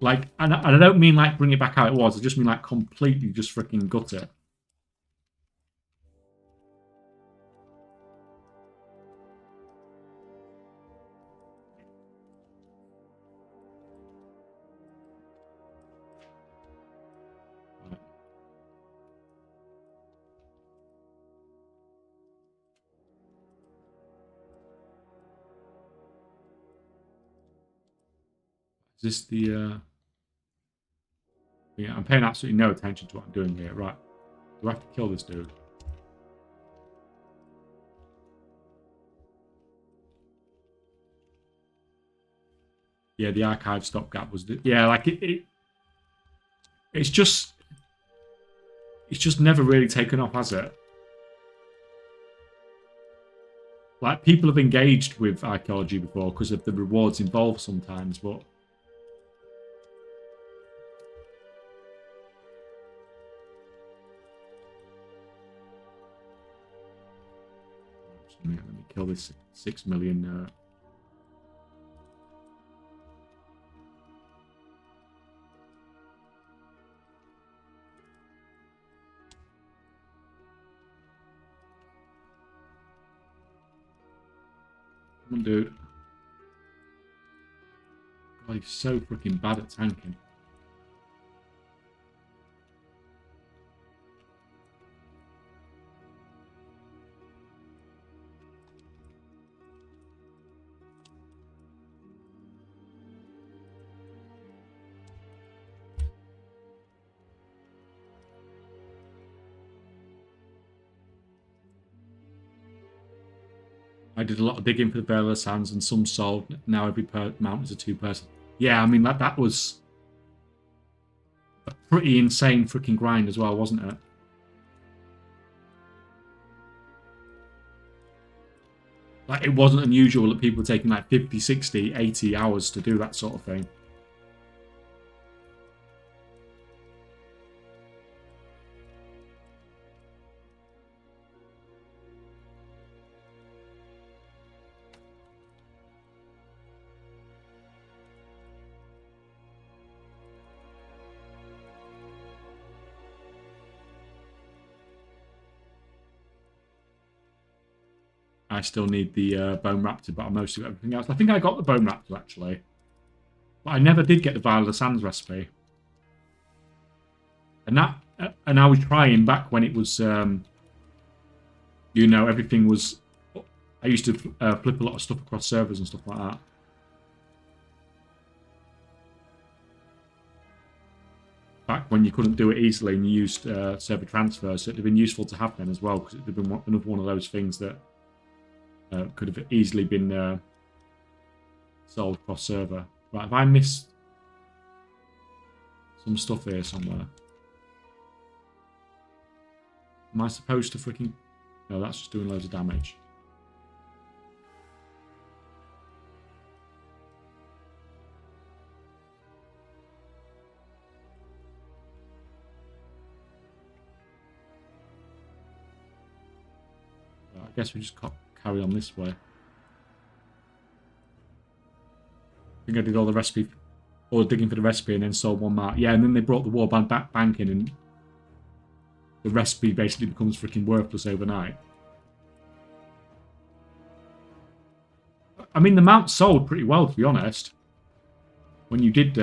Like, and I don't mean, like, bring it back how it was. I just mean, like, completely just freaking gut it. Is this the... Yeah, I'm paying absolutely no attention to what I'm doing here. Right. Do I have to kill this dude? Yeah, the archive stopgap was... Yeah, like, it's just... It's just never really taken off, has it? Like, people have engaged with archaeology before because of the rewards involved sometimes, but... Let me kill this 6 million... Come on, dude. God, he's so freaking bad at tanking. I did a lot of digging for the Veil of the Sands and some sold. Now every mount is a 2-person. Yeah, I mean, that was a pretty insane freaking grind as well, wasn't it? Like, it wasn't unusual that people were taking like 50, 60, 80 hours to do that sort of thing. I still need the Bone Raptor, but I mostly got everything else. I think I got the Bone Raptor, actually. But I never did get the Vial of the Sands recipe. And I was trying back when it was, you know, everything was... I used to flip a lot of stuff across servers and stuff like that. Back when you couldn't do it easily and you used server transfers, so it'd have been useful to have them as well, because it'd have been another one of those things that could have easily been sold cross server. Right, have I missed some stuff here somewhere? Am I supposed to freaking... No, that's just doing loads of damage. Right, I guess we just carry on this way. I think I did all the recipe, all the digging for the recipe, and then sold one mark. Yeah, and then they brought the warband bank in, and the recipe basically becomes freaking worthless overnight. I mean, the mount sold pretty well, to be honest. When you did...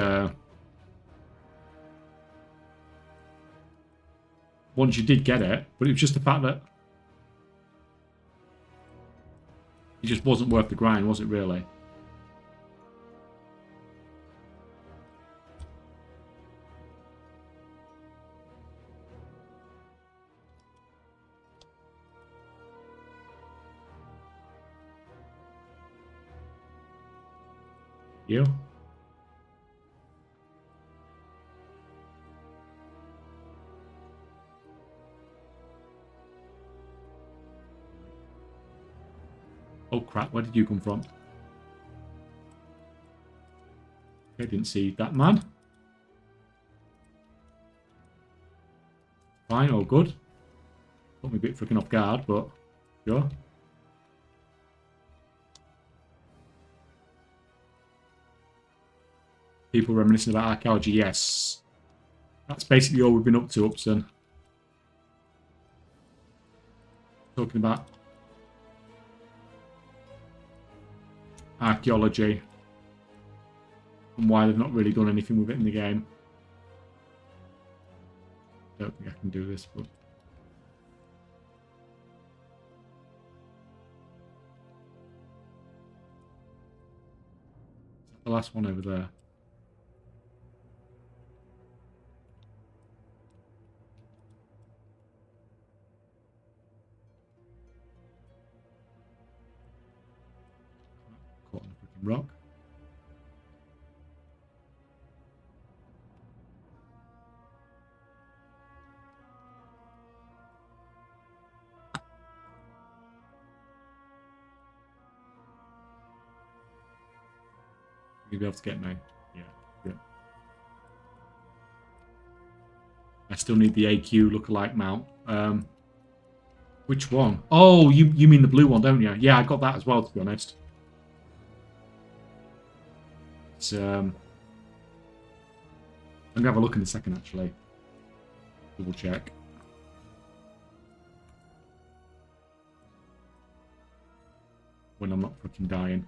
once you did get it, but it was just the fact that it just wasn't worth the grind, was it really? You? Oh crap, where did you come from? I didn't see that man. Fine, all good. Put me a bit freaking off guard, but sure. People reminiscing about archaeology, yes. That's basically all we've been up to, Upson. Talking about archaeology and why they've not really done anything with it in the game. Don't think I can do this, but... Is that the last one over there? Caught on a freaking rock. You'll be able to get me. Yeah. Good. I still need the AQ lookalike mount. Which one? Oh, you mean the blue one, don't you? Yeah, I got that as well, to be honest. It's, I'm going to have a look in a second, actually. Double check. When I'm not fucking dying.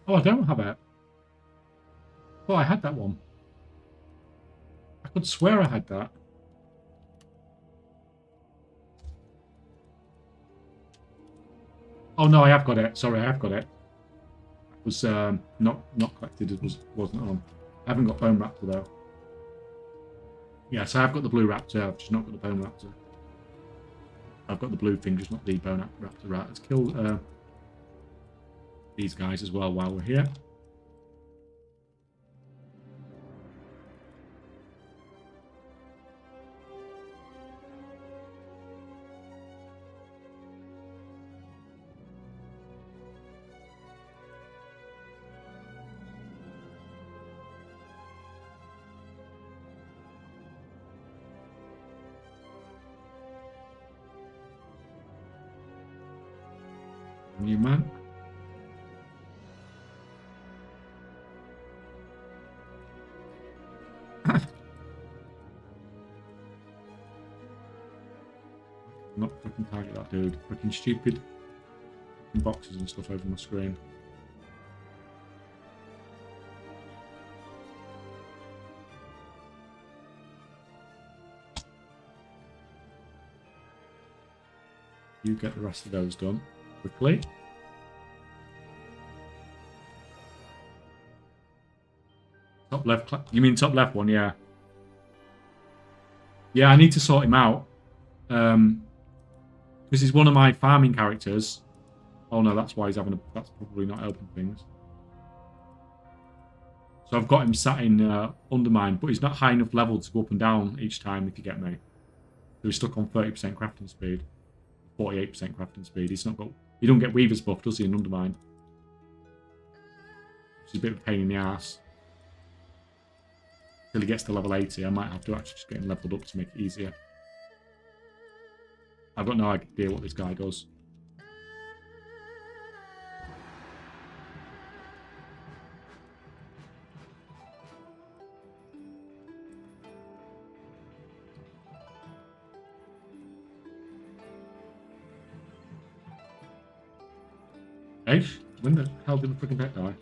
Oh, I don't have it. Oh, I had that one. I could swear I had that. Oh no, I have got it. Sorry, I have got it. It was not collected. It wasn't on. I haven't got Bone Raptor though. Yes, I have got the Blue Raptor. I've just not got the Bone Raptor. I've got the blue thing, just not the Bone Raptor. Right, let's kill these guys as well while we're here. New man. Not fucking target that dude. Fucking stupid boxes and stuff over my screen. You get the rest of those done quickly. Top left. You mean top left one? Yeah. Yeah, I need to sort him out. Because he's one of my farming characters. Oh no, that's why he's having a... That's probably not helping things. So I've got him sat in Undermine, but he's not high enough level to go up and down each time, if you get me. So he's stuck on 30% crafting speed. 48% crafting speed. He's not got... He don't get Weaver's buff, does he, in Undermine? Which is a bit of a pain in the ass. Until he gets to level 80, I might have to actually just get him leveled up to make it easier. I've got no idea what this guy does. Hey, when the hell did the freaking pet die?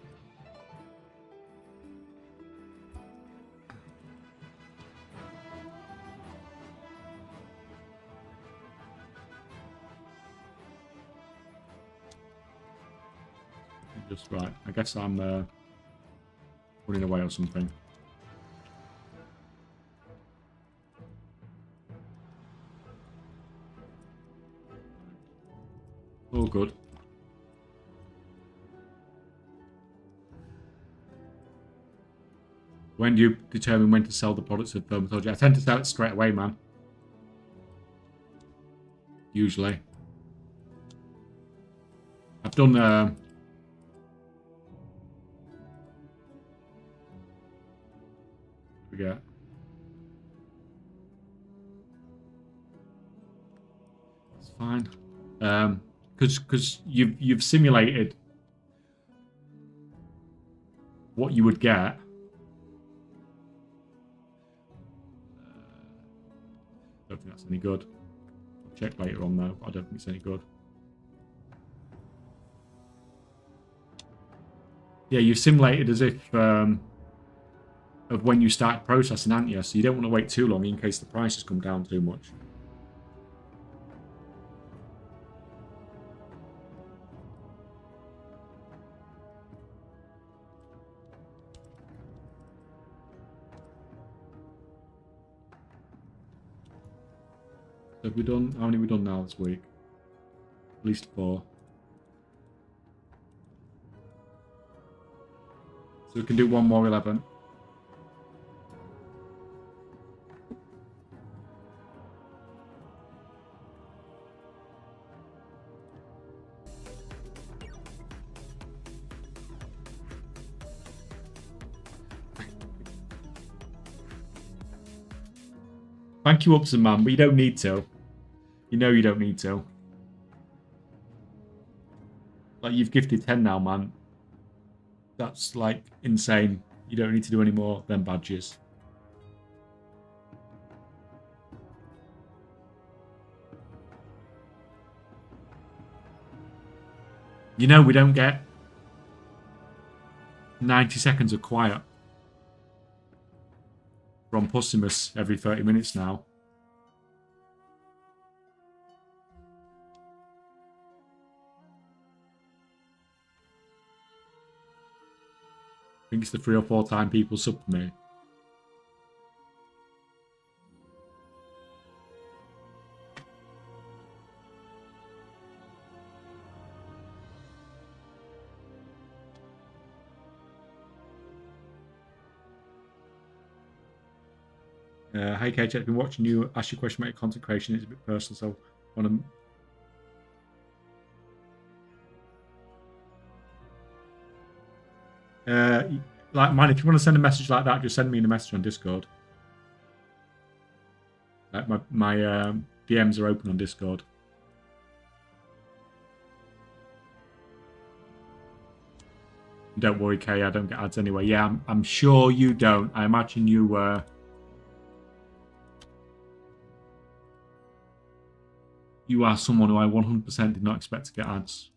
Just right. I guess I'm running away or something. Oh, good. When do you determine when to sell the products of dermatology? I tend to sell it straight away, man. Usually. I've done... forget. It's fine. Because you've simulated what you would get. I don't think that's any good. I'll check later on though. I don't think it's any good. Yeah, you've simulated as if of when you start processing, aren't you? So you don't want to wait too long in case the prices come down too much. Have we done? How many have we done now this week? At least 4. So we can do one more 11. Thank you, Upson, man, but you don't need to. You know you don't need to. Like, you've gifted 10 now, man. That's, like, insane. You don't need to do any more than badges. You know we don't get 90 seconds of quiet from Pussimus every 30 minutes now. I think it's the 3 or 4 time people sub to me. Hey Kaychak, I've been watching you ask you a question about your content creation. It's a bit personal, so I want to... like, man, if you want to send a message like that, just send me a message on Discord. Like, my DMs are open on Discord. Don't worry, Kay, I don't get ads anyway. Yeah, I'm sure you don't. I imagine you... you are someone who I 100% did not expect to get ads.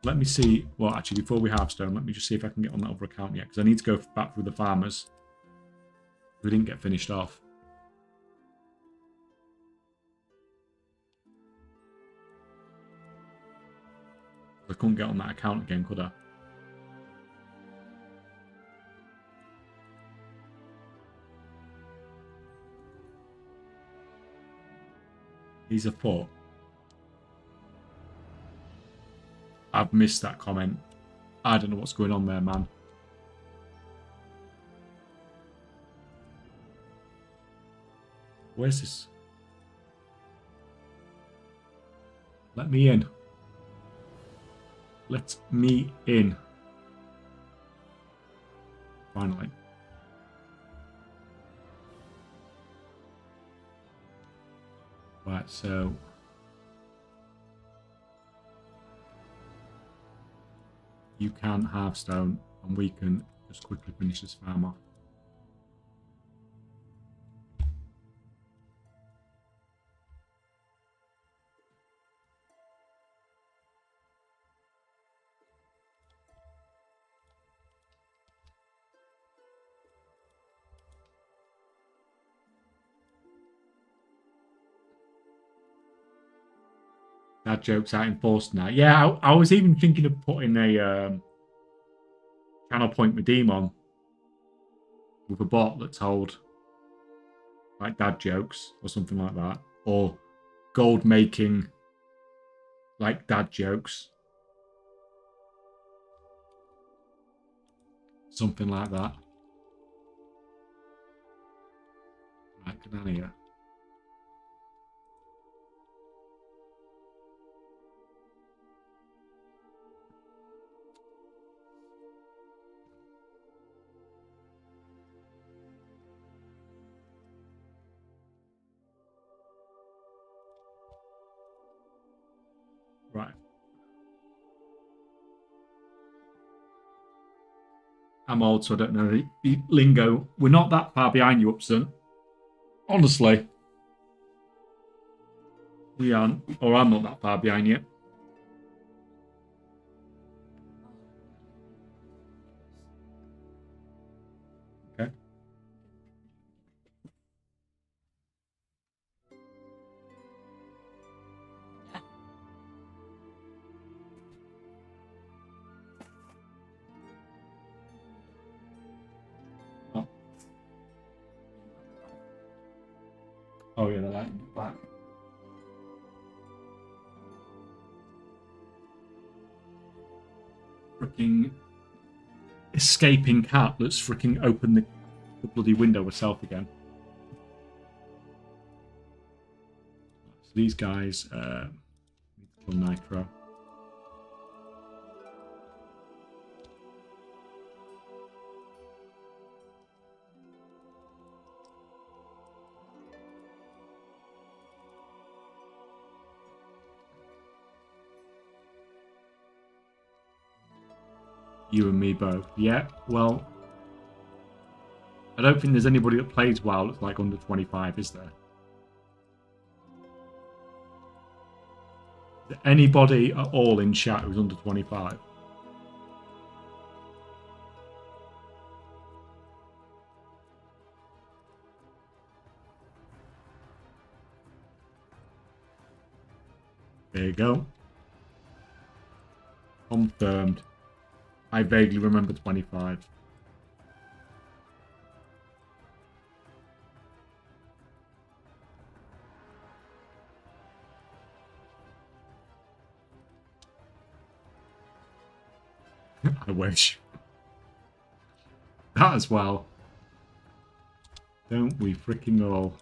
Let me see. Well, actually, before we Hearthstone, let me just see if I can get on that other account yet, because I need to go back through the farmers. We didn't get finished off. I couldn't get on that account again, could I? He's a 4. I've missed that comment. I don't know what's going on there, man. Where's this? Let me in. Let me in. Finally. Right, so... you can Hearthstone, and we can just quickly finish this farm off. That joke's out enforced now. Yeah, I was even thinking of putting a channel point redeem on with a bot that told like dad jokes or something like that, or gold making like dad jokes, something like that. Right, get out of here. Right. I'm old, so I don't know the lingo. We're not that far behind you, Upson. Honestly. We aren't. Or I'm not that far behind you. Okay. Oh yeah, they're lighting it back. Freaking escaping cat that's freaking opened the bloody window herself again. So these guys need to kill Nitro. You and me both. Yeah, well, I don't think there's anybody that plays WoW that's like under 25, is there? Is there anybody at all in chat who's under 25? There you go. Confirmed. I vaguely remember 25. I wish. That as well. Don't we freaking all?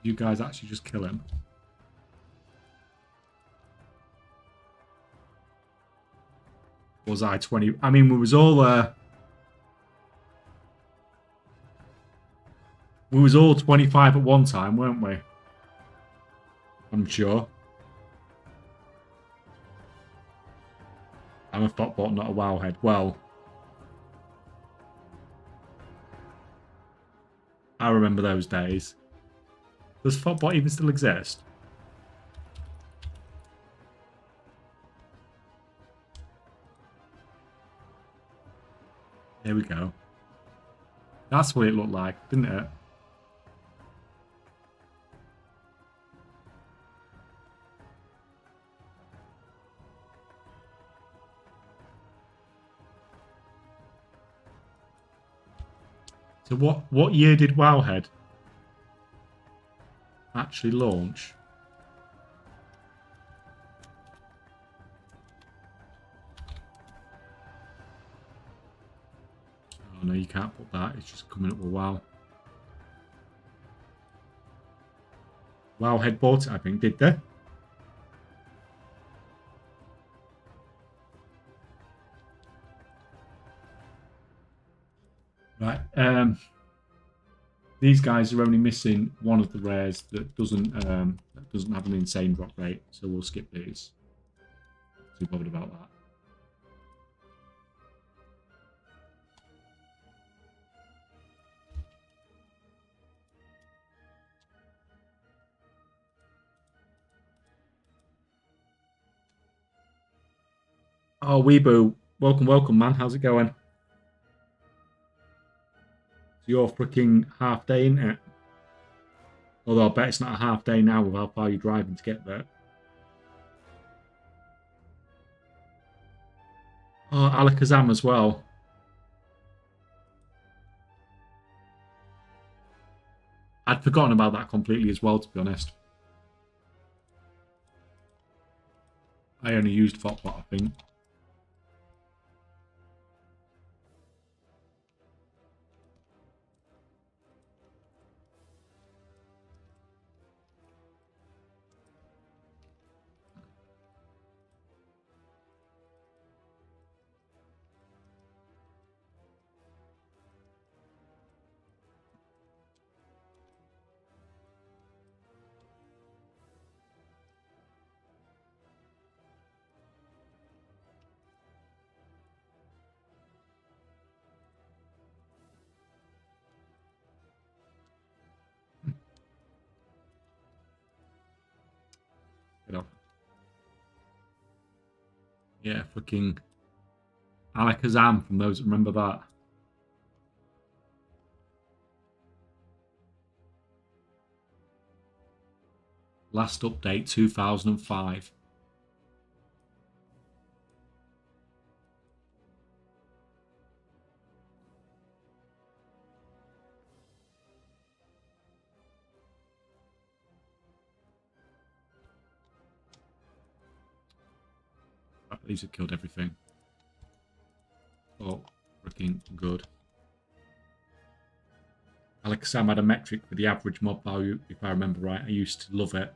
You guys actually just kill him? Was I 20? I mean, we was all we was all 25 at one time, weren't we? I'm sure. I'm a Thoughtbot, not a Wowhead. Well, I remember those days. Does Thoughtbot even still exist? There we go. That's what it looked like, didn't it? So what year did Wowhead actually launch? Oh no, you can't put that. It's just coming up with WoW. Wowhead bought it, I think, did they? Right. These guys are only missing one of the rares that doesn't have an insane drop rate, so we'll skip these. Not too bothered about that. Oh, Weeboo, welcome, man. How's it going? Your freaking half day, isn't it? Although I bet it's not a half day now with how far you're driving to get there. Oh, Alakazam as well. I'd forgotten about that completely as well, to be honest. I only used Fotbot, I think. Get off. Yeah, fucking Alakazam, from those that remember that. Last update, 2005. These have killed everything. Oh, freaking good. Alex Sam had a metric for the average mob value, if I remember right. I used to love it.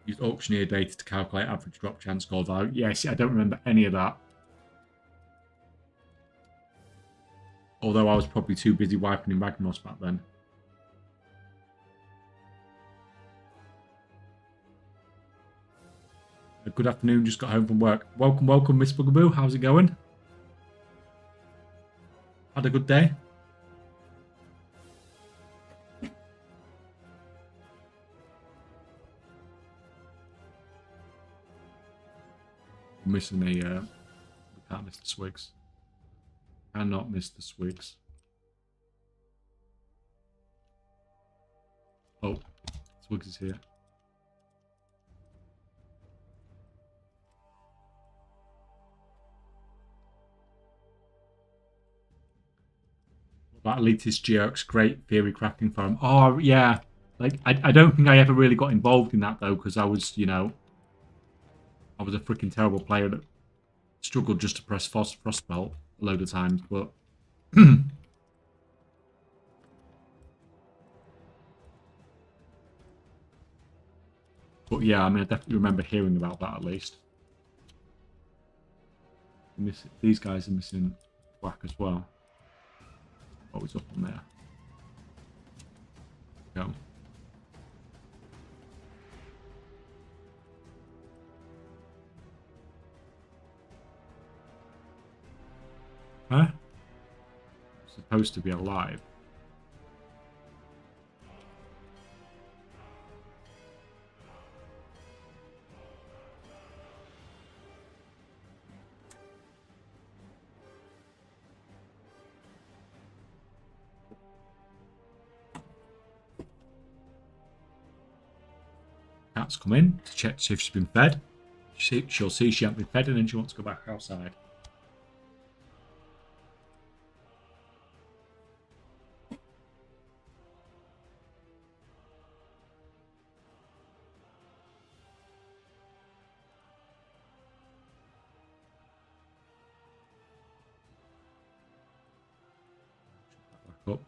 Used auctioneer data to calculate average drop chance gold value. Yes, I don't remember any of that. Although I was probably too busy wiping in Ragnos back then. Good afternoon, just got home from work. Welcome, welcome, Miss Bugaboo. How's it going? Had a good day? Missing a... we can't miss the swigs. Cannot miss the swigs. Oh, swigs is here. That elitist jerks, great theory crafting forum. Oh, yeah. Like, I don't think I ever really got involved in that, though, because I was, you know... I was a freaking terrible player that struggled just to press Frostbelt a load of times, but... but yeah, I mean, I definitely remember hearing about that, at least. These guys are missing whack as well. Oh, it's up on there. Go. Huh? Supposed to be alive. Cat's come in to check to see if she's been fed. She'll see she hasn't been fed and then she wants to go back outside. Back up.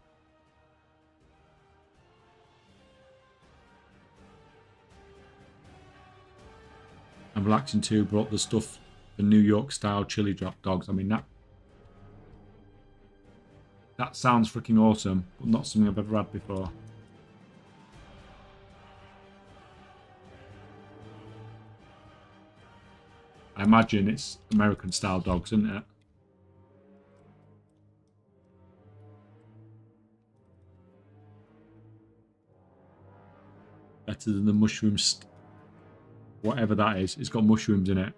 I'm relaxing too. Brought the stuff for New York style chili drop dogs. I mean that sounds freaking awesome, but not something I've ever had before. I imagine it's American style dogs, isn't it? Better than the mushrooms. Whatever that is. It's got mushrooms in it.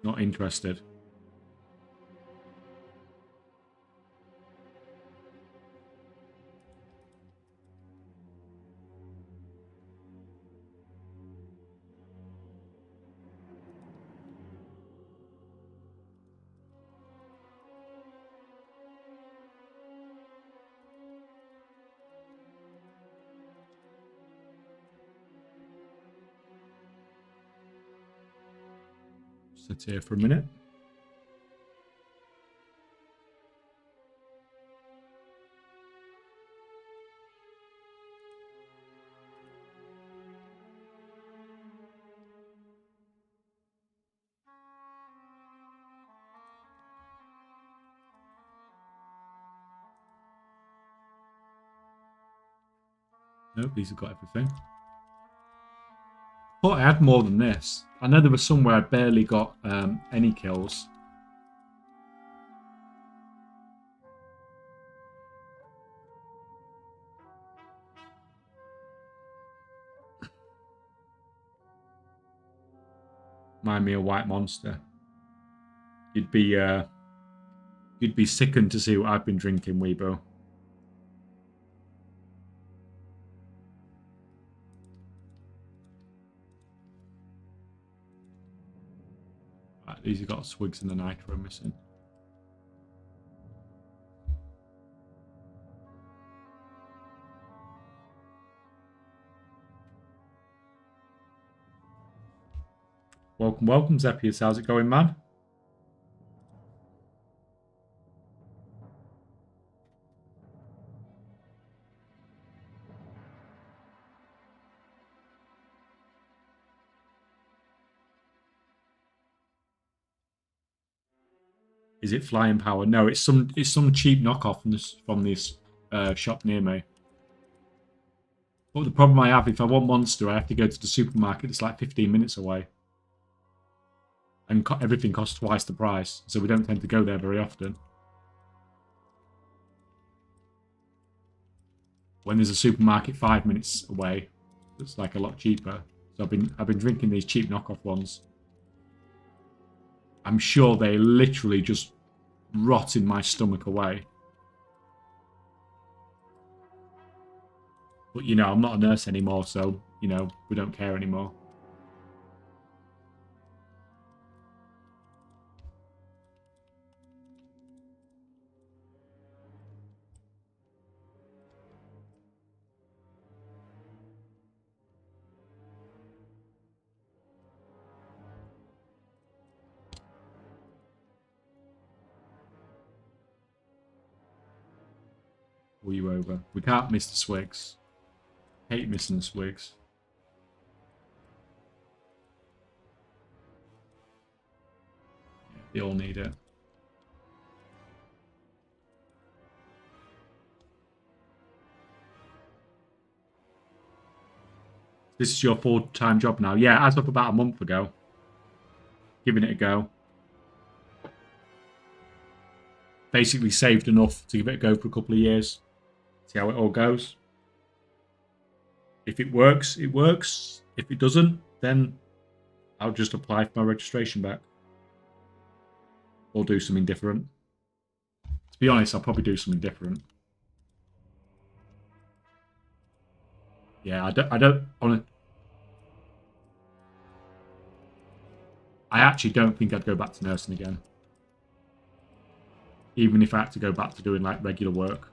Not interested. Sit here for a minute. Nope, these have got everything. Thought I had more than this. I know there was somewhere I barely got any kills. Mind me a white monster. You'd be sickened to see what I've been drinking, Weebo. Right, these have got swigs and the nitro missing. Welcome, welcome, Zeppius. How's it going, man? Is it flying power? No, it's some cheap knockoff from this shop near me. But the problem I have, if I want Monster, I have to go to the supermarket. It's like 15 minutes away. And everything costs twice the price, so we don't tend to go there very often. When there's a supermarket 5 minutes away, it's like a lot cheaper. So I've been drinking these cheap knockoff ones. I'm sure they literally just rot in my stomach away. But, you know, I'm not a nurse anymore, so, you know, we don't care anymore. Were you over? We can't miss the swigs. Hate missing the swigs. Yeah, they all need it. This is your full-time job now? Yeah, as of about a month ago. Giving it a go. Basically saved enough to give it a go for a couple of years. See how it all goes. If it works, it works. If it doesn't, then I'll just apply for my registration back. Or do something different. To be honest, I'll probably do something different. Yeah, I don't want to... I actually don't think I'd go back to nursing again. Even if I had to go back to doing, like, regular work.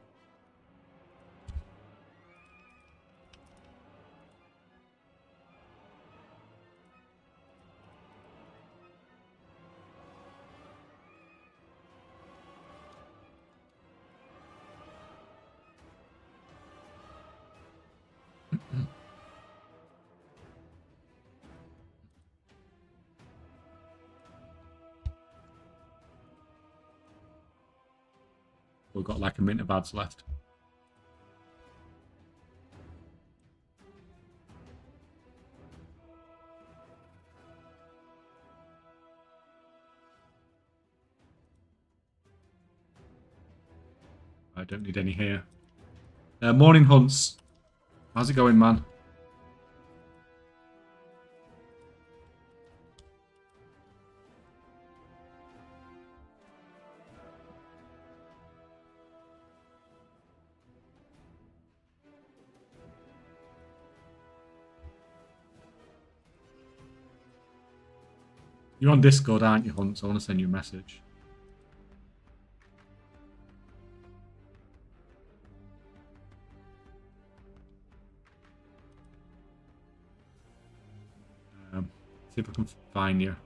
We've got like a mint of ads left. I don't need any here. Morning, Hunts. How's it going, man? You're on Discord, aren't you, Hunts? I want to send you a message. See if I can find you.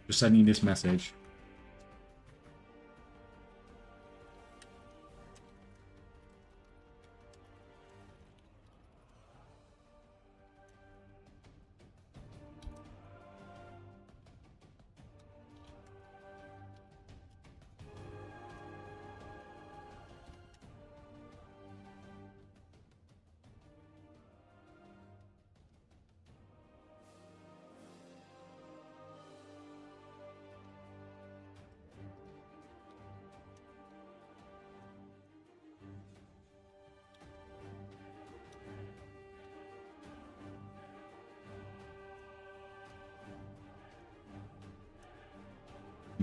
Just sending you this message.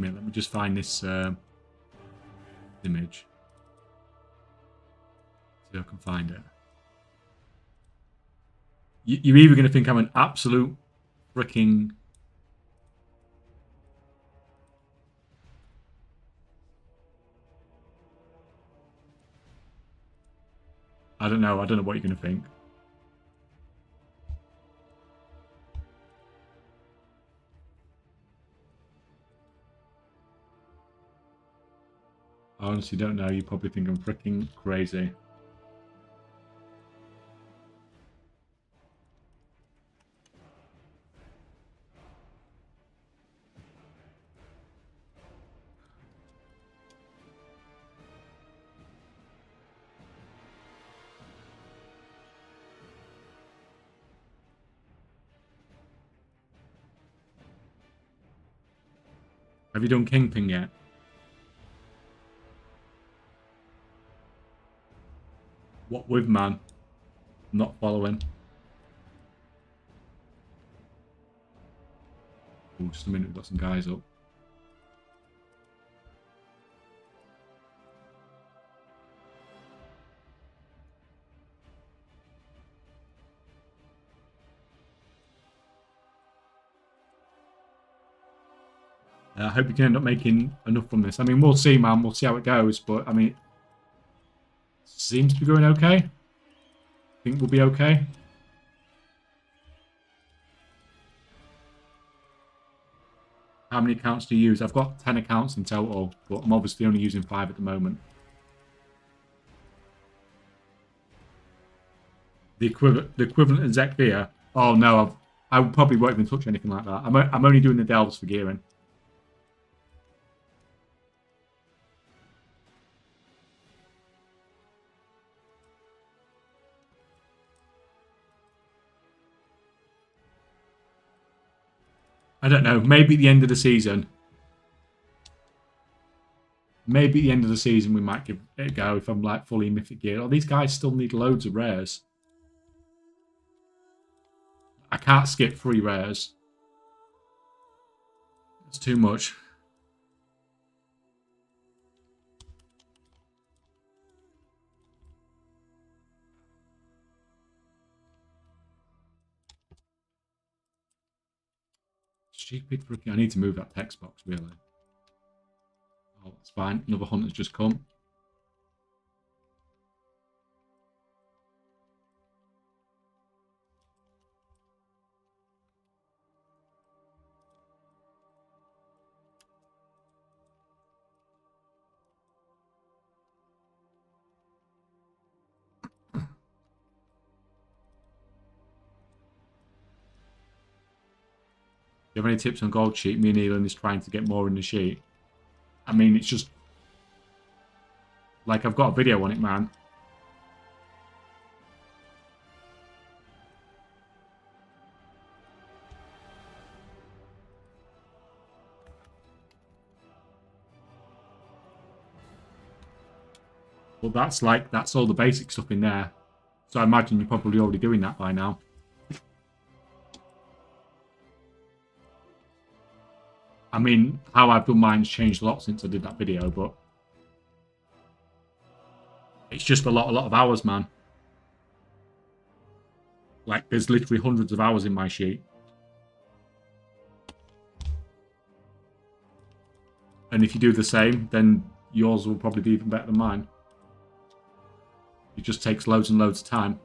Let me just find this image. See if I can find it. You're either going to think I'm an absolute freaking... I don't know what you're going to think. I honestly don't know. You probably think I'm freaking crazy. Have you done Kingpin yet? What with, man? I'm not following. Oh, just a minute, we've got some guys up. I hope you can end up making enough from this. I mean, we'll see, man. We'll see how it goes. But, I mean, seems to be going okay. Think we'll be okay. How many accounts do you use? I've got 10 accounts in total, but I'm obviously only using 5 at the moment. The equivalent of Zekvia? Oh, no. I probably won't even touch anything like that. I'm only doing the delves for gearing. I don't know. Maybe at the end of the season. Maybe at the end of the season we might give it a go if I'm like fully mythic geared. Oh, these guys still need loads of rares. I can't skip 3 rares. It's too much. Stupid freaking. I need to move that text box, really. Oh, that's fine. Another hunter's just come. Do you have any tips on gold sheet? Me and Elon is trying to get more in the sheet. I mean, it's just... Like, I've got a video on it, man. But that's like, that's all the basic stuff in there. So I imagine you're probably already doing that by now. I mean, how I've done mine's changed a lot since I did that video, but... It's just a lot of hours, man. Like, there's literally hundreds of hours in my sheet. And if you do the same, then yours will probably be even better than mine. It just takes loads and loads of time.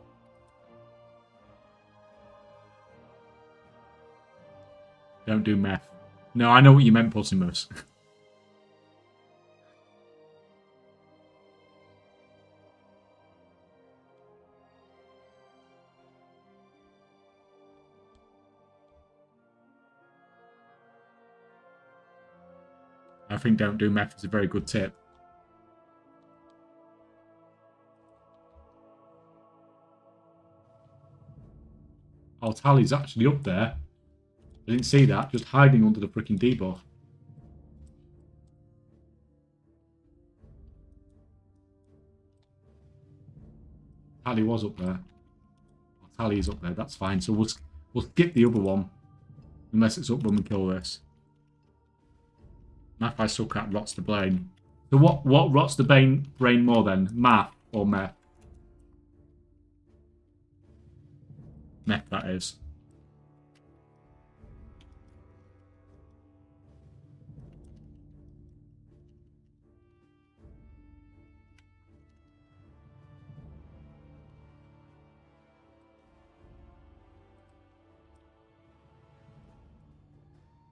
Don't do meth. No, I know what you meant, Pussimus. I think don't do meth is a very good tip. Oh, Tally's actually up there. I didn't see that. Just hiding under the freaking debuff. Tally was up there. Oh, Tally is up there. That's fine. So we'll skip the other one. Unless it's up when we kill this. Math I suck at rots the brain. So what rots the brain more then? Math or meth? Meth, that is.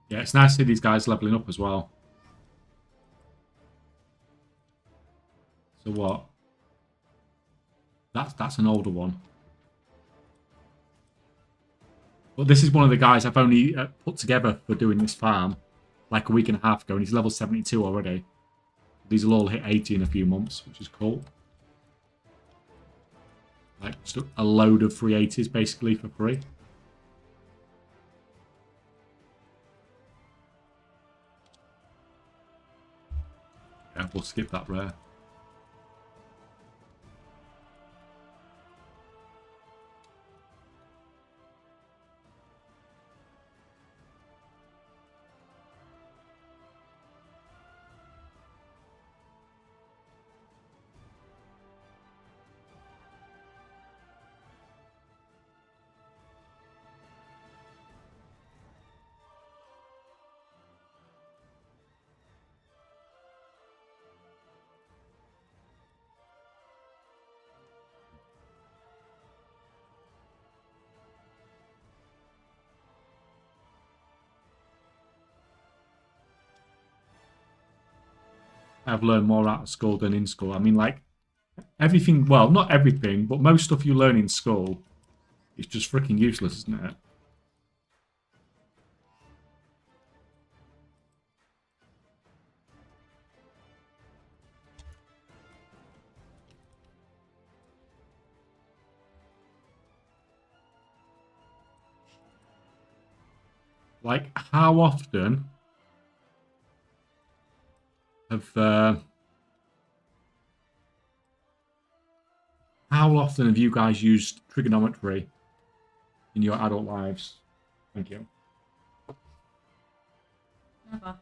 Yeah, it's nice to see these guys leveling up as well. So what? That's an older one. But this is one of the guys I've only put together for doing this farm like a week and a half ago, and he's level 72 already. These will all hit 80 in a few months, which is cool. Like, just a load of free 80s, basically, for free. Yeah, we'll skip that rare. I've learned more out of school than in school. I mean, like, everything, well, not everything, but most stuff you learn in school is just freaking useless, isn't it? Like, how often have you guys used trigonometry in your adult lives? Thank you. Never. And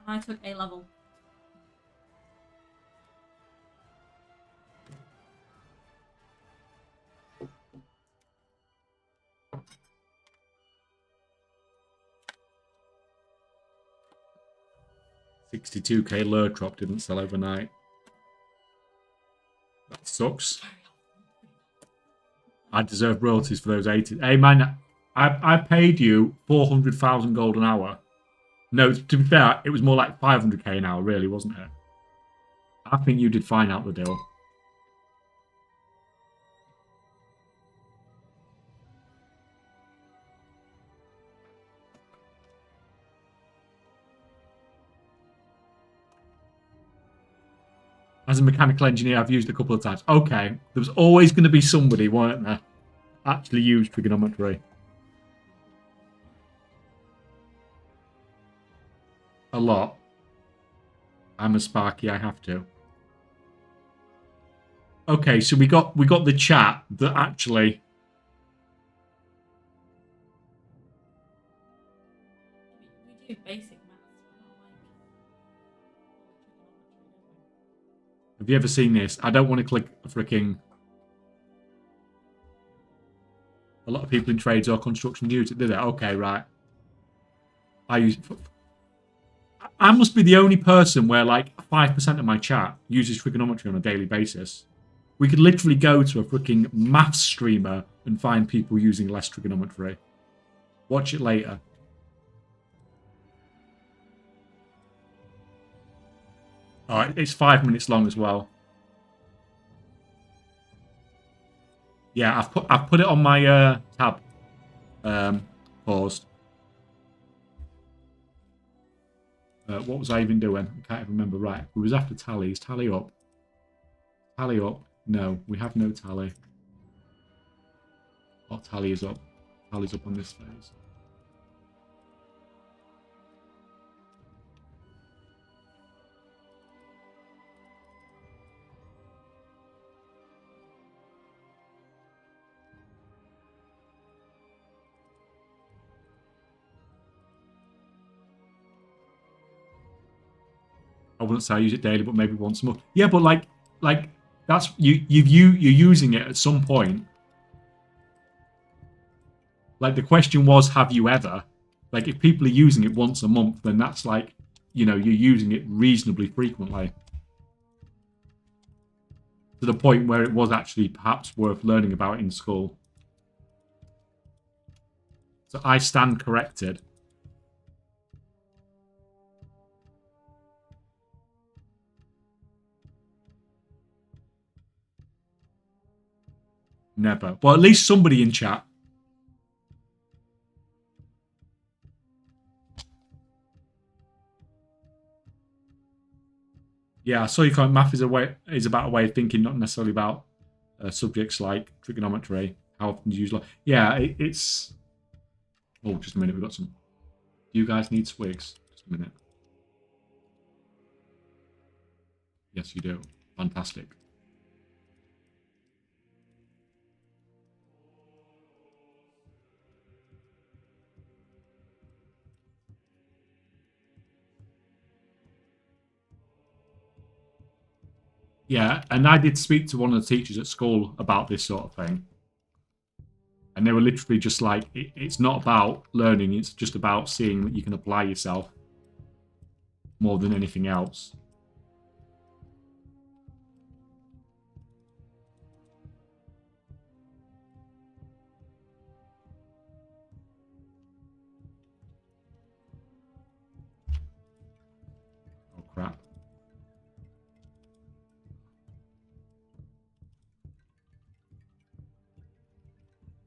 I took A level. $62k lure drop didn't sell overnight. That sucks. I deserve royalties for those 80. Hey man, I paid you 400,000 gold an hour. No, to be fair, it was more like 500k an hour, really, wasn't it? I think you did fine out the deal. As a mechanical engineer, I've used a couple of times. Okay, there was always going to be somebody, weren't there, actually used trigonometry. A lot. I'm a Sparky, I have to. Okay, so we got the chat that actually... We do basic maths, Have you ever seen this? I don't want to click a freaking... A lot of people in trades or construction use it, do they? Okay, right. I use... I must be the only person where like 5% of my chat uses trigonometry on a daily basis. We could literally go to a freaking math streamer and find people using less trigonometry. Watch it later. Alright, it's 5 minutes long as well. Yeah, I've put it on my tab. Paused. What was I even doing? I can't even remember. Right, we was after tallies. Tally up. Tally up. No, we have no tally. Oh, tally is up. Tally's up on this phase. I wouldn't say I use it daily, but maybe once a month. Yeah, but like that's you're using it at some point. Like the question was, have you ever? Like if people are using it once a month, then that's like, you know, you're using it reasonably frequently. To the point where it was actually perhaps worth learning about in school. So I stand corrected. Never. Well, at least somebody in chat. Yeah, I saw your comment. Math is about a way of thinking, not necessarily about subjects like trigonometry. How often do you use? Yeah, it's. Oh, just a minute. We've got some. Do you guys need swigs? Just a minute. Yes, you do. Fantastic. Yeah, and I did speak to one of the teachers at school about this sort of thing. And they were literally just like, it's not about learning, it's just about seeing that you can apply yourself more than anything else. Oh, crap.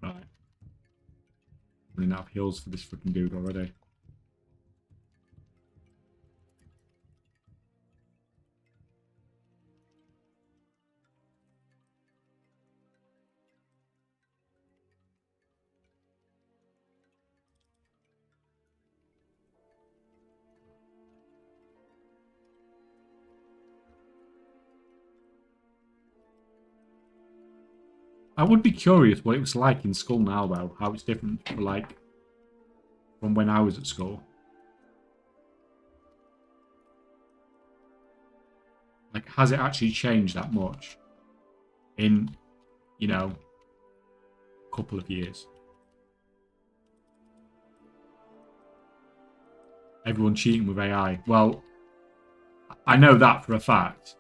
Right. Running out of heals for this freaking dude already. I would be curious what it was like in school now, though. How it's different, like, from when I was at school. Like, has it actually changed that much in, you know, a couple of years? Everyone cheating with AI. Well, I know that for a fact.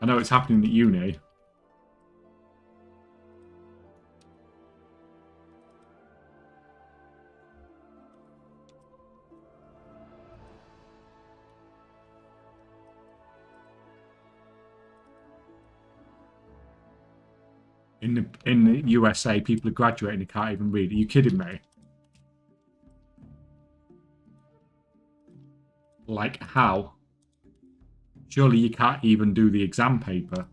I know it's happening at uni. In the USA, people are graduating and can't even read. Are you kidding me? Like, how? Surely you can't even do the exam paper.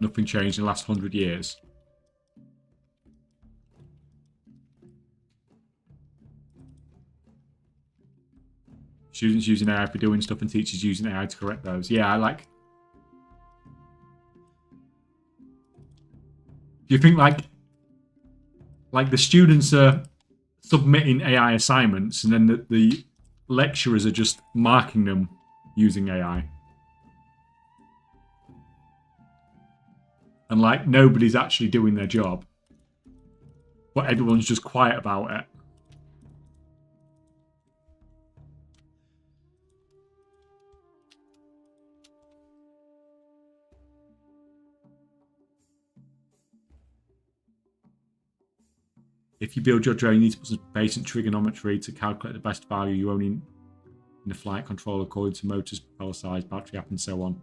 Nothing changed in the last 100 years. Students using AI for doing stuff and teachers using AI to correct those. Yeah, like... Do you think, like the students are submitting AI assignments and then the lecturers are just marking them using AI? And, like, nobody's actually doing their job. But everyone's just quiet about it. If you build your drone, you need to put some basic trigonometry to calculate the best value you only in the flight control according to motors, propeller size, battery gap, and so on.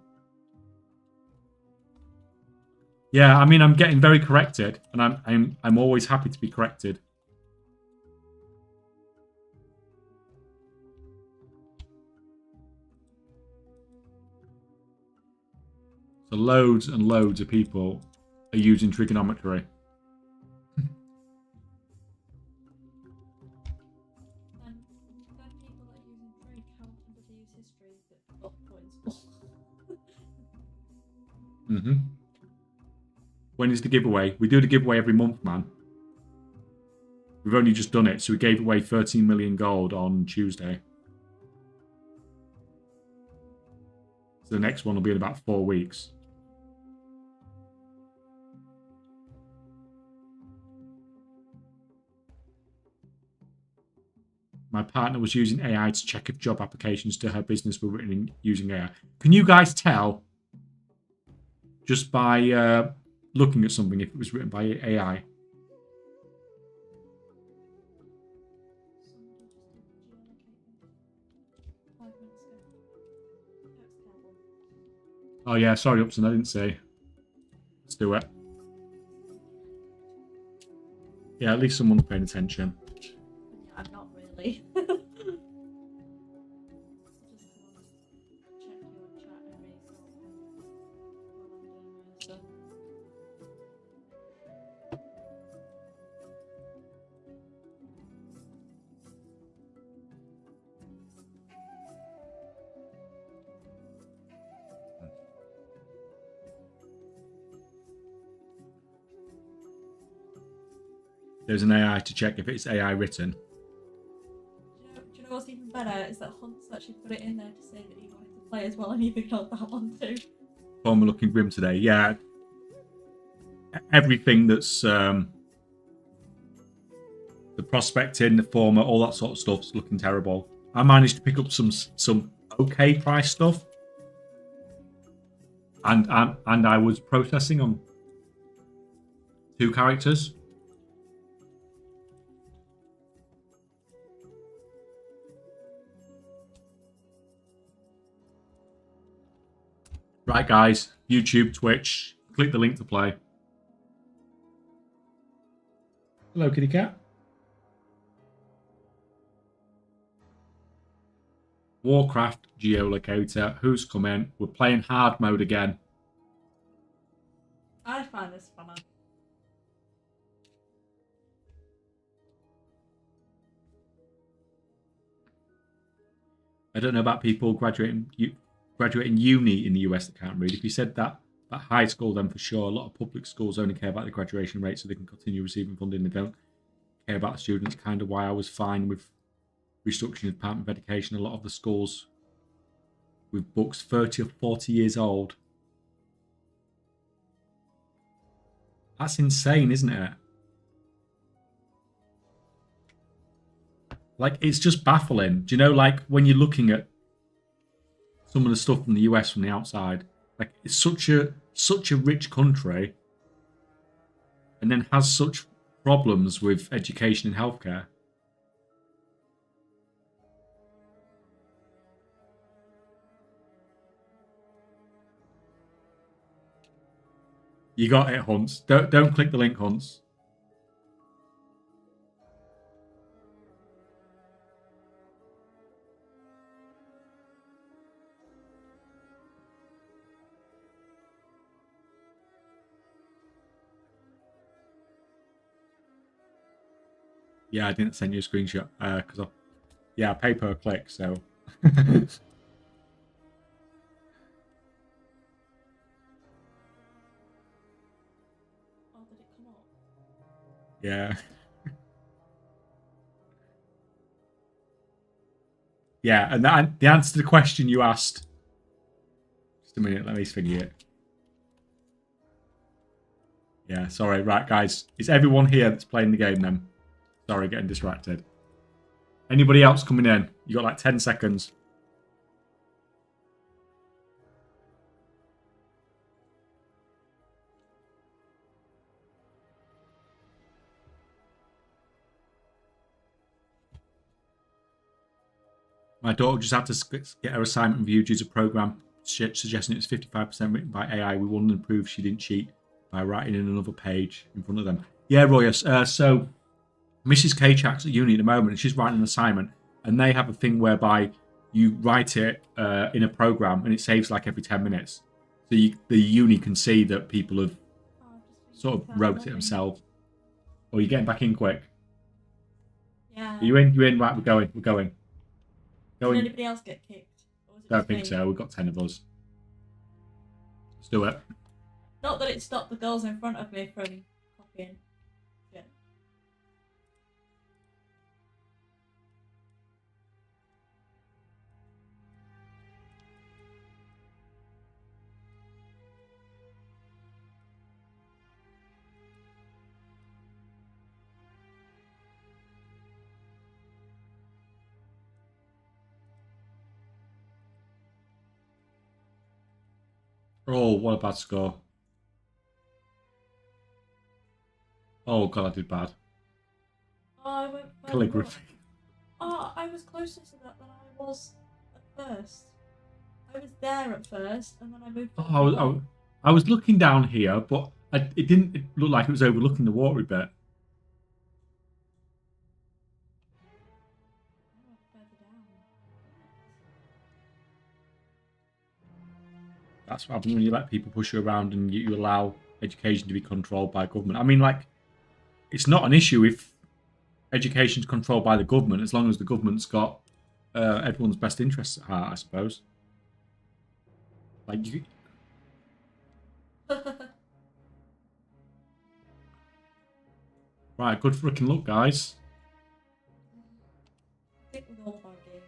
Yeah, I mean, I'm getting very corrected, and I'm always happy to be corrected. So loads and loads of people are using trigonometry. When is the giveaway? We do the giveaway every month, man. We've only just done it, so we gave away 13 million gold on Tuesday. So the next one will be in about 4 weeks. My partner was using AI to check if job applications to her business were written using AI. Can you guys tell just by looking at something if it was written by AI? Oh yeah, sorry, Upson, I didn't say. Let's do it. Yeah, at least someone's paying attention. I'm not really. There's an AI to check if it's AI written. Do you know what's even better is that Hunt's actually put it in there to say that he wanted to play as well, and you've ignored that one too. Former looking grim today. Yeah. Everything that's the prospecting, the former, all that sort of stuff's looking terrible. I managed to pick up some okay price stuff. And I was processing on 2 characters. Right, guys. YouTube, Twitch. Click the link to play. Hello, kitty cat. Warcraft geolocator. Who's coming? We're playing hard mode again. I find this funner. I don't know about people graduating uni in the US that can't read. If you said that at high school, then for sure, a lot of public schools only care about the graduation rate so they can continue receiving funding. They don't care about the students. Kind of why I was fine with restructuring the Department of Education. A lot of the schools with books 30 or 40 years old. That's insane, isn't it? Like, it's just baffling. Do you know, like, when you're looking at some of the stuff from the US from the outside, like, it's such a rich country and then has such problems with education and healthcare. You got it, Hunts. Don't click the link, Hunts. Yeah, I didn't send you a screenshot because I pay per click, so. Oh, did it come up? Yeah. Yeah, and the answer to the question you asked. Just a minute, let me finger it. Yeah, sorry. Right, guys. Is everyone here that's playing the game then? Sorry, getting distracted. Anybody else coming in? You got like 10 seconds. My daughter just had to get her assignment reviewed due to a program suggesting it was 55% written by AI. We wanted to prove she didn't cheat by writing in another page in front of them. Yeah, Royus. So Mrs. Kaychak's at uni at the moment, and she's writing an assignment, and they have a thing whereby you write it in a program, and it saves like every 10 minutes. So the uni can see that people have sort of wrote it themselves. Oh, you're getting back in quick. Yeah. Are you in? You're in. Right, we're going. We're going. Did anybody else get kicked? Or was it Don't just think me? so. We've got 10 of us. Let's do it. Not that it stopped the girls in front of me from copying. Yeah. Oh, what a bad score. Oh god, I did bad. Oh, I went further up. Calligraphy. Oh, I was closer to that than I was at first. I was there at first, and then I moved on. Oh, I was looking down here, but it didn't look like it was overlooking the watery bit. I went further down. That's what happens when you let people push you around and you allow education to be controlled by government. I mean, like, it's not an issue if education's controlled by the government, as long as the government's got everyone's best interests at heart, I suppose. Like, right, good freaking luck, guys. I think with all of our games,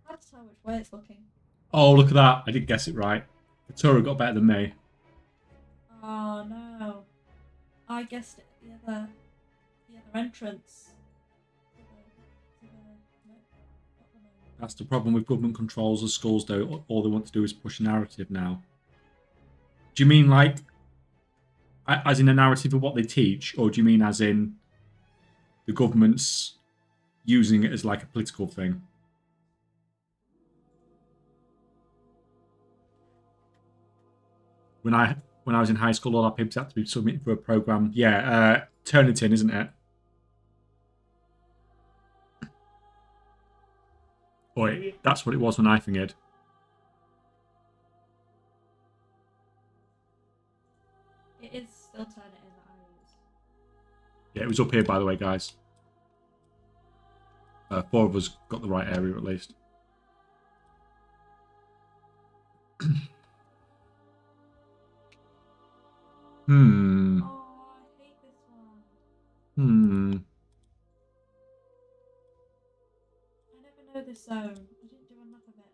it's hard to tell which way it's looking. Oh, look at that. I did guess it right. Katura got better than me. Oh no! I guessed it the other entrance. That's the problem with government controls of schools, though. All they want to do is push a narrative now. Do you mean like, as in a narrative of what they teach, or do you mean as in the government's using it as like a political thing? When I was in high school, all our papers had to be submitted for a program. Yeah, Turnitin, isn't it? Or that's what it was when I fingered. It is still Turnitin that I use. Yeah, it was up here, by the way, guys. 4 of us got the right area at least. Hmm. Oh, I hate this one. I never know this zone. I didn't do enough of it.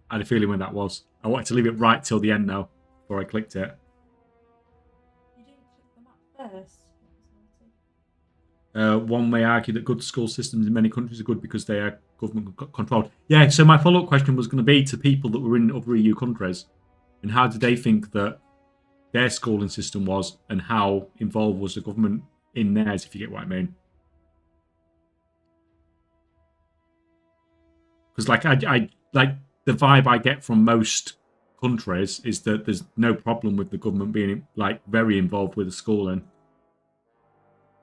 I had a feeling when that was. I wanted to leave it right till the end now, before I clicked it. You didn't click the map first. That was naughty. One may argue that good school systems in many countries are good because they are government controlled. Yeah, so my follow-up question was going to be to people that were in other EU countries, and how did they think that their schooling system was, and how involved was the government in theirs, if you get what I mean? Because I like the vibe I get from most countries is that there's no problem with the government being like very involved with the schooling.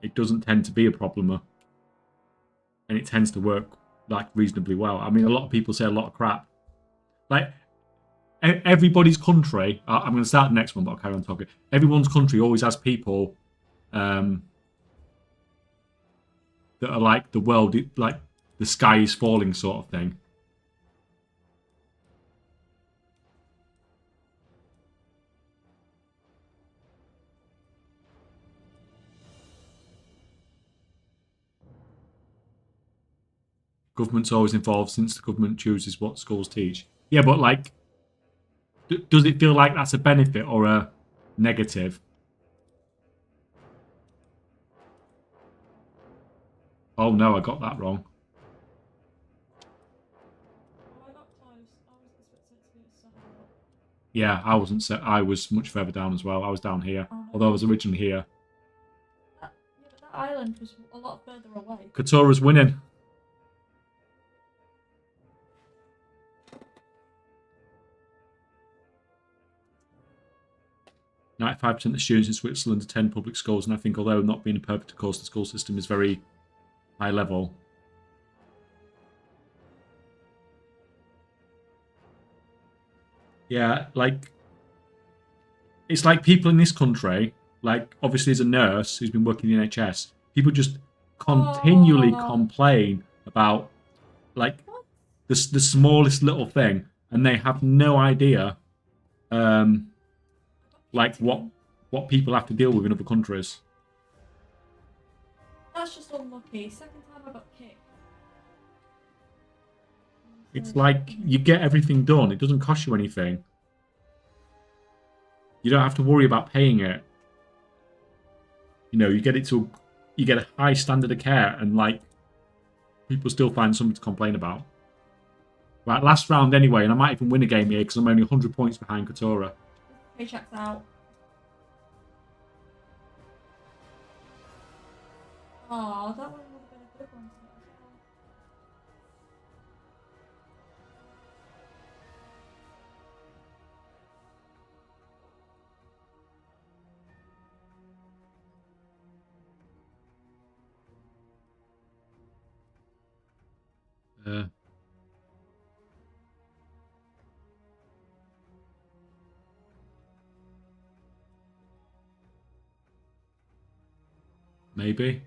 It doesn't tend to be a problem, and it tends to work like reasonably well. I mean, a lot of people say a lot of crap. Like everybody's country. I'm going to start the next one, but I'll carry on talking. Everyone's country always has people that are like the world, like the sky is falling sort of thing. Government's always involved since the government chooses what schools teach. Yeah, but like, does it feel like that's a benefit or a negative? Oh no, I got that wrong. Oh, I got close. I was expecting it to be so high. Yeah, I wasn't. I was much further down as well. I was down here, Oh, no. although I was originally here. Yeah, but that island was a lot further away. Katura's winning. 95% of students in Switzerland attend public schools, and I think although not being a perfect, of course, the school system is very high level. Yeah, like, it's like people in this country, like, obviously as a nurse who's been working in the NHS, people just continually Oh. complain about like the smallest little thing, and they have no idea like what people have to deal with in other countries. That's just unlucky. Second time I got kicked. It's like you get everything done. It doesn't cost you anything. You don't have to worry about paying it. You know, you get a high standard of care, and like people still find something to complain about. Right, last round anyway, and I might even win a game here because I'm only 100 points behind Katora. Kaychak's out. Oh, that one would have been a good one to get as well. Maybe.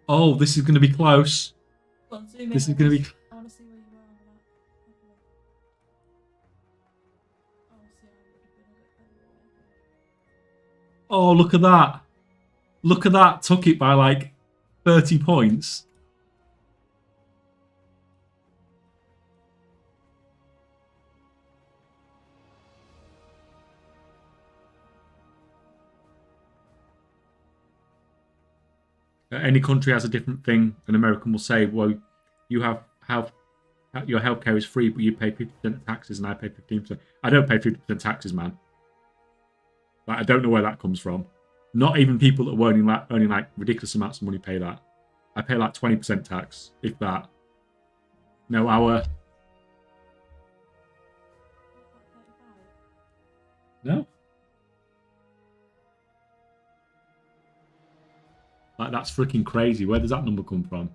Oh, this is going to be close. Go on, zoom in. This is going to be. I want to see where you are on that. Oh, see, I would have been a bit better. Oh, look at that. Look at that. Took it by like 30 points. Any country has a different thing. An American will say, well, you have your healthcare is free, but you pay 50% of taxes and I pay 15%. I don't pay 50% taxes, man. Like, I don't know where that comes from. Not even people that are earning like ridiculous amounts of money pay that. I pay like 20% tax, if that. No, No. Like, that's freaking crazy. Where does that number come from?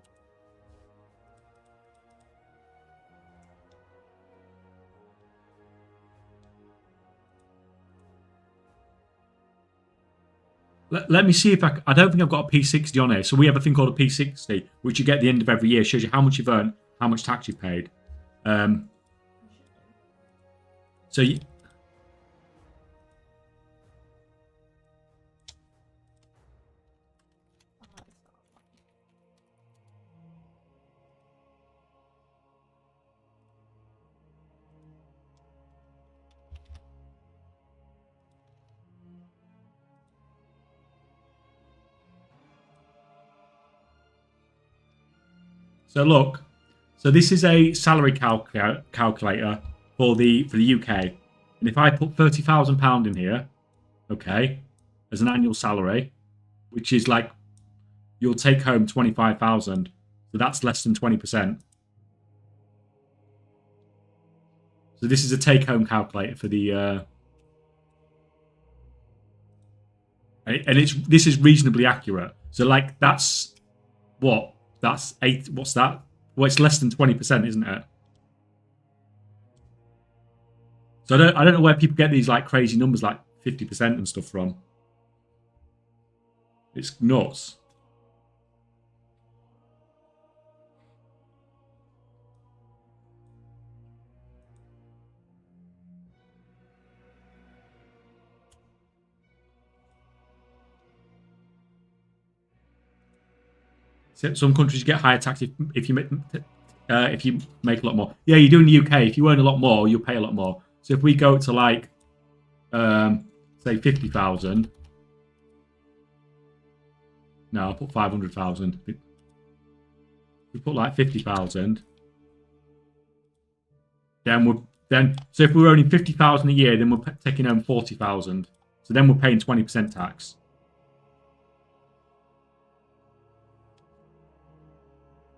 Let me see if I don't think I've got a P60 on here. So we have a thing called a P60, which you get at the end of every year. Shows you how much you've earned, how much tax you've paid. So you, So look, so this is a salary calculator for the UK, and if I put £30,000 in here, okay, as an annual salary, which is like you'll take home 25,000, so that's less than 20%. So this is a take-home calculator for the, and this is reasonably accurate. So like that's what. That's 8. What's that? Well, it's less than 20%, isn't it? So I don't know where people get these like crazy numbers like 50% and stuff from. It's nuts. Some countries get higher tax if you make a lot more. Yeah, you do in the UK. If you earn a lot more, you'll pay a lot more. So if we go to like, say 50,000. No, I'll put 500,000. We put like 50,000. So if we're earning 50,000 a year, then we're taking home 40,000. So then we're paying 20% tax.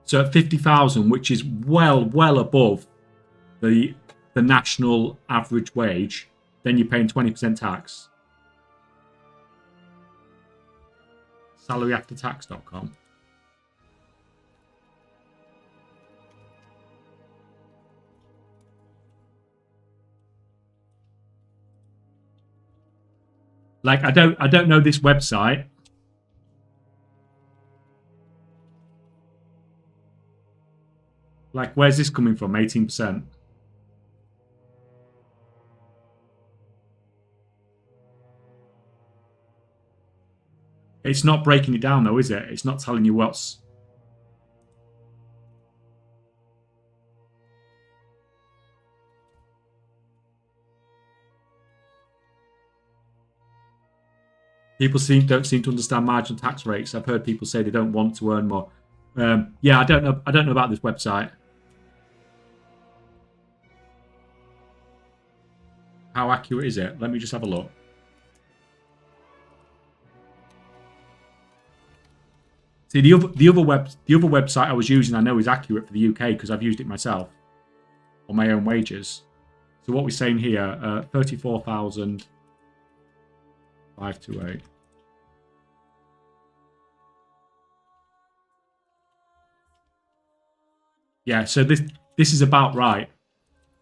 So at 50,000, which is well above the national average wage, then you're paying 20% tax. Salaryaftertax.com. Like I don't know this website. Like, where's this coming from? 18%. It's not breaking it down, though, is it? It's not telling you what's... People don't seem to understand marginal tax rates. I've heard people say they don't want to earn more. Yeah, I don't know. I don't know about this website. How accurate is it? Let me just have a look. See, the other website I was using, I know is accurate for the UK because I've used it myself on my own wages. So what we're saying here, 34,528. Yeah, so this is about right.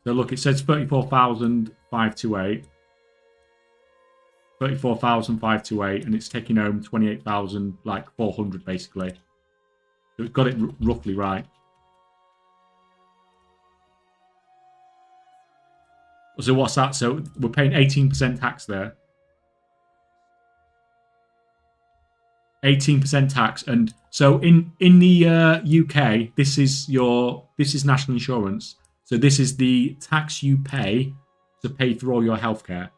So look, it says 34,528. 34,528, and it's taking home 28,000, like 400 basically. So it's got it roughly right. So what's that? So we're paying 18% tax there. 18% tax, and so in the UK, this is national insurance. So this is the tax you pay to pay for all your healthcare.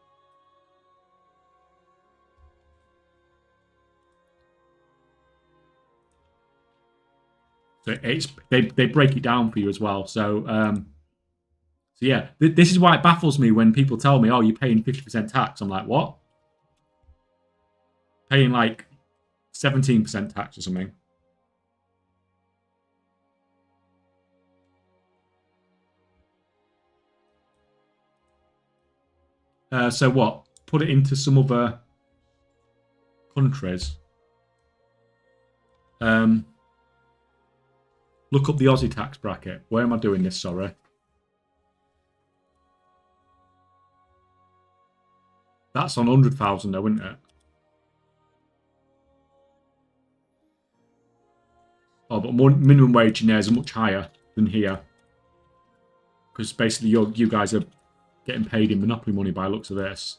So they break it down for you as well. So so yeah, this is why it baffles me when people tell me, "Oh, you're paying 50% tax." I'm like, "What?" Paying like 17% tax or something. So what? Put it into some other countries. Look up the Aussie tax bracket. Where am I doing this? Sorry. That's on 100,000 though, isn't it? Oh, but minimum wage in there is much higher than here. Because basically you guys are getting paid in monopoly money by the looks of this.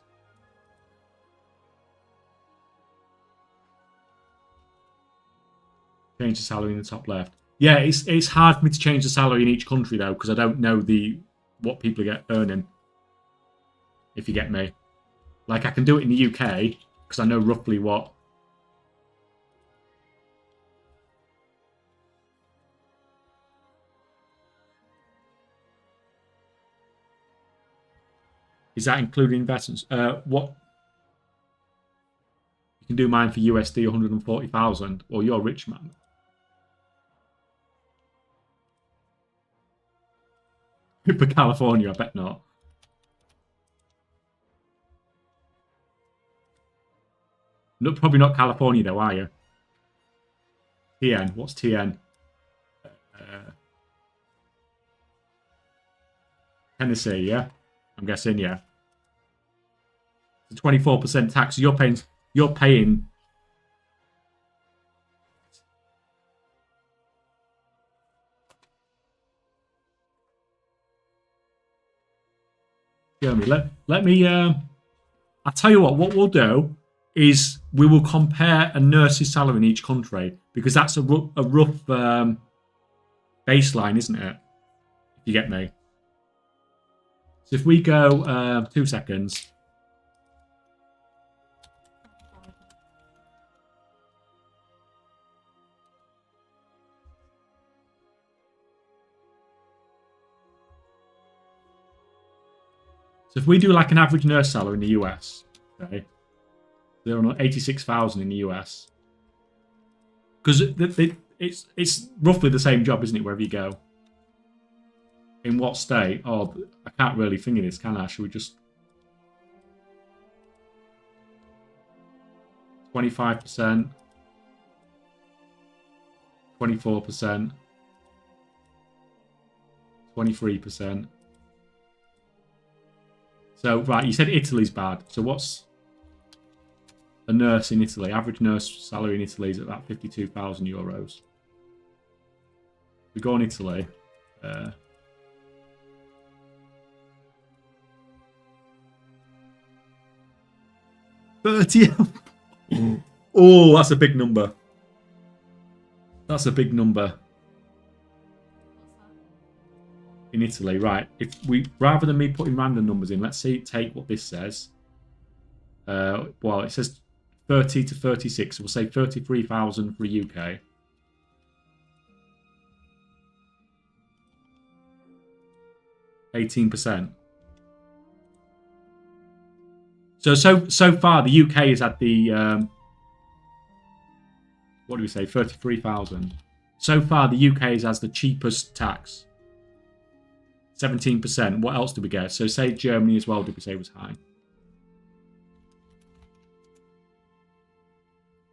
Change the salary in the top left. Yeah, it's hard for me to change the salary in each country though, because I don't know what people get earning. If you get me. Like I can do it in the UK because I know roughly what. Is that including investments? What? You can do mine for USD 140,000. Well, you're a rich man. For California, I bet not. No, probably not California though, are you? TN. What's TN? Tennessee, yeah? I'm guessing, yeah. 24% tax. So you're paying. Jeremy, let me. I'll tell you what we'll do is we will compare a nurse's salary in each country because that's a rough baseline, isn't it? If you get me. So if we go 2 seconds. So if we do like an average nurse salary in the US, okay, they're on 86,000 in the US. Because it's roughly the same job, isn't it, wherever you go? In what state? Oh, I can't really think of this, can I? Should we just... 25%, 24%, 23%. So, right, you said Italy's bad. So what's a nurse in Italy? Average nurse salary in Italy is about 52,000 euros. We go on Italy. $30. Oh, that's a big number. That's a big number. In Italy, right? If we, rather than me putting random numbers in, let's see, take what this says. Well, it says 30 to 36. So we'll say 33,000 for UK. %. So far the UK has had the what do we say, 33,000. So far the UK has the cheapest tax. 17%. What else did we get? So say Germany as well, did we say was high?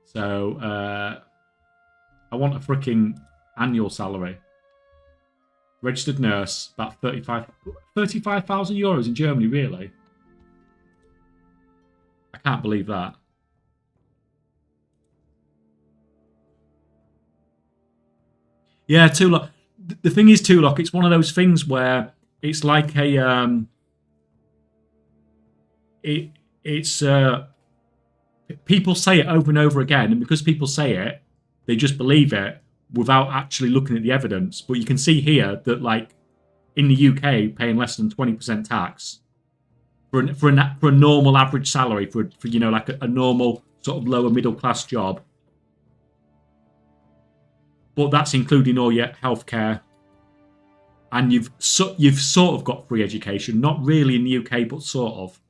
So I want a freaking annual salary. Registered nurse, about 35,000 euros in Germany, really? I can't believe that. Yeah, Tulok. The thing is, Tulok, it's one of those things where it's like a it's people say it over and over again, and because people say it, they just believe it without actually looking at the evidence. But you can see here that, like, in the UK, paying less than 20% tax for a normal average salary for you know, like a normal sort of lower middle class job. But that's including all your healthcare, and you've sort of got free education, not really in the UK, but sort of.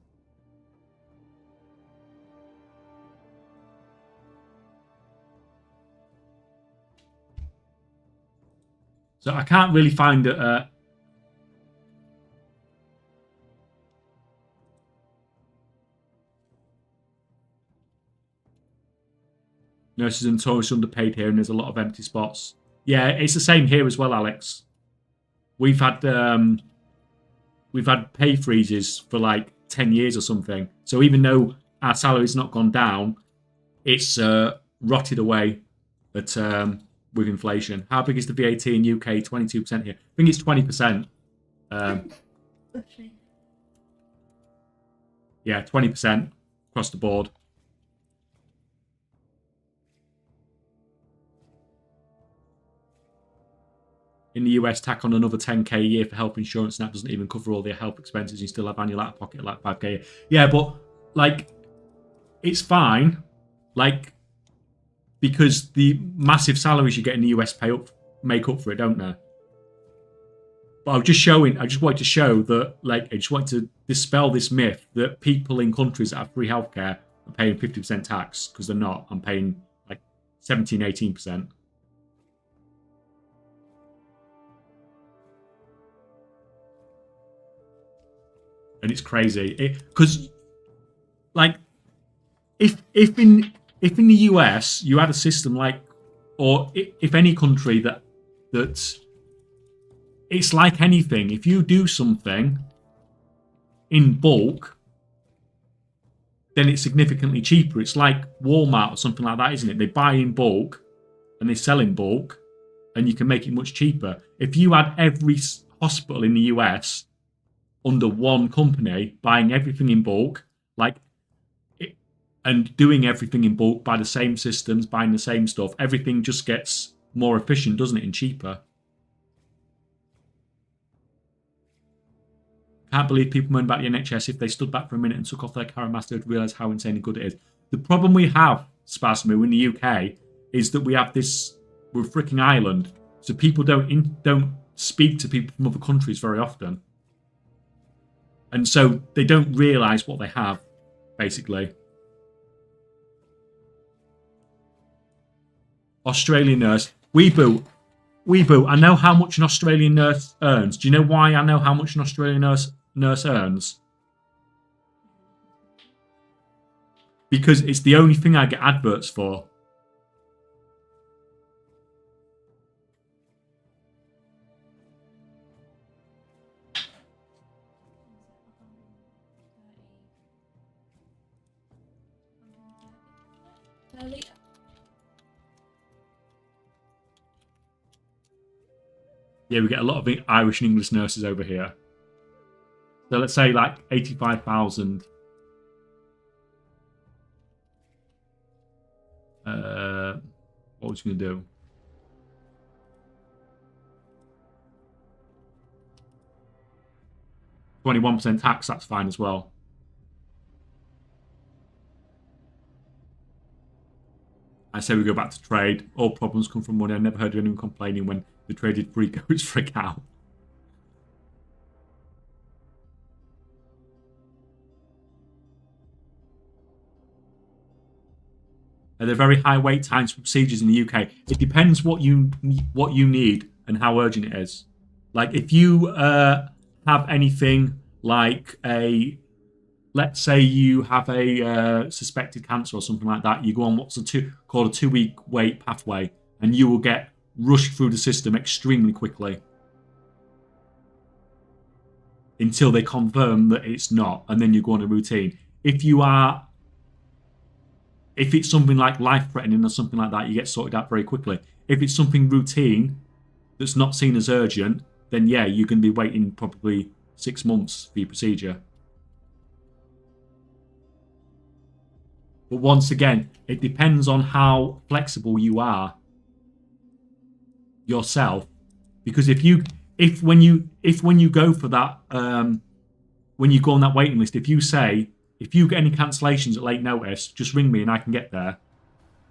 So I can't really find a nurses and tourists underpaid here, and there's a lot of empty spots. Yeah, it's the same here as well, Alex. We've had pay freezes for like 10 years or something. So even though our salary's not gone down, it's rotted away at with inflation. How big is the VAT in UK? 22% here. I think it's 20%. Yeah, 20% across the board. In the US, tack on another 10k a year for health insurance, and that doesn't even cover all their health expenses. You still have annual out of pocket like 5k a year. Yeah, but like, it's fine, like, because the massive salaries you get in the US make up for it, don't they? But I just wanted to show that, like, I just wanted to dispel this myth that people in countries that have free healthcare are paying 50% tax, because they're not. I'm paying like 17, 18%. And it's crazy because, like, if in the US you had a system like, or if any country that it's like anything, if you do something in bulk, then it's significantly cheaper. It's like Walmart or something like that, isn't it? They buy in bulk and they sell in bulk, and you can make it much cheaper. If you had every hospital in the US under one company, buying everything in bulk, like, and doing everything in bulk by the same systems, buying the same stuff, everything just gets more efficient, doesn't it, and cheaper. Can't believe people moan about the NHS. If they stood back for a minute and took off their Karen master, they'd realise how insanely good it is. The problem we have, Spasmo, in the UK, is that we have this, we're a freaking island, so people don't speak to people from other countries very often. And so they don't realise what they have, basically. Australian nurse. Weeboo, I know how much an Australian nurse earns. Do you know why I know how much an Australian nurse earns? Because it's the only thing I get adverts for. Yeah, we get a lot of Irish and English nurses over here. So let's say like 85,000. What was you going to do? 21% tax, that's fine as well. I say we go back to trade. All problems come from money. I never heard of anyone complaining when they traded 3 goats for a cow. They're very high wait times for procedures in the UK. It depends what you need and how urgent it is. Like if you have anything like let's say you have a suspected cancer or something like that, you go on what's called a 2-week wait pathway, and you will get rushed through the system extremely quickly until they confirm that it's not, and then you go on a routine. If it's something like life-threatening or something like that, you get sorted out very quickly. If it's something routine that's not seen as urgent, then yeah, you're going to be waiting probably 6 months for your procedure. But once again, it depends on how flexible you are yourself. Because when you go for that, when you go on that waiting list, if you get any cancellations at late notice, just ring me and I can get there.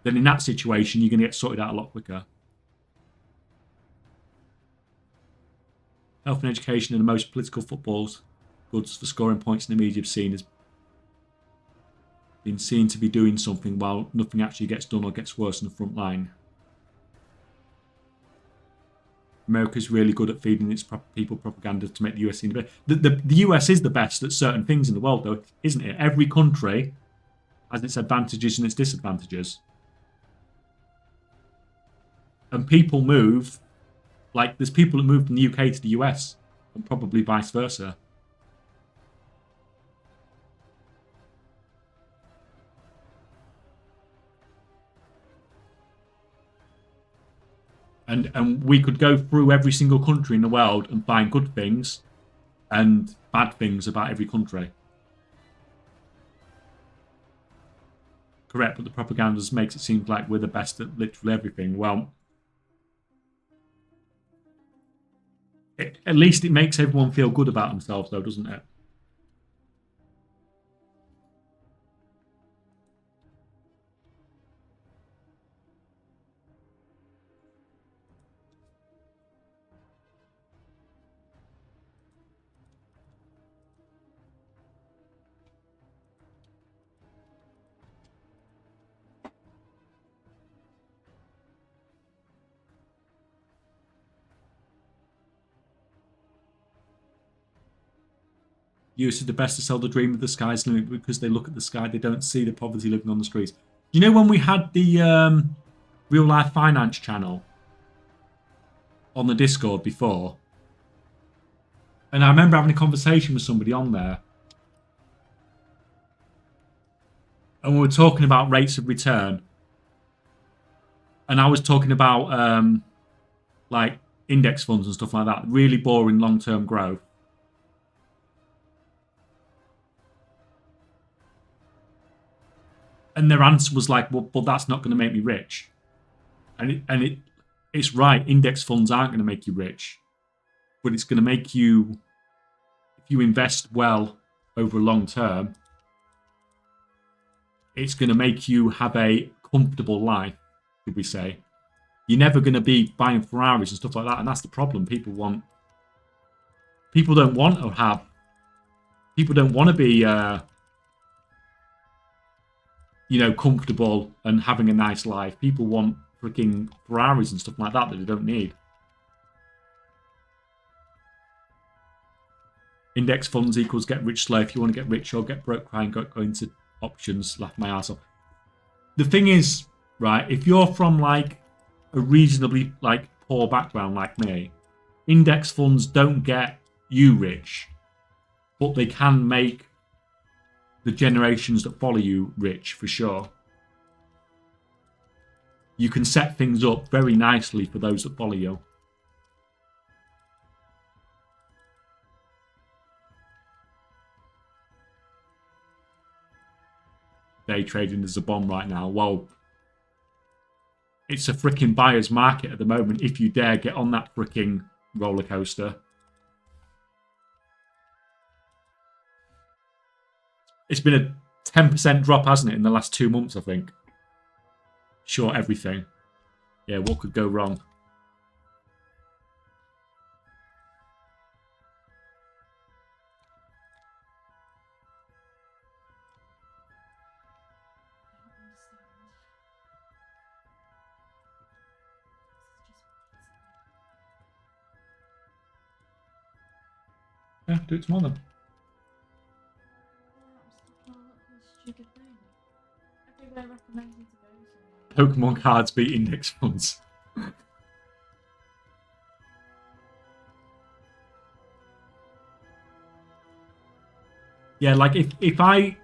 Then in that situation, you're going to get sorted out a lot quicker. Health and education are the most political footballs goods for scoring points in the media have seen as been seen to be doing something while nothing actually gets done or gets worse on the front line. America's really good at feeding its people propaganda to make the US seem the best. The US is the best at certain things in the world, though, isn't it? Every country has its advantages and its disadvantages. And people move, like there's people that move from the UK to the US, and probably vice versa. And we could go through every single country in the world and find good things and bad things about every country. Correct, but the propaganda makes it seem like we're the best at literally everything. Well, at least it makes everyone feel good about themselves, though, doesn't it? US is the best to sell the dream of the sky's limit because they look at the sky, they don't see the poverty living on the streets. You know when we had the real life finance channel on the Discord before? And I remember having a conversation with somebody on there. And we were talking about rates of return. And I was talking about like index funds and stuff like that. Really boring long-term growth. And their answer was like, well, but that's not going to make me rich. And it's right. Index funds aren't going to make you rich. But it's going to make you, if you invest well over a long term, it's going to make you have a comfortable life, should we say. You're never going to be buying Ferraris and stuff like that. And that's the problem. People don't want to be, comfortable and having a nice life. People want freaking Ferraris and stuff like that they don't need. Index funds equals get rich slow. If you want to get rich or get broke, crying, go into options. Laugh my ass off. The thing is, right, if you're from like a reasonably like poor background like me, index funds don't get you rich, but they can make the generations that follow you rich for sure. You can set things up very nicely for those that follow you. day trading as a bomb right now. Well, it's a freaking buyer's market at the moment. If you dare get on that freaking roller coaster. It's been a 10% drop, hasn't it, in the last 2 months, I think. Short everything. Yeah, what could go wrong? Yeah, do it tomorrow then. Pokemon cards beat index funds. Yeah, like if I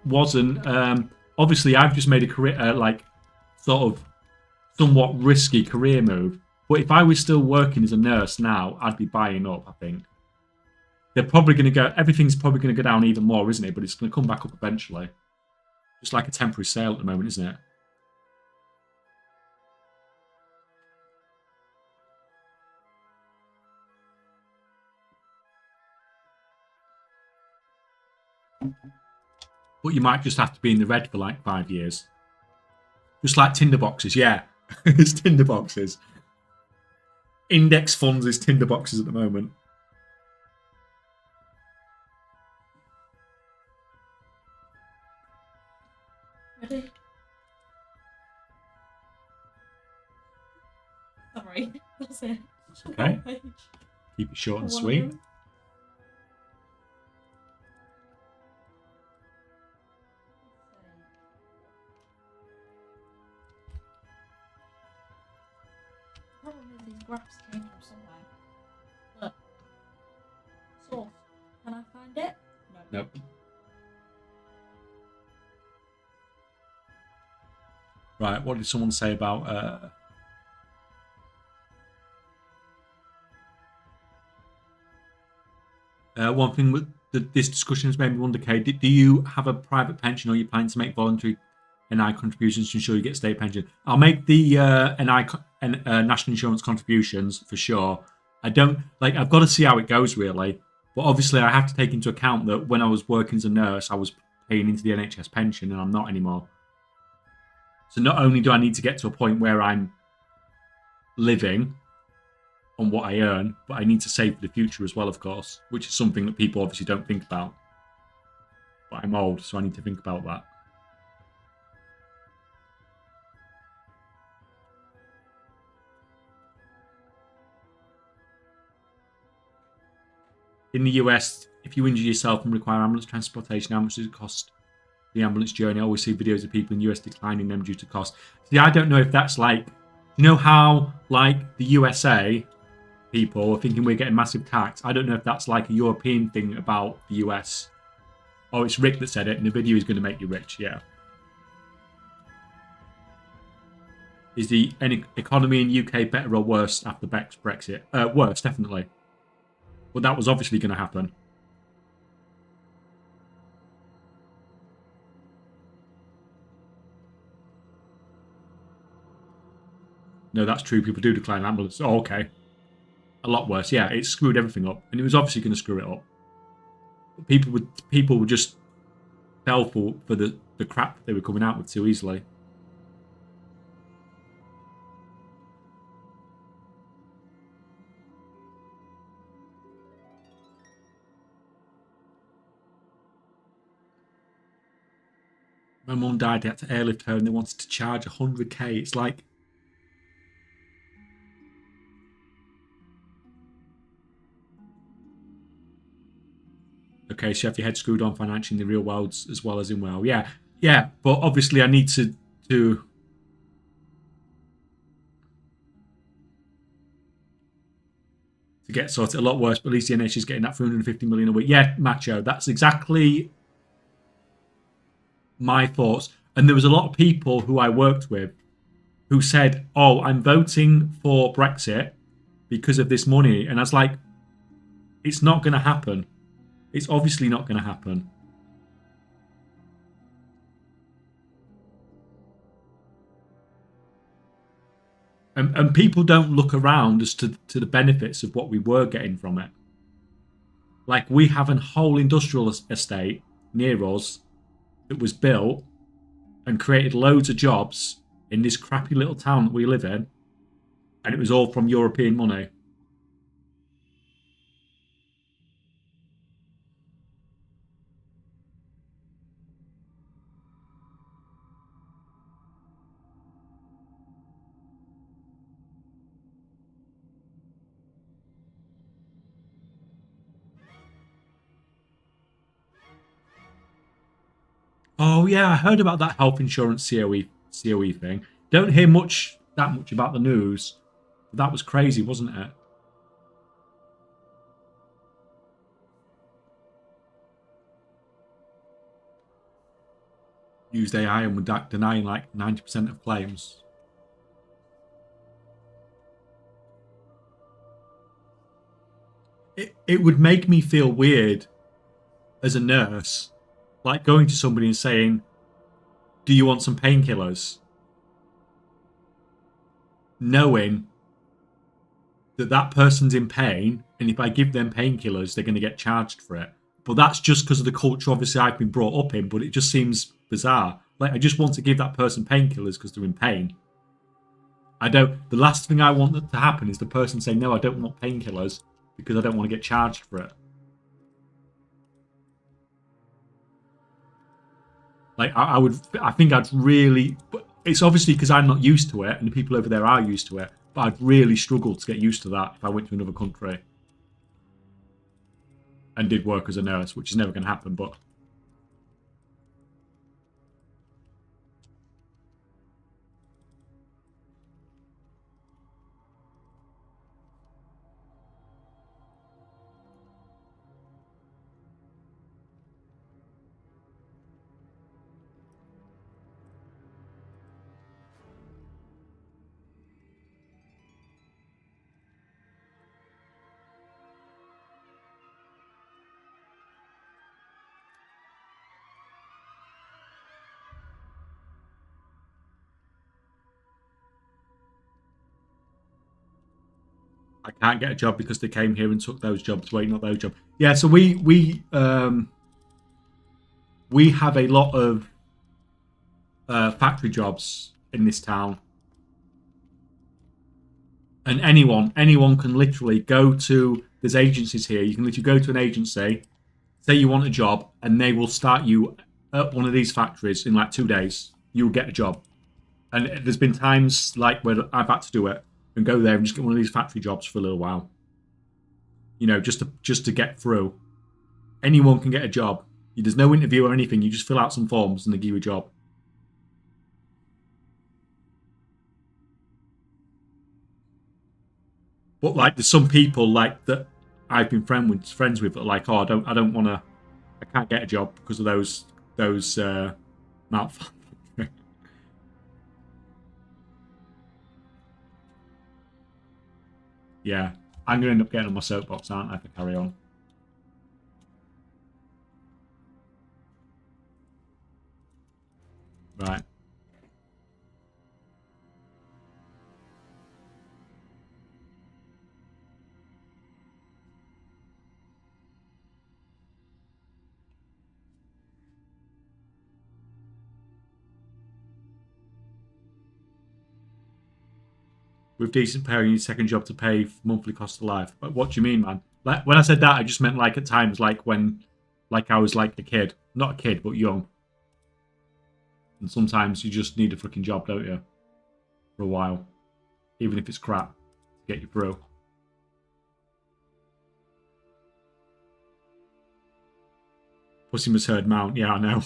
wasn't, obviously I've just made a career, like sort of somewhat risky career move. But if I was still working as a nurse now, I'd be buying up, I think. They're probably going to go, everything's probably going to go down even more, isn't it? But it's going to come back up eventually. Just like a temporary sale at the moment, isn't it? But you might just have to be in the red for like 5 years. Just like Tinder boxes, yeah. It's Tinder boxes. Index funds is Tinder boxes at the moment. Ready? Sorry, that's it. It's okay. Keep it short and sweet. Problem is these graphs came from somewhere. Look. Source. Can I find it? No. Nope. Right, what did someone say about one thing with this discussion has made me wonder, Kay, do you have a private pension or are you planning to make voluntary NI contributions to ensure you get state pension? I'll make the national insurance contributions for sure. I don't, like, I've got to see how it goes really. But obviously I have to take into account that when I was working as a nurse, I was paying into the NHS pension and I'm not anymore. So not only do I need to get to a point where I'm living on what I earn, but I need to save for the future as well, of course, which is something that people obviously don't think about. But I'm old, so I need to think about that. In the US, if you injure yourself and require ambulance transportation, how much does it cost the ambulance journey? I always see videos of people in the US declining them due to cost. See, I don't know if that's like, you know how like the USA people are thinking we're getting massive tax? I don't know if that's like a European thing about the US. Oh, it's Rick that said it, and the video is going to make you rich, yeah. Is the economy in UK better or worse after Brexit? Worse, definitely. But that was obviously going to happen. No, that's true. People do decline ambulance. Oh, okay. A lot worse. Yeah, it screwed everything up. And it was obviously going to screw it up. People would just fell for the crap that they were coming out with too easily. My mum died, they had to airlift her and they wanted to charge 100k. It's like... Okay, so you have your head screwed on financially in the real world as well as in WoW. Yeah, yeah, but obviously I need to get sorted. A lot worse, but at least the NHS is getting that 350 million a week. Yeah, Macho, that's exactly my thoughts. And there was a lot of people who I worked with who said, oh, I'm voting for Brexit because of this money. And I was like, it's not going to happen. It's obviously not going to happen. And people don't look around as to the benefits of what we were getting from it. Like, we have a whole industrial estate near us that was built and created loads of jobs in this crappy little town that we live in, and it was all from European money. Oh yeah, I heard about that health insurance COE thing. Don't hear that much about the news. But that was crazy, wasn't it? Used AI and were denying like 90% of claims. It would make me feel weird as a nurse, like going to somebody and saying, "Do you want some painkillers?" Knowing that person's in pain, and if I give them painkillers, they're going to get charged for it. But that's just because of the culture, obviously, I've been brought up in. But it just seems bizarre. Like, I just want to give that person painkillers because they're in pain. I don't. The last thing I want to happen is the person saying, "No, I don't want painkillers because I don't want to get charged for it." Like, I think I'd really. But it's obviously because I'm not used to it, and the people over there are used to it. But I'd really struggle to get used to that if I went to another country and did work as a nurse, which is never going to happen. But I can't get a job because they came here and took those jobs. Wait, not those jobs. Yeah, so we have a lot of factory jobs in this town, and anyone can literally go to. There's agencies here. You can literally go to an agency, say you want a job, and they will start you at one of these factories in like 2 days. You'll get a job. And there's been times like where I've had to do it and go there and just get one of these factory jobs for a little while. You know, just to get through. Anyone can get a job. There's no interview or anything. You just fill out some forms and they give you a job. But like, there's some people like that I've been friends with that are like, oh, I don't want to, I can't get a job because of those mouth. Yeah, I'm gonna end up getting on my soapbox, aren't I, if I carry on? Right. With decent pay, you need a second job to pay for monthly cost of life. But what do you mean, man? Like, when I said that, I just meant like at times, like when, like I was like a kid, not a kid, but young. And sometimes you just need a fucking job, don't you? For a while, even if it's crap, to get you through. Pussy must heard mount. Yeah, I know.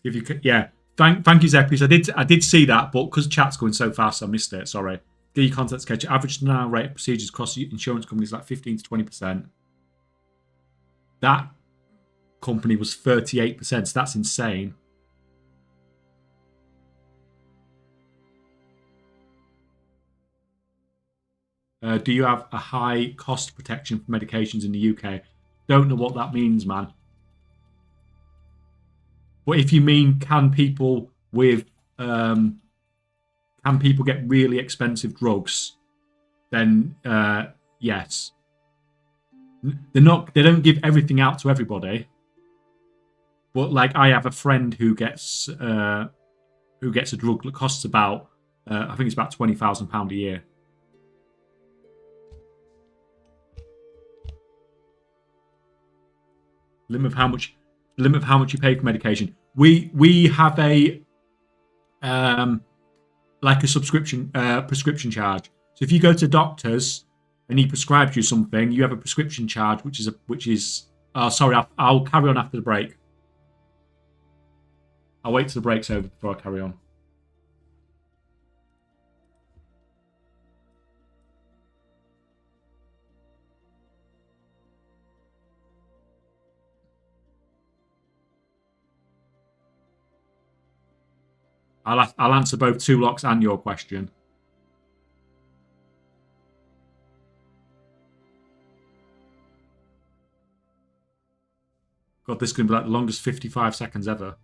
If you could, yeah. Thank you, Zeppies. I did see that, but because chat's going so fast, I missed it. Sorry. Do your content sketch. Average denial rate of procedures across insurance companies like 15 to 20%. That company was 38%. So that's insane. Do you have a high cost protection for medications in the UK? Don't know what that means, man. But if you mean can people get really expensive drugs, then yes. They don't give everything out to everybody. But like I have a friend who gets a drug that costs about I think it's about £20,000 a year. Limit of how much you pay for medication. We have a like a prescription charge. So if you go to doctors and he prescribes you something, you have a prescription charge, which is sorry, I'll carry on after the break. I'll wait till the break's over before I carry on. I'll answer both Two Locks and your question. God, this is going to be like the longest 55 seconds ever.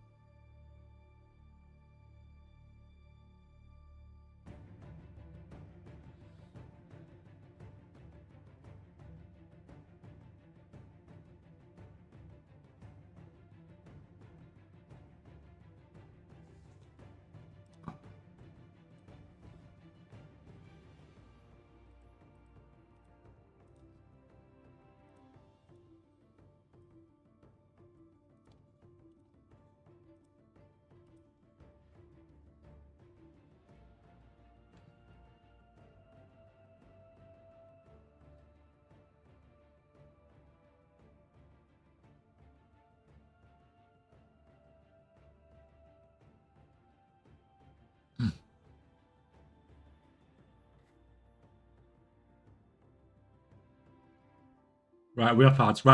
Right, we're off ads.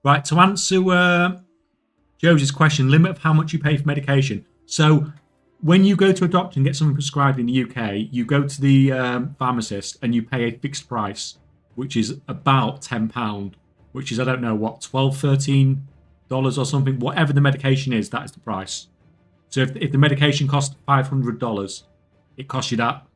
Right, to answer Josie's question, limit of how much you pay for medication. So when you go to a doctor and get something prescribed in the UK, you go to the pharmacist and you pay a fixed price, which is about £10, which is, I don't know, what, $12, $13 or something. Whatever the medication is, that is the price. So if the medication costs $500, it costs you that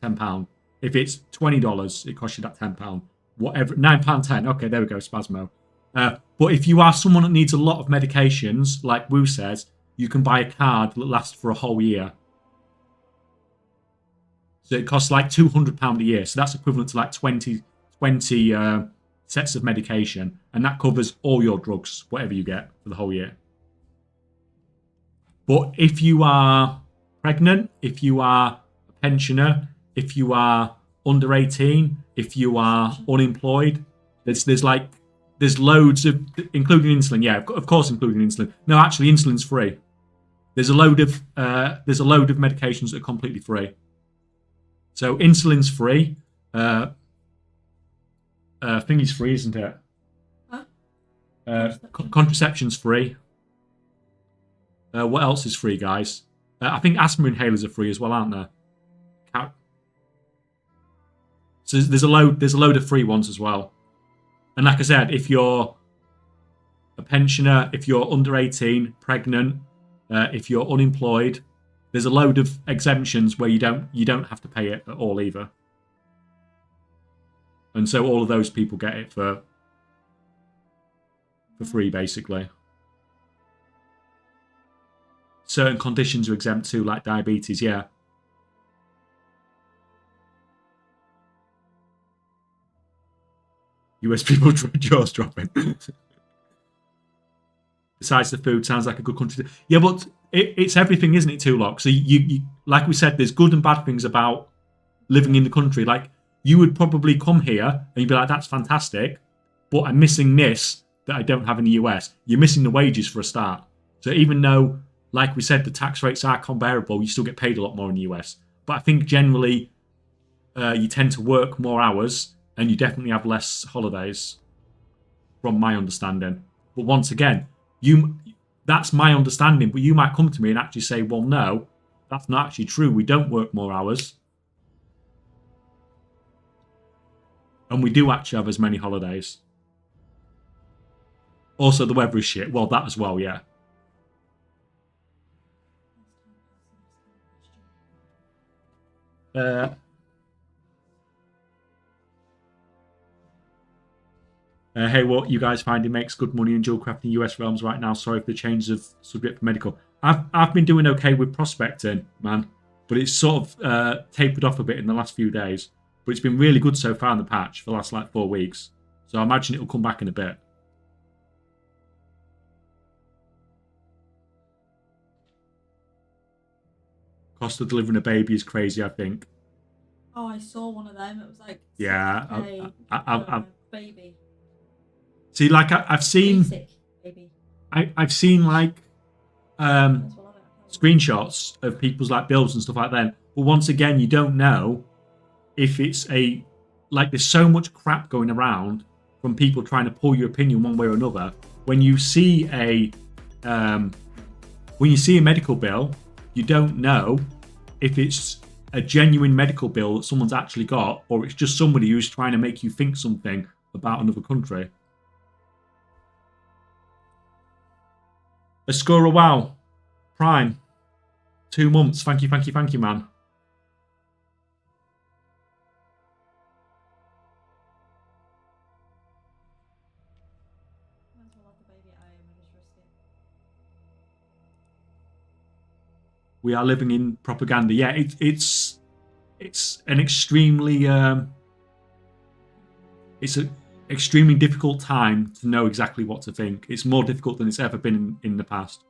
£10. If it's $20, it costs you that £10. Whatever, £9.10. Okay, there we go, Spasmo. But if you are someone that needs a lot of medications, like Wu says, you can buy a card that lasts for a whole year. So it costs like £200 a year. So that's equivalent to like 20 sets of medication. And that covers all your drugs, whatever you get for the whole year. But if you are pregnant, if you are a pensioner, if you are under 18, if you are unemployed, there's loads of, including insulin. Yeah, of course, including insulin. No, actually, insulin's free. There's a load of medications that are completely free. So insulin's free. Thingy's free, isn't it? Huh? Contraception's free. What else is free, guys? I think asthma inhalers are free as well, aren't there? So there's a load of free ones as well. And like I said, if you're a pensioner, if you're under 18, pregnant, if you're unemployed, there's a load of exemptions where you don't have to pay it at all either. And so all of those people get it for free, basically. Certain conditions are exempt too, like diabetes, yeah. US people jaws dropping. Besides the food, sounds like a good country. Yeah, but it's everything, isn't it, Tulok? So you like we said, there's good and bad things about living in the country. Like you would probably come here and you'd be like, that's fantastic, but I'm missing this that I don't have in the US. You're missing the wages for a start. So even though, like we said, the tax rates are comparable, you still get paid a lot more in the US. But I think generally you tend to work more hours and you definitely have less holidays, from my understanding. But once again, that's my understanding, but you might come to me and actually say, well, no, that's not actually true. We don't work more hours. And we do actually have as many holidays. Also, the weather is shit. Well, that as well, yeah. Hey, what you guys finding makes good money in dual crafting US realms right now? Sorry for the change of subject for medical. I've been doing okay with prospecting, man, but it's sort of tapered off a bit in the last few days. But it's been really good so far in the patch for the last like 4 weeks. So I imagine it'll come back in a bit. Cost of delivering a baby is crazy, I think. Oh, I saw one of them. It was like yeah, I've baby. See, like I've seen, Basic baby. I've seen like screenshots of people's like builds and stuff like that. But once again, you don't know if it's a like. There's so much crap going around from people trying to pull your opinion one way or another. When you see a medical bill, you don't know if it's a genuine medical bill that someone's actually got, or it's just somebody who's trying to make you think something about another country. A score of WoW. Prime. 2 months. Thank you, man. We are living in propaganda. Yeah, it's an extremely it's an extremely difficult time to know exactly what to think. It's more difficult than it's ever been in the past.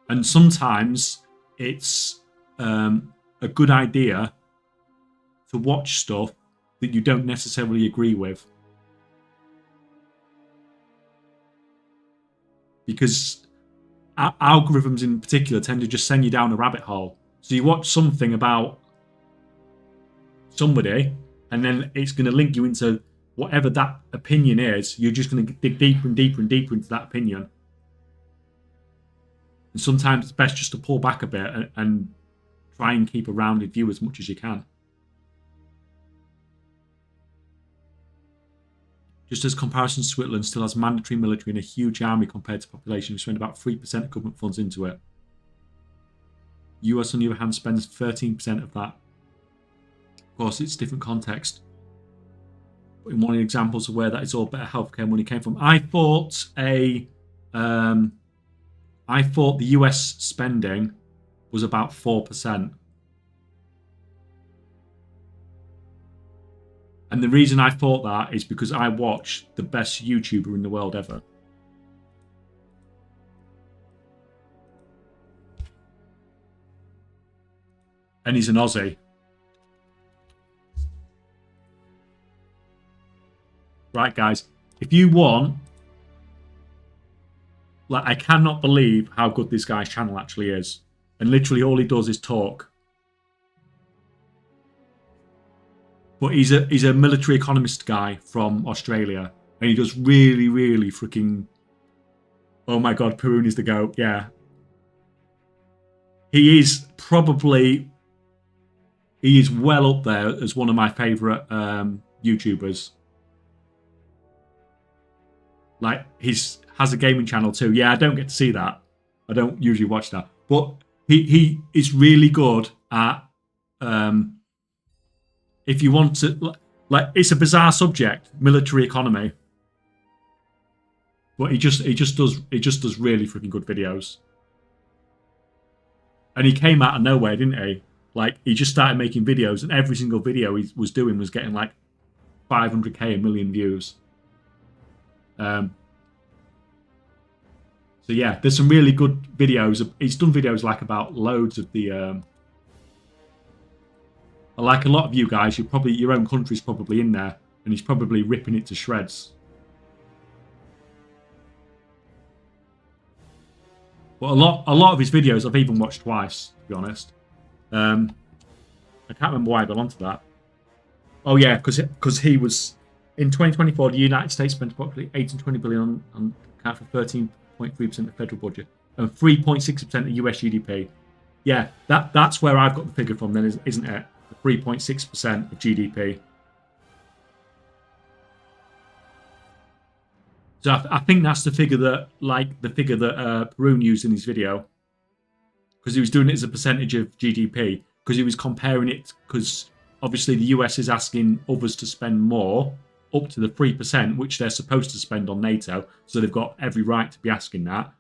And sometimes it's a good idea to watch stuff that you don't necessarily agree with. Because algorithms in particular tend to just send you down a rabbit hole. So you watch something about somebody, and then it's going to link you into whatever that opinion is. You're just going to dig deeper and deeper and deeper into that opinion. And sometimes it's best just to pull back a bit and try and keep a rounded view as much as you can. Just as comparison, Switzerland still has mandatory military and a huge army compared to population. We spend about 3% of government funds into it. US, on the other hand, spends 13% of that. Of course, it's different context. But in one of the examples of where that is all better healthcare money came from, I thought the US spending was about 4%. And the reason I thought that is because I watched the best YouTuber in the world ever. And he's an Aussie. Right, guys. If you want... Like, I cannot believe how good this guy's channel actually is. And literally all he does is talk. But he's a military economist guy from Australia. And he does really, really freaking... Oh my god, Perun is the GOAT. Yeah. He is probably... He is well up there as one of my favourite YouTubers. Like, has a gaming channel too. Yeah, I don't get to see that. I don't usually watch that. But he is really good at... if you want to... Like, it's a bizarre subject, military economy. But he just does really freaking good videos. And he came out of nowhere, didn't he? Like, he just started making videos, and every single video he was doing was getting like 500k, a million views. So yeah, there's some really good videos. He's done videos like about loads of the... like a lot of you guys, your own country's probably in there, and he's probably ripping it to shreds. But a lot of his videos I've even watched twice, to be honest. I can't remember why I got onto that. Oh yeah, because he was in 2024. The United States spent approximately 18-20 billion on account for 13.3% of the federal budget and 3.6% of US GDP. Yeah, that's where I've got the figure from then, isn't it? 3.6% of GDP. So I think that's the figure that, Perun used in his video, because he was doing it as a percentage of GDP, because he was comparing it, because obviously the US is asking others to spend more, up to the 3%, which they're supposed to spend on NATO, so they've got every right to be asking that.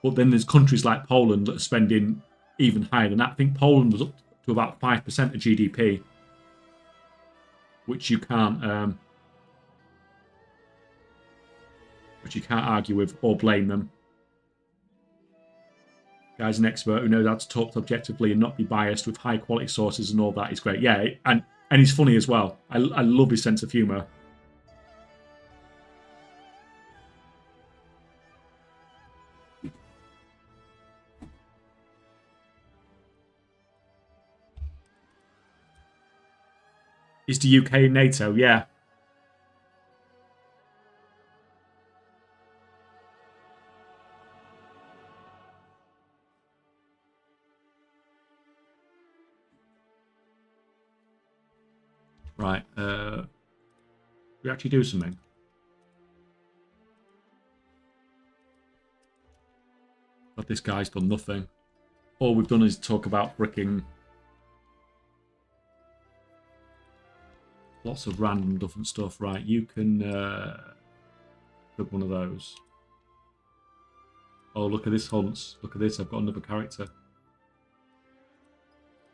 But then there's countries like Poland that are spending even higher than that. I think Poland was up to about 5% of GDP, which you can't argue with or blame them. Guy's an expert who knows how to talk objectively and not be biased with high quality sources and all that is great. Yeah, and he's funny as well. I love his sense of humour. Is the UK in NATO? Yeah. Right. We actually do something. But this guy's done nothing. All we've done is talk about fricking lots of random different stuff. Right, you can grab one of those. Oh, look at this, Hunts. Look at this, I've got another character.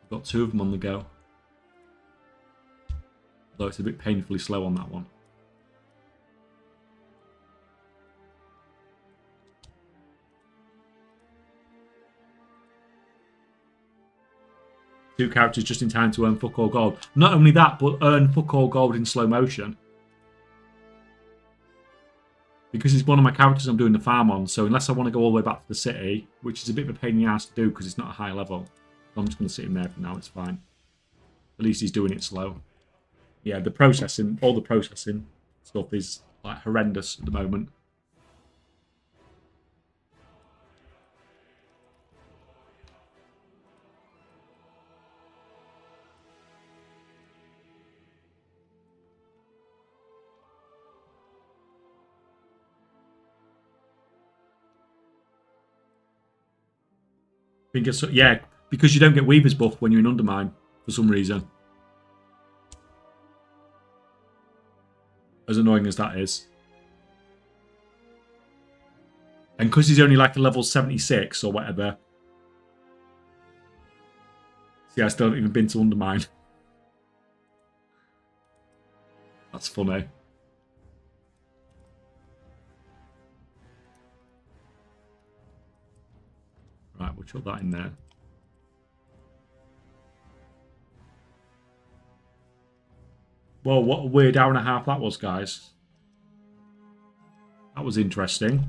I've got 2 of them on the go. Although it's a bit painfully slow on that one. Two characters just in time to earn fuck all gold. Not only that, but earn fuck all gold in slow motion. Because it's one of my characters I'm doing the farm on, so unless I want to go all the way back to the city, which is a bit of a pain in the ass to do because it's not a high level, I'm just going to sit him there for now, it's fine. At least he's doing it slow. Yeah, the processing, all the processing stuff is like horrendous at the moment. Because, yeah, because you don't get Weaver's buff when you're in Undermine for some reason. As annoying as that is. And because he's only like a level 76 or whatever. See, I still haven't even been to Undermine. That's funny. Right, we'll chuck that in there. Well, what a weird hour and a half that was, guys. That was interesting.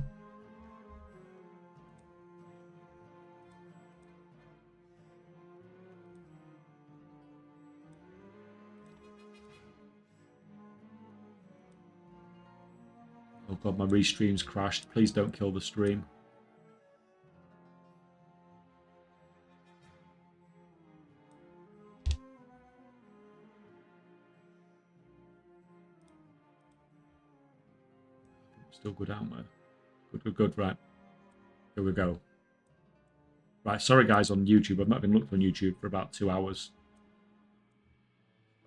Oh god, my restream's crashed. Please don't kill the stream. Still good, aren't we? Good, right. Here we go. Right, sorry guys on YouTube. I've not been looked on YouTube for about 2 hours.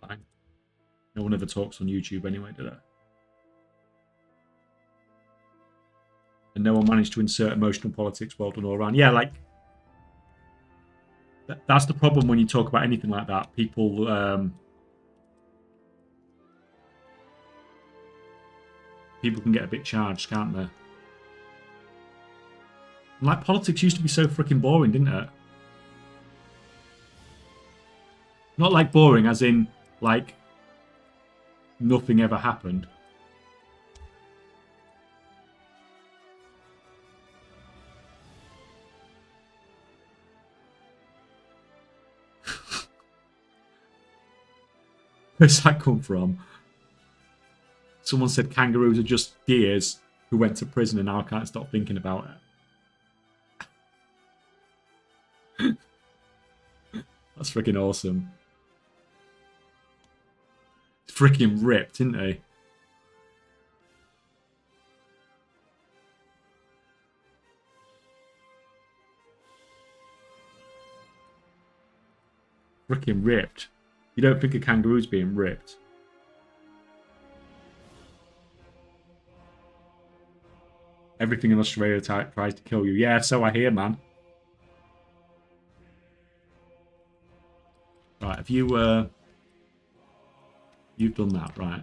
Fine. No one ever talks on YouTube anyway, did I? And no one managed to insert emotional politics. Well done all around. Yeah, like... That's the problem when you talk about anything like that. People... People can get a bit charged, can't they? Like, politics used to be so freaking boring, didn't it? Not like boring, as in, like, nothing ever happened. Where's that come from? Someone said kangaroos are just deers who went to prison and now I can't stop thinking about it. That's freaking awesome. It's freaking ripped, isn't he? Freaking ripped. You don't think a kangaroo's being ripped. Everything in Australia tries to kill you. Yeah, so I hear, man. Right, have you you've done that, right?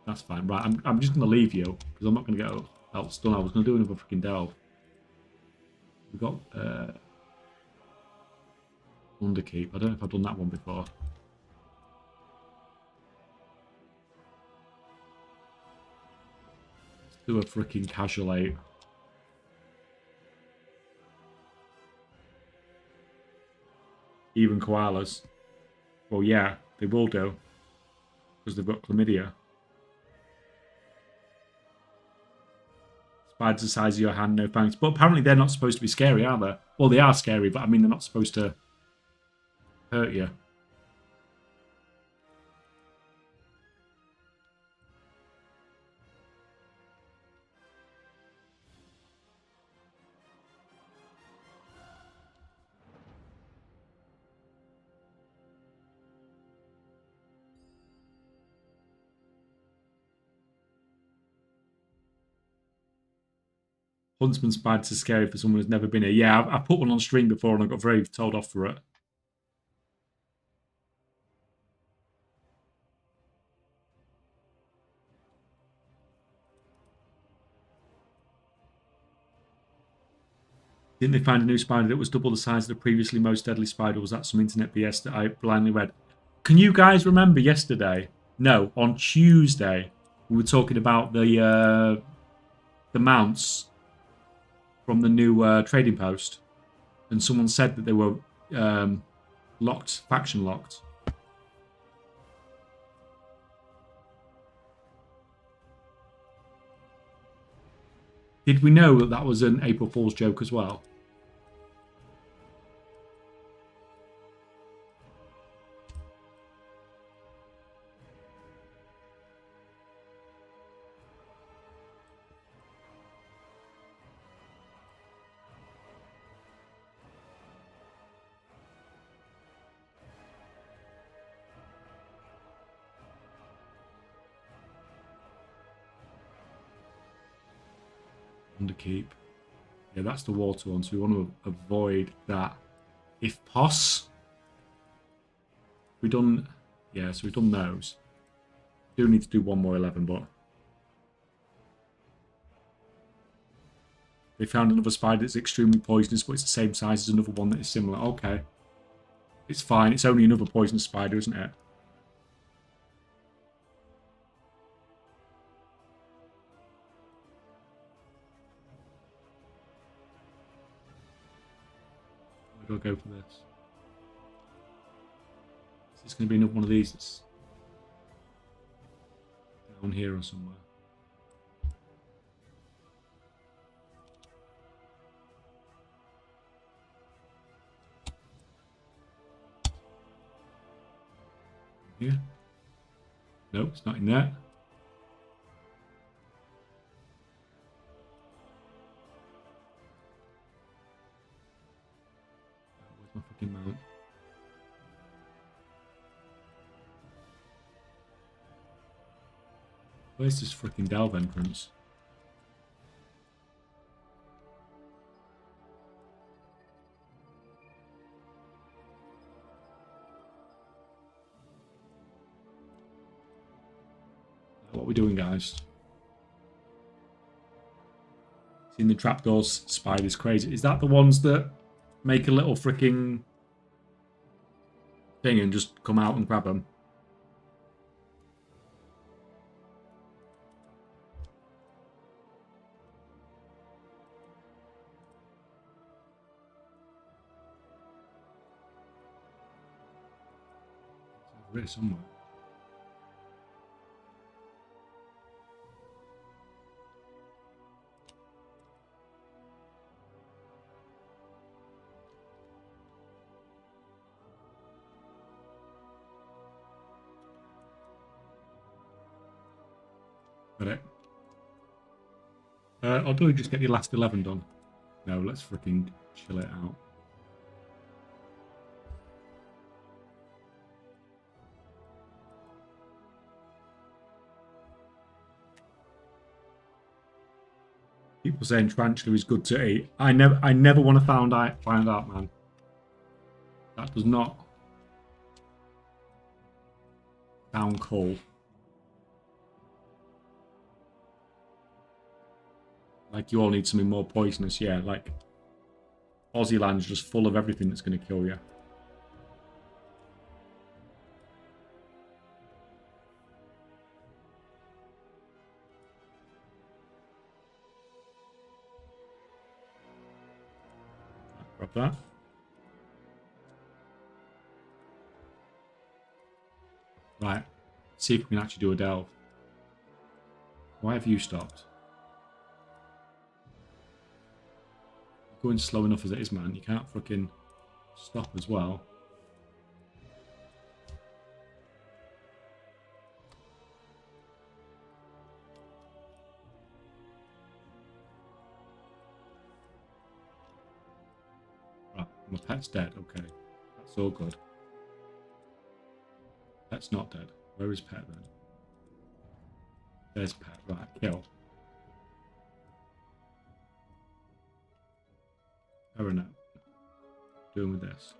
That's fine. Right, I'm just gonna leave you because I'm not gonna get else done. I was gonna do another freaking delve. We've got Underkeep. I don't know if I've done that one before. Let's do a freaking casual 8. Even koalas. Well, yeah, they will do. Because they've got chlamydia. Spiders the size of your hand, no thanks. But apparently they're not supposed to be scary, are they? Well, they are scary, but I mean, they're not supposed to hurt you. Huntsman spiders are scary for someone who's never been here. Yeah, I've put one on stream before and I got very told off for it. Didn't they find a new spider that was double the size of the previously most deadly spider? Was that some internet BS that I blindly read? Can you guys remember yesterday? No, on Tuesday, we were talking about the mounts from the new trading post. And someone said that they were locked, faction locked. Did we know that that was an April Fool's joke as well? Underkeep. Yeah, that's the water one, so we want to avoid that if poss. We done, yeah, so we've done those. Do need to do one more 11, but they found another spider that's extremely poisonous, but it's the same size as another one that is similar. Okay, it's fine. It's only another poisonous spider, isn't it? Where do I go for this? Is this going to be another one of these that's down here or somewhere? Here? No, it's not in there. Where's my fucking mount? Where's this freaking delve entrance? What are we doing, guys? Seeing the trapdoors, spiders crazy. Is that the ones that make a little freaking thing and just come out and grab them? It's over here somewhere. Got it. Or do we just get the last 11 done? No, let's freaking chill it out. People saying tarantula is good to eat. I never want to find out, man. That does not sound cool. Like you all need something more poisonous, yeah. Like Aussie land's just full of everything that's going to kill you. Grab that. Right. See if we can actually do a delve. Why have you stopped? Going slow enough as it is, man. You can't fucking stop as well. Right, my pet's dead. Okay, that's all good. Pet's not dead. Where is pet then? There's pet. Right, kill. Fair enough. Doing with this.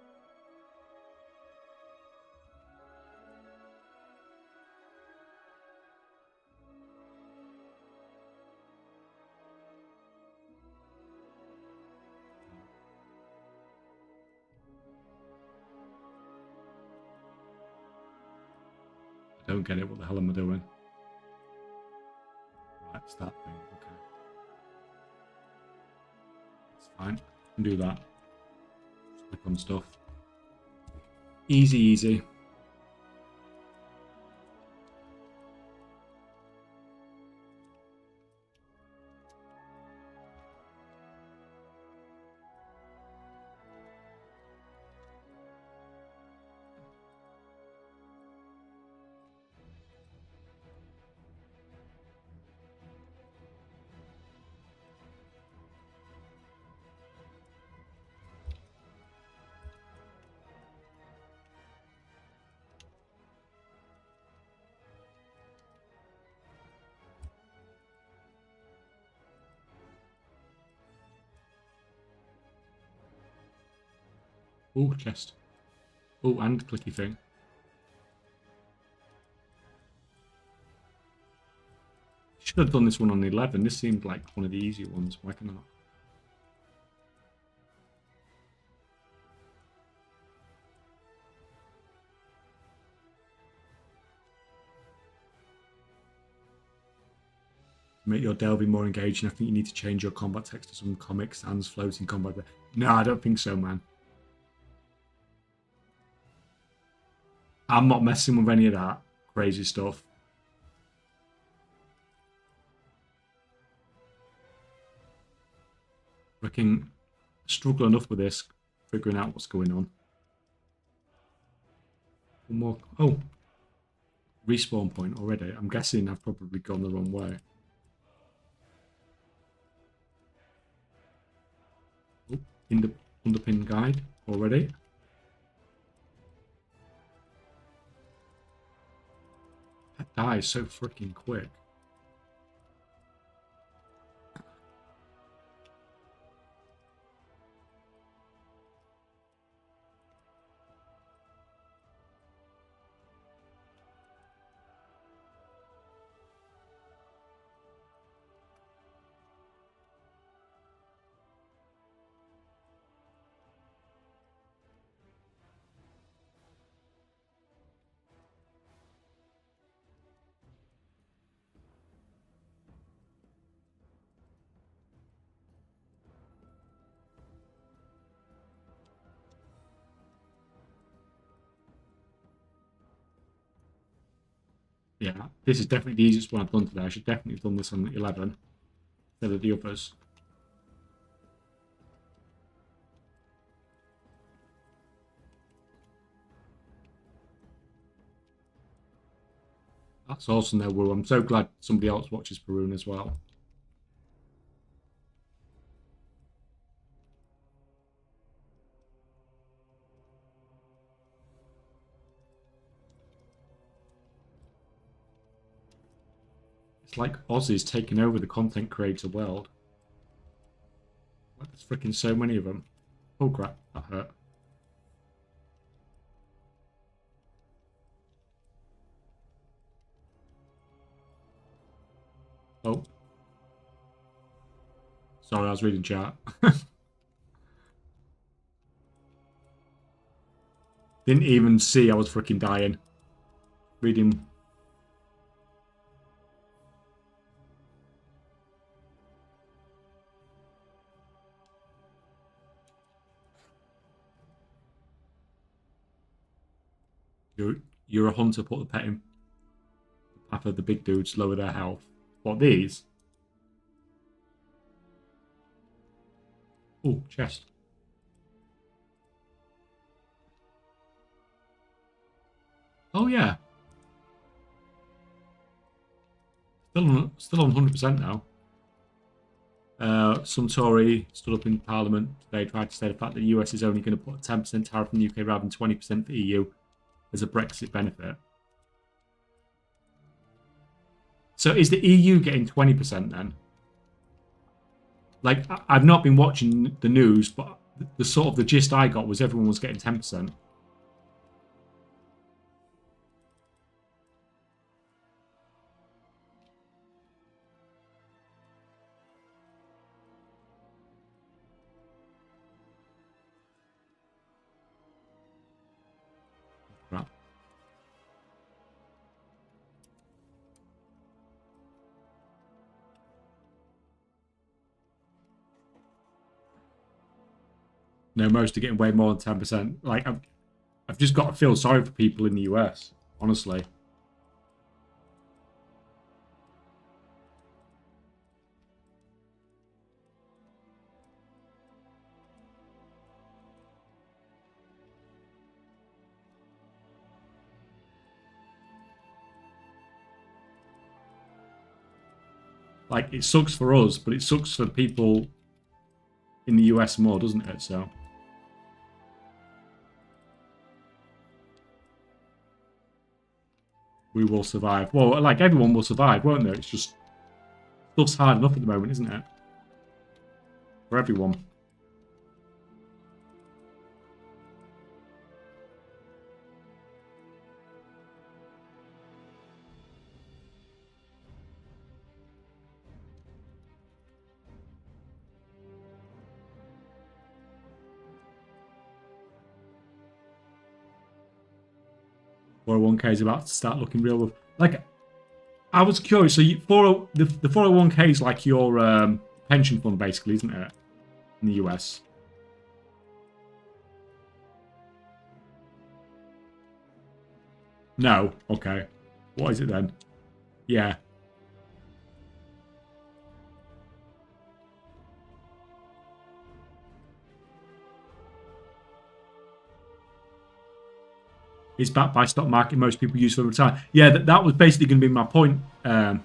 I don't get it. What the hell am I doing? Right, it's that thing. Okay. It's fine. I can do that. Just click on stuff. Easy, easy. Oh, chest. Oh, and clicky thing. Should have done this one on 11. This seemed like one of the easy ones. Why can I not? Make your delving more engaging. I think you need to change your combat text to some Comic Sans floating combat. No, I don't think so, man. I'm not messing with any of that crazy stuff. I can struggle enough with this, figuring out what's going on. One more. Oh, respawn point already. I'm guessing I've probably gone the wrong way. Oh, in the underpin guide already. That dies so freaking quick. Yeah, this is definitely the easiest one I've done today. I should definitely have done this on 11 instead of the others. That's awesome though, Woo. I'm so glad somebody else watches Perun as well. It's like Aussies taking over the content creator world. Like, there's freaking so many of them. Oh crap, that hurt. Oh. Sorry, I was reading chat. Didn't even see I was freaking dying. Reading. You're a hunter, put the pet in the path of the big dudes, lower their health. What, these? Oh, chest. Oh yeah. Still on 100% now. Some Tory stood up in Parliament today, tried to say the fact that the US is only going to put a 10% tariff on the UK rather than 20% for EU as a Brexit benefit. So is the EU getting 20% then? Like, I've not been watching the news, but the sort of the gist I got was everyone was getting 10%. Right. No, most are getting way more than 10%. Like, I've just got to feel sorry for people in the US, honestly. Like, it sucks for us, but it sucks for people in the US more, doesn't it? So. We will survive. Well, like, everyone will survive, won't they? It's just, stuff's hard enough at the moment, isn't it? For everyone. Or 1K is about to start looking real. Like, I was curious. So, the 401k is like your pension fund, basically, isn't it? In the US. No. Okay. What is it then? Yeah. It's backed by stock market most people use for retirement. Yeah, that was basically going to be my point. That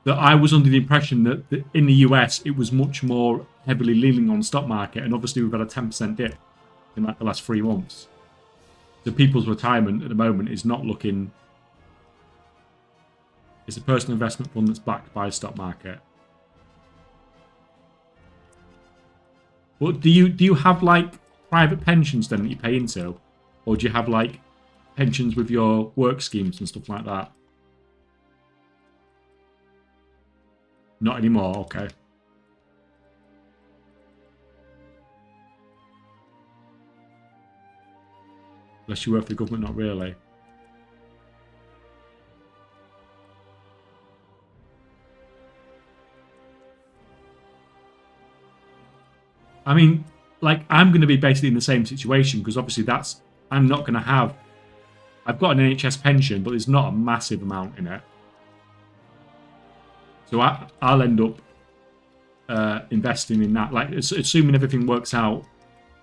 I was under the impression that in the US it was much more heavily leaning on stock market, and obviously we've had a 10% dip in like the last 3 months. So people's retirement at the moment is not looking. It's a personal investment fund that's backed by a stock market. Well, do you have like private pensions then that you pay into, or do you have like pensions with your work schemes and stuff like that? Not anymore. Okay. Unless you work for the government, not really. I mean, like, I'm going to be basically in the same situation because obviously I'm not going to have. I've got an NHS pension, but there's not a massive amount in it. So I'll end up investing in that. Like, assuming everything works out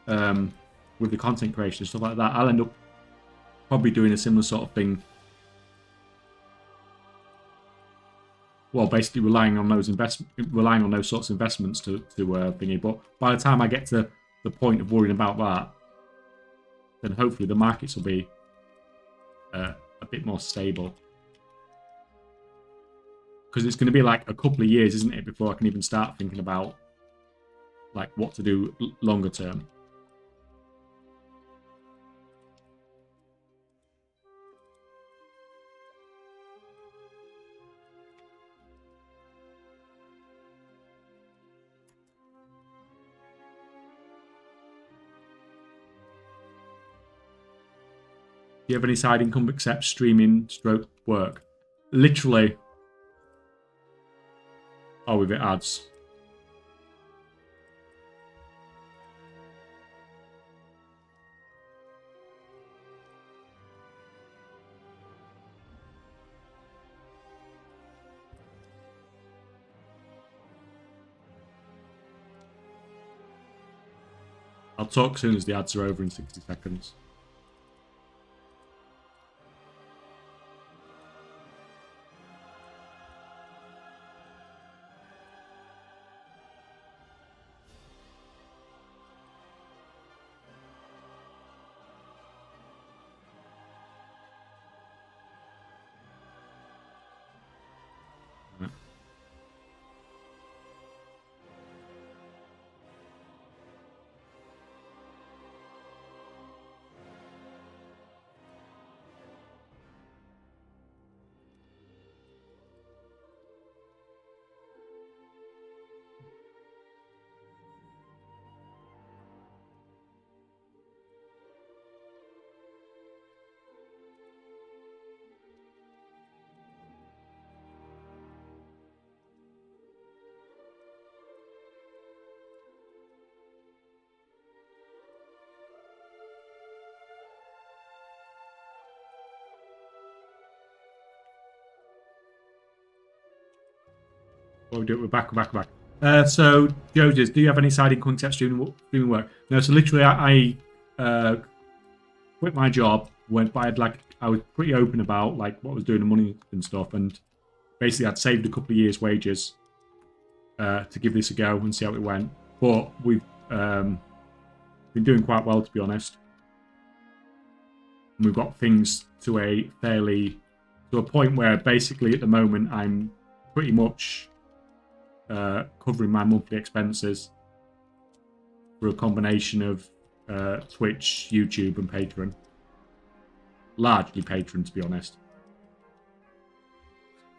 with the content creation and stuff like that, I'll end up probably doing a similar sort of thing well, basically relying on those sorts of investments to thingy. But by the time I get to the point of worrying about that, then hopefully the markets will be a bit more stable. Because it's going to be like a couple of years, isn't it, before I can even start thinking about like what to do longer term. Do you have any side income except streaming stroke work? Literally. Oh, with it ads. I'll talk as soon as the ads are over in 60 seconds. What we do? We're back. So, Joses, do you have any side income except streaming work? No. So literally, I quit my job. I was pretty open about like what I was doing, the money and stuff, and basically I'd saved a couple of years' wages to give this a go and see how it went. But we've been doing quite well, to be honest. And we've got things to a point where basically at the moment I'm pretty much covering my monthly expenses through a combination of Twitch, YouTube, and Patreon. Largely Patreon, to be honest.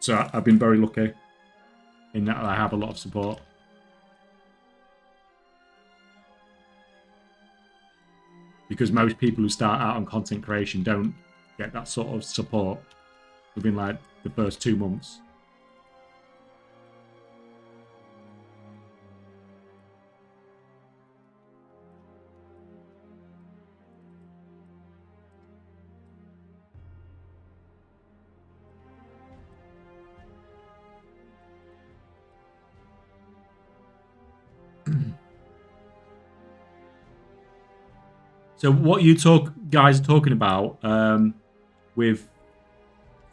So I've been very lucky in that I have a lot of support. Because most people who start out on content creation don't get that sort of support within like the first 2 months. So what you guys are talking about with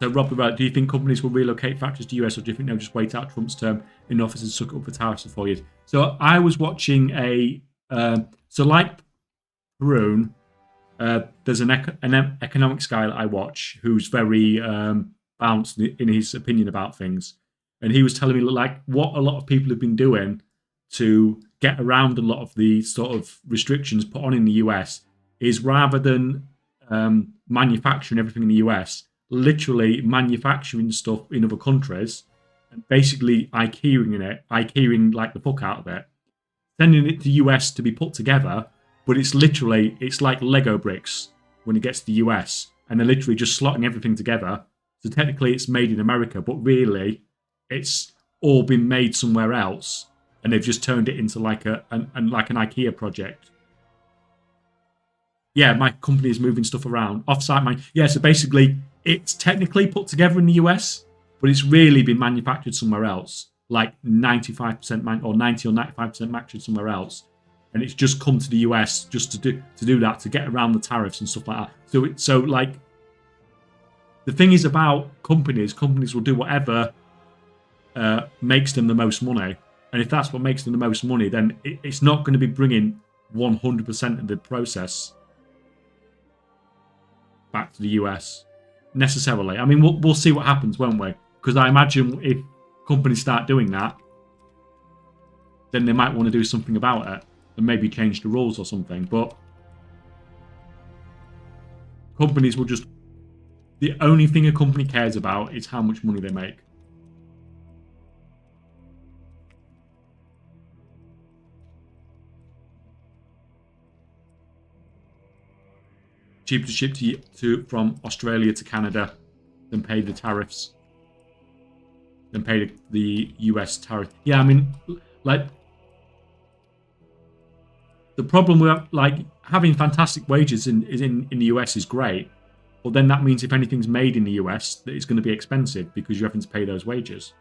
Rob, do you think companies will relocate factories to US, or do you think they'll just wait out Trump's term in office and suck it up for tariffs for 4 years? So I was watching so like Haroon, there's an economics guy that I watch who's very balanced in his opinion about things, and he was telling me like what a lot of people have been doing to get around a lot of the sort of restrictions put on in the US is rather than manufacturing everything in the US, literally manufacturing stuff in other countries and basically IKEAing like the fuck out of it, sending it to US to be put together, but it's like Lego bricks when it gets to the US, and they're literally just slotting everything together. So technically it's made in America, but really it's all been made somewhere else, and they've just turned it into like an IKEA project. Yeah, my company is moving stuff around. Offsite so basically it's technically put together in the US, but it's really been manufactured somewhere else. Like 95% or 90 or 95% manufactured somewhere else. And it's just come to the US just to do that, to get around the tariffs and stuff like that. So like the thing is about companies will do whatever makes them the most money. And if that's what makes them the most money, then it's not going to be bringing 100% of the process back to the US necessarily. I mean, we'll see what happens, won't we? Because I imagine if companies start doing that, then they might want to do something about it and maybe change the rules or something. But companies will just... The only thing a company cares about is how much money they make. Cheaper to ship from Australia to Canada than pay the tariffs. Than pay the US tariff. Yeah, I mean, like... The problem with like having fantastic wages in the US is great. But then that means if anything's made in the US, that it's going to be expensive because you're having to pay those wages.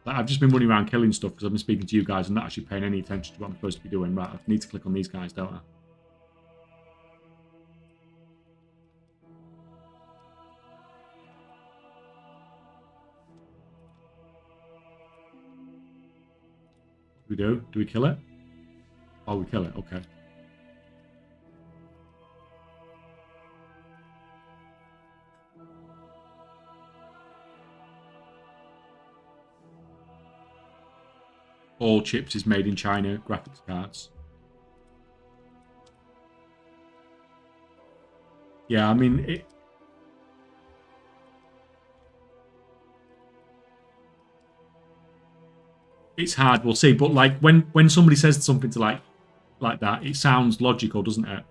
Like, I've just been running around killing stuff because I've been speaking to you guys and not actually paying any attention to what I'm supposed to be doing. Right, I need to click on these guys, don't I? We do? Do we kill it? Oh, we kill it. Okay. All chips is made in China. Graphics cards. Yeah, I mean... It's hard, we'll see. But like when somebody says something to like that, it sounds logical, doesn't it?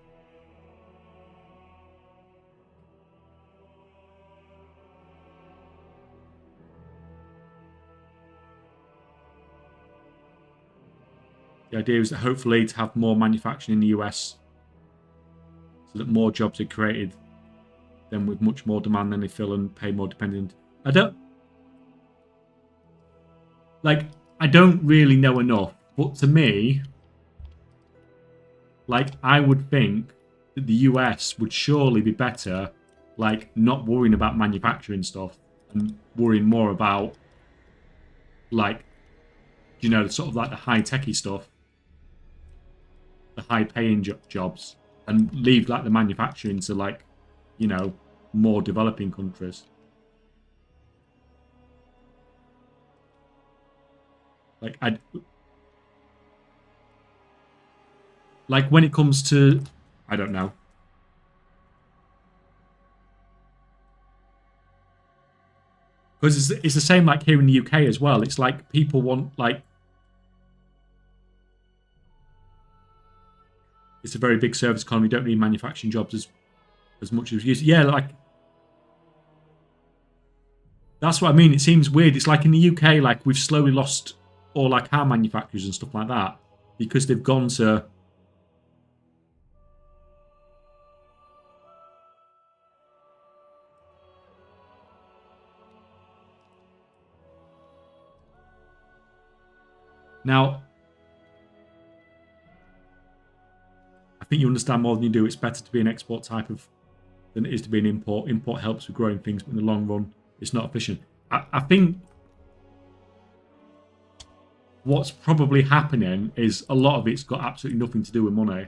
The idea is that hopefully to have more manufacturing in the US so that more jobs are created, then with much more demand than they fill and pay more dependent. I don't really know enough, but to me, like, I would think that the US would surely be better, like, not worrying about manufacturing stuff and worrying more about, like, you know, sort of like the high-techy stuff, the high-paying jobs, and leave, like, the manufacturing to, like, you know, more developing countries. Like, like, when it comes to... I don't know. Because it's the same, like, here in the UK as well. It's like people want, like... It's a very big service economy. You don't need manufacturing jobs as much as we used to. Yeah, like... That's what I mean. It seems weird. It's like in the UK, like, we've slowly lost all, like, car manufacturers and stuff like that. Because they've gone to... Now, I think you understand more than you do. It's better to be an export type of than it is to be an import. Import helps with growing things, but in the long run, it's not efficient. I think what's probably happening is a lot of it's got absolutely nothing to do with money.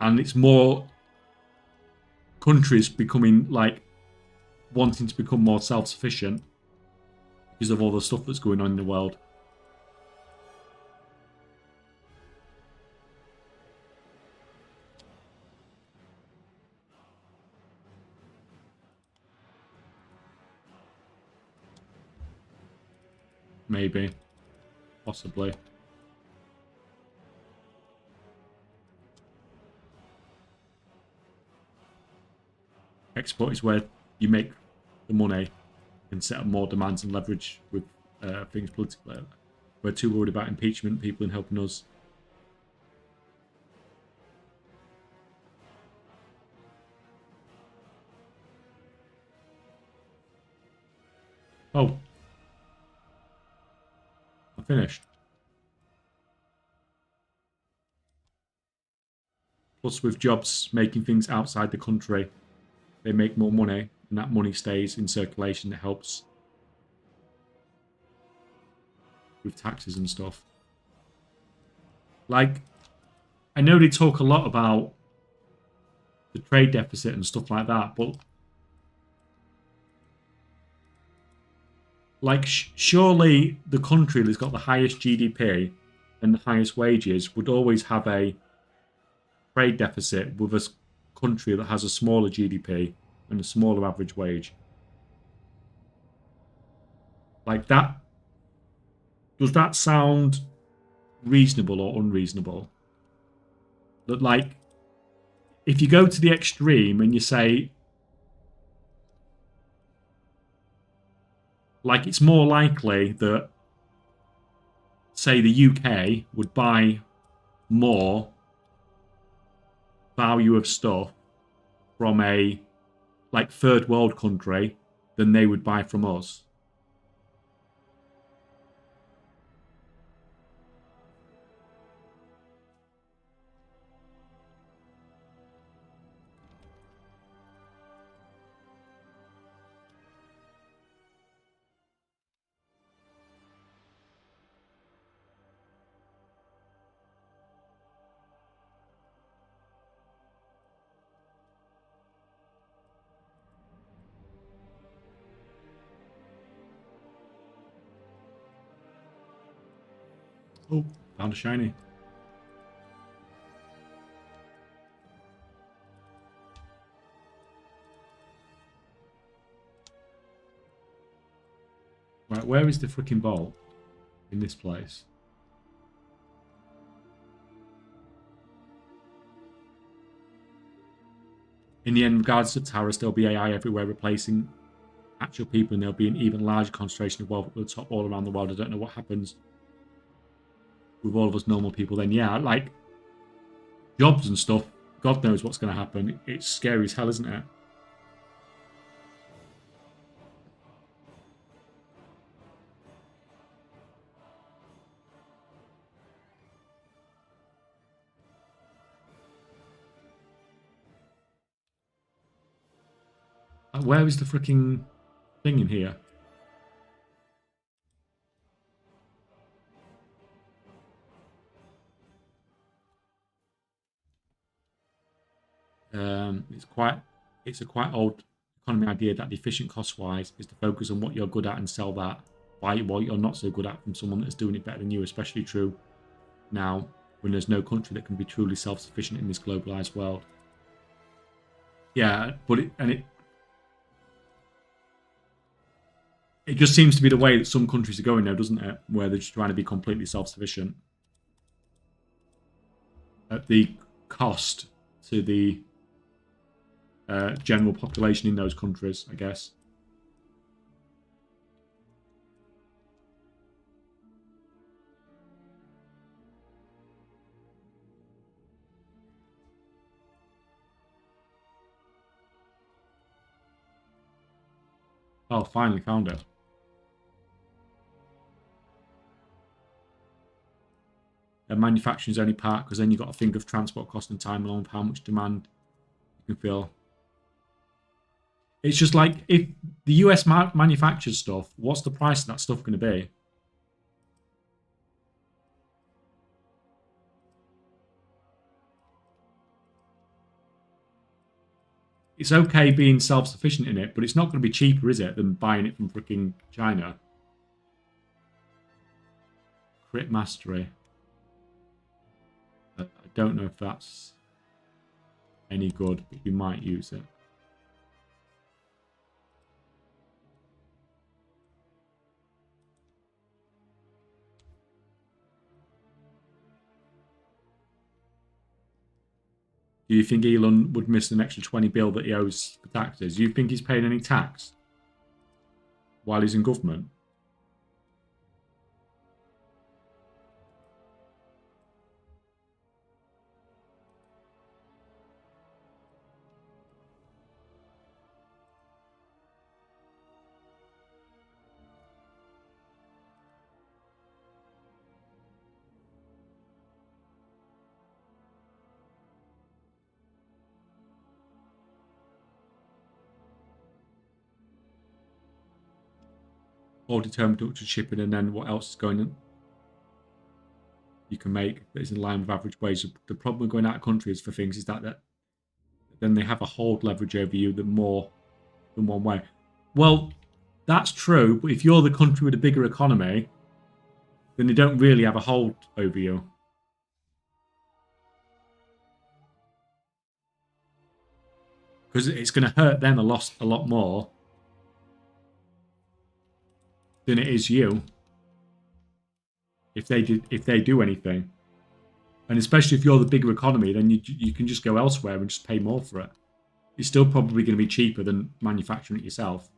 And it's more countries becoming, like, wanting to become more self-sufficient because of all the stuff that's going on in the world. Maybe. Possibly. Export is where you make the money and set up more demands and leverage with things politically. We're too worried about impeachment, people in helping us. Oh. I finished. Plus, with jobs making things outside the country, they make more money, and that money stays in circulation. That helps with taxes and stuff. Like, I know they talk a lot about the trade deficit and stuff like that, but like, surely the country that's got the highest GDP and the highest wages would always have a trade deficit with a country that has a smaller GDP and a smaller average wage. Like that, does that sound reasonable or unreasonable? That, like, if you go to the extreme and you say, like, it's more likely that, say, the UK would buy more value of stuff from a, like, third world country than they would buy from us. Oh, found a shiny. Right, where is the freaking vault in this place? In the end, regardless of tariffs, there'll be AI everywhere replacing actual people, and there'll be an even larger concentration of wealth at the top all around the world. I don't know what happens with all of us normal people then. Yeah, like, jobs and stuff, God knows what's going to happen. It's scary as hell, isn't it? Like, where is the freaking thing in here? It's a quite old economy idea that the efficient cost-wise is to focus on what you're good at and sell that, buy what you're not so good at from someone that's doing it better than you. Especially true now when there's no country that can be truly self-sufficient in this globalized world. Yeah, but it just seems to be the way that some countries are going now, doesn't it? Where they're just trying to be completely self-sufficient at the cost to the general population in those countries, I guess. Oh, finally found it. Manufacturing is only part, because then you've got to think of transport cost and time along with how much demand you can feel. It's just like, if the US manufactures stuff, what's the price of that stuff going to be? It's okay being self-sufficient in it, but it's not going to be cheaper, is it, than buying it from freaking China? Crit Mastery. I don't know if that's any good, but you might use it. Do you think Elon would miss an extra 20 bill that he owes for taxes? Do you think he's paying any tax while he's in government? all determined production shipping, and then what else is going on you can make that is in line with average wage. The problem with going out of countries for things is that then they have a hold leverage over you that more than one way. Well, that's true, but if you're the country with a bigger economy, then they don't really have a hold over you. Because it's going to hurt them a lot more than it is you if they do anything. And especially if you're the bigger economy, then you can just go elsewhere and just pay more for it. It's still probably going to be cheaper than manufacturing it yourself.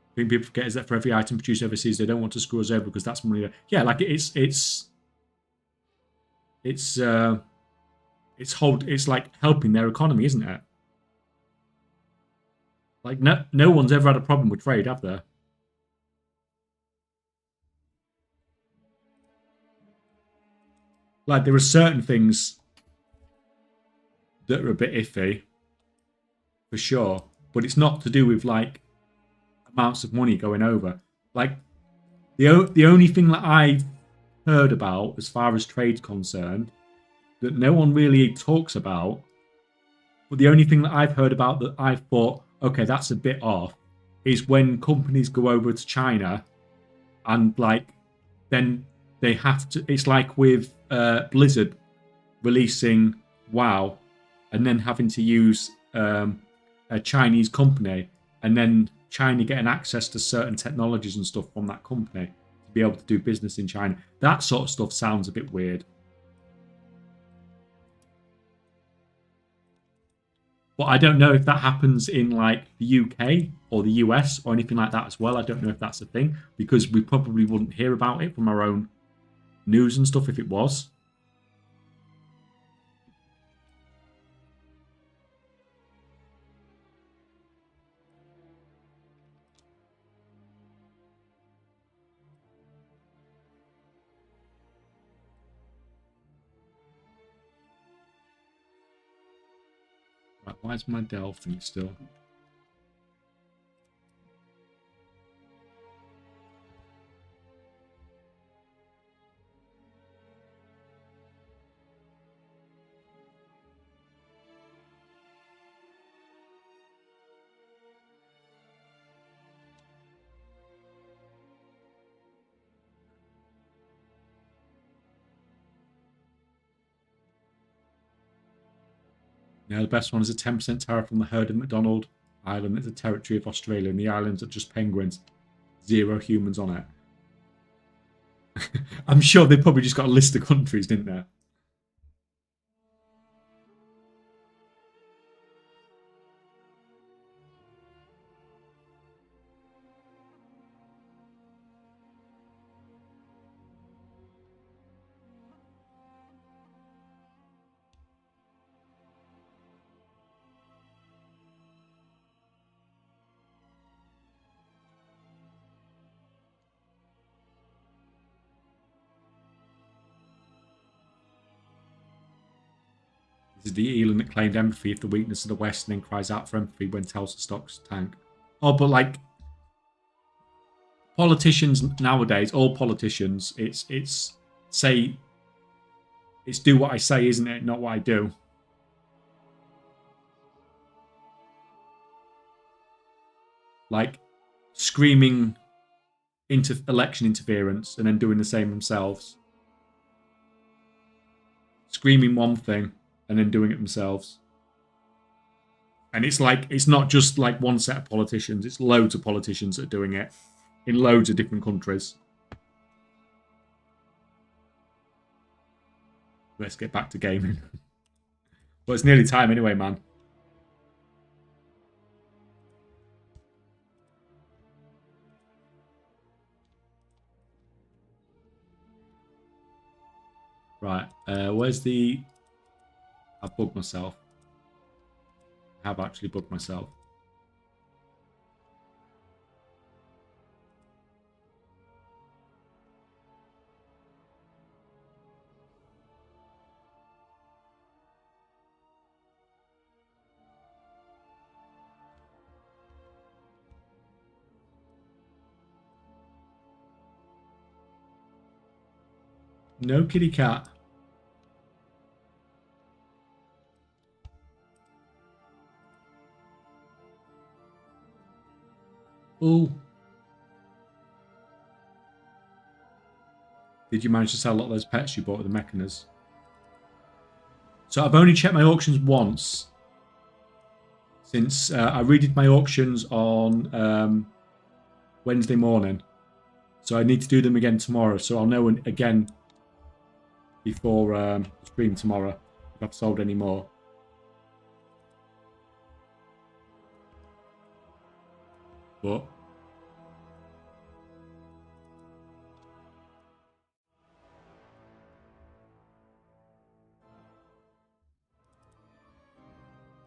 I think people forget is that for every item produced overseas, they don't want to screw us over because that's money. Yeah, like it's like helping their economy, isn't it? Like no one's ever had a problem with trade, have there? Like there are certain things that are a bit iffy, for sure, but it's not to do with like amounts of money going over. Like the only thing that I've heard about as far as trade's concerned that no one really talks about, but the only thing that I've heard about that I've thought, okay, that's a bit off, is when companies go over to China and like then they have to, it's like with Blizzard releasing WoW and then having to use a Chinese company and then China getting access to certain technologies and stuff from that company to be able to do business in China. That sort of stuff sounds a bit weird. But I don't know if that happens in like the UK or the US or anything like that as well. I don't know if that's a thing because we probably wouldn't hear about it from our own news and stuff if it was. Right, why is my Dell thing still? Yeah, the best one is a 10% tariff on the herd of McDonald Island. It's a territory of Australia, and the islands are just penguins. 0 humans on it. I'm sure they probably just got a list of countries, didn't they? This is the Elan that claimed empathy of the weakness of the West and then cries out for empathy when Telsa stocks tank. Oh, but like politicians nowadays, all politicians, it's say it's do what I say, isn't it? Not what I do. Like screaming into election interference and then doing the same themselves. Screaming one thing and then doing it themselves. And it's like, it's not just like one set of politicians, it's loads of politicians that are doing it in loads of different countries. Let's get back to gaming. Well, it's nearly time anyway, man. Right, where's the... I've bugged myself. I have actually bugged myself. No kitty cat. Oh. Did you manage to sell a lot of those pets you bought with the Mechaners? So I've only checked my auctions once since I redid my auctions on Wednesday morning. So I need to do them again tomorrow. So I'll know again before the stream tomorrow if I've sold any more. But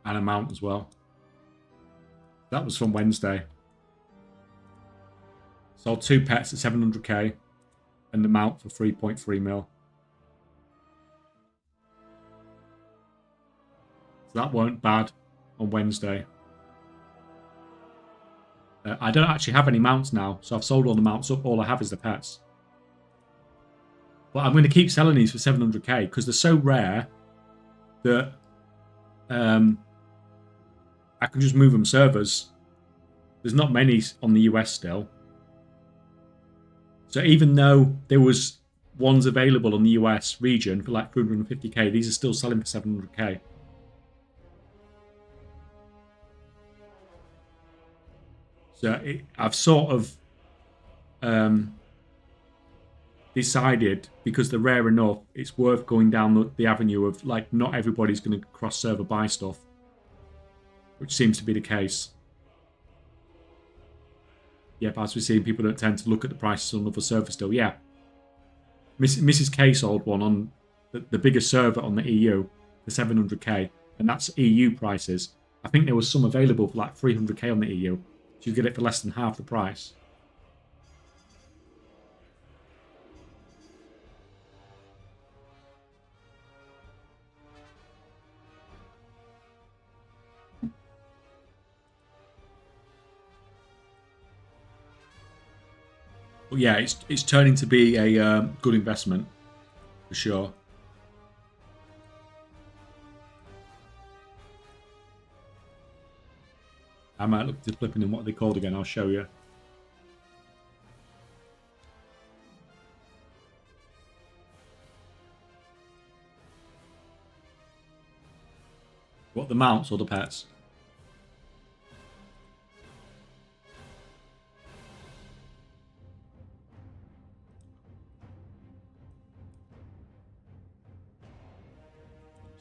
and a mount as well. That was from Wednesday. Sold 2 pets at 700k and the mount for 3.3 mil. So that weren't bad on Wednesday. I don't actually have any mounts now, so I've sold all the mounts up. All I have is the pets. But I'm going to keep selling these for 700k because they're so rare that I can just move them servers. There's not many on the US still. So even though there was ones available on the US region for like 350k, these are still selling for 700k. So I've sort of decided, because they're rare enough, it's worth going down the avenue of like not everybody's going to cross server buy stuff, which seems to be the case. Yep, as we're seeing, people don't tend to look at the prices on other servers still. Yeah, Mrs. K sold one on the biggest server on the EU for 700k, and that's EU prices. I think there was some available for like 300k on the EU. So you get it for less than half the price. But yeah, it's turning to be a good investment for sure. I might look to flipping in what they called again. I'll show you. What, the mounts or the pets?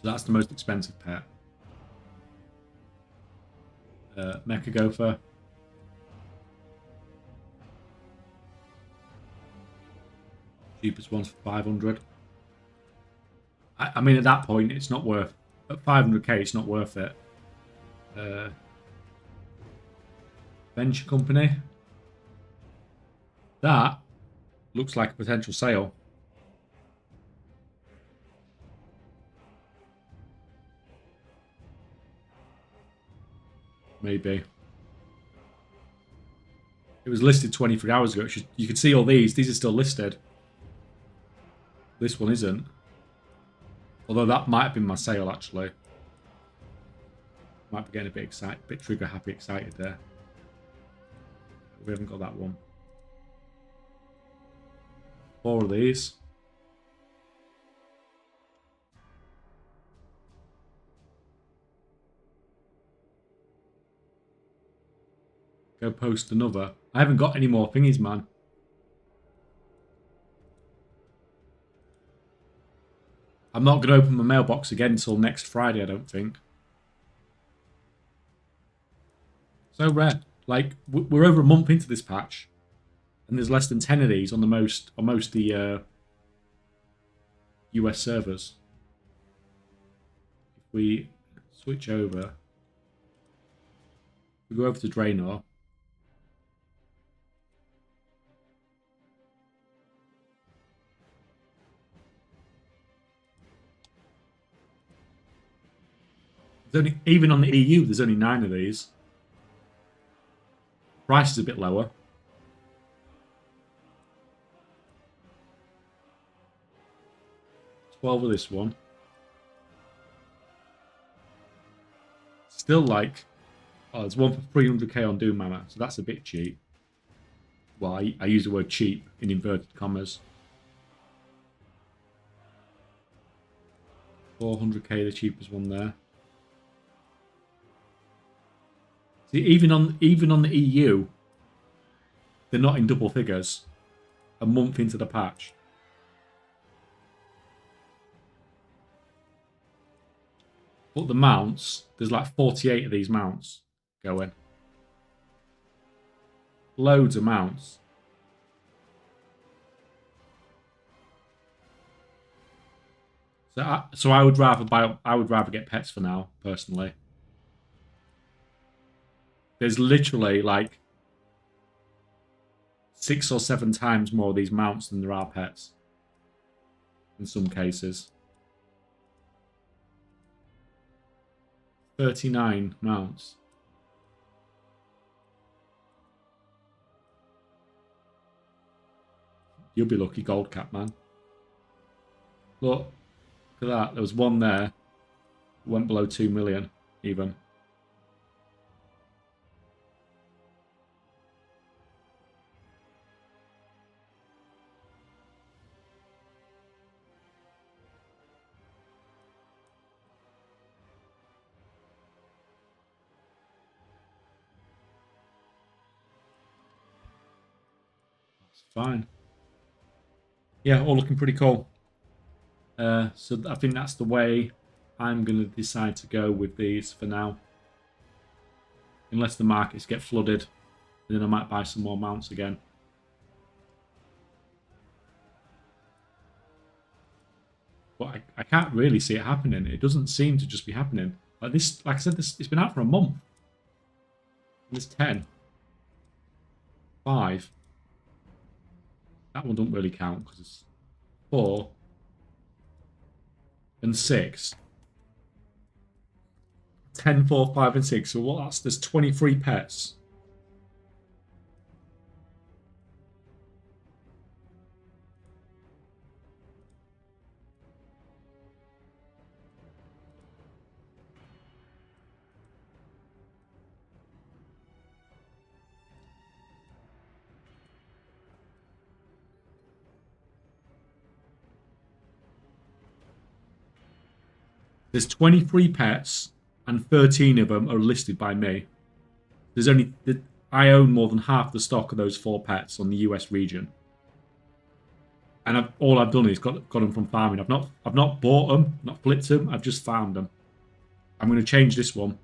So that's the most expensive pet. Mecha Gopher. Cheapest one's for 500. I mean, at that point, it's not worth. At 500k, it's not worth it. Venture company. That looks like a potential sale. Maybe. It was listed 23 hours ago. You can see all these. These are still listed. This one isn't. Although that might have been my sale, actually. Might be getting a bit excited, bit trigger happy, excited there. We haven't got that one. 4 of these. Go post another. I haven't got any more thingies, man. I'm not going to open my mailbox again until next Friday, I don't think. So rare. Like, we're over a month into this patch, and there's less than 10 of these on most the US servers. If we switch over, we go over to Draenor. Even on the EU, there's only 9 of these. Price is a bit lower. 12 of this one. Still like, oh, there's one for 300k on Doom Hammer, so that's a bit cheap. Well, I use the word cheap in inverted commas. 400k, the cheapest one there. See, even on the EU, they're not in double figures. A month into the patch. But the mounts, there's like 48 of these mounts going. Loads of mounts. So I would rather get pets for now, personally. There's literally like 6 or 7 times more of these mounts than there are pets. In some cases. 39 mounts. You'll be lucky, gold cap, man. Look at that. There was one there. Went below 2 million, even. That's fine. Yeah, all looking pretty cool. So I think that's the way I'm going to decide to go with these for now. Unless the markets get flooded, then I might buy some more mounts again. But I can't really see it happening. It doesn't seem to just be happening. Like this, like I said, it's been out for a month. There's 10. 5. That one doesn't really count because it's 4 and 6. 10, 4, 5, and 6. So what? There's 23 pets. There's 23 pets, and 13 of them are listed by me. There's only I own more than half the stock of those 4 pets on the US region, and all I've done is got them from farming. I've not bought them, not flipped them. I've just farmed them. I'm going to change this one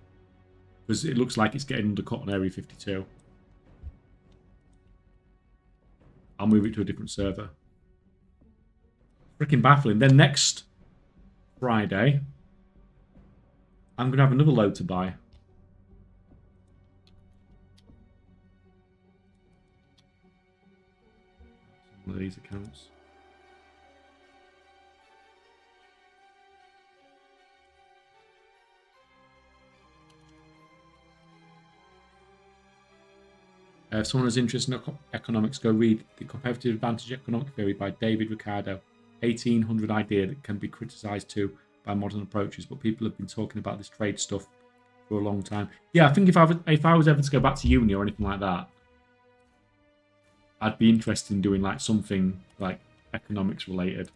because it looks like it's getting undercut on Area 52. I'll move it to a different server. Freaking baffling. Then next Friday, I'm going to have another load to buy. One of these accounts. If someone is interested in economics, go read The Competitive Advantage Economic Theory by David Ricardo. 1800 idea that can be criticised too by modern approaches, but people have been talking about this trade stuff for a long time. Yeah, I think if I was ever to go back to uni or anything like that, I'd be interested in doing like something like economics related.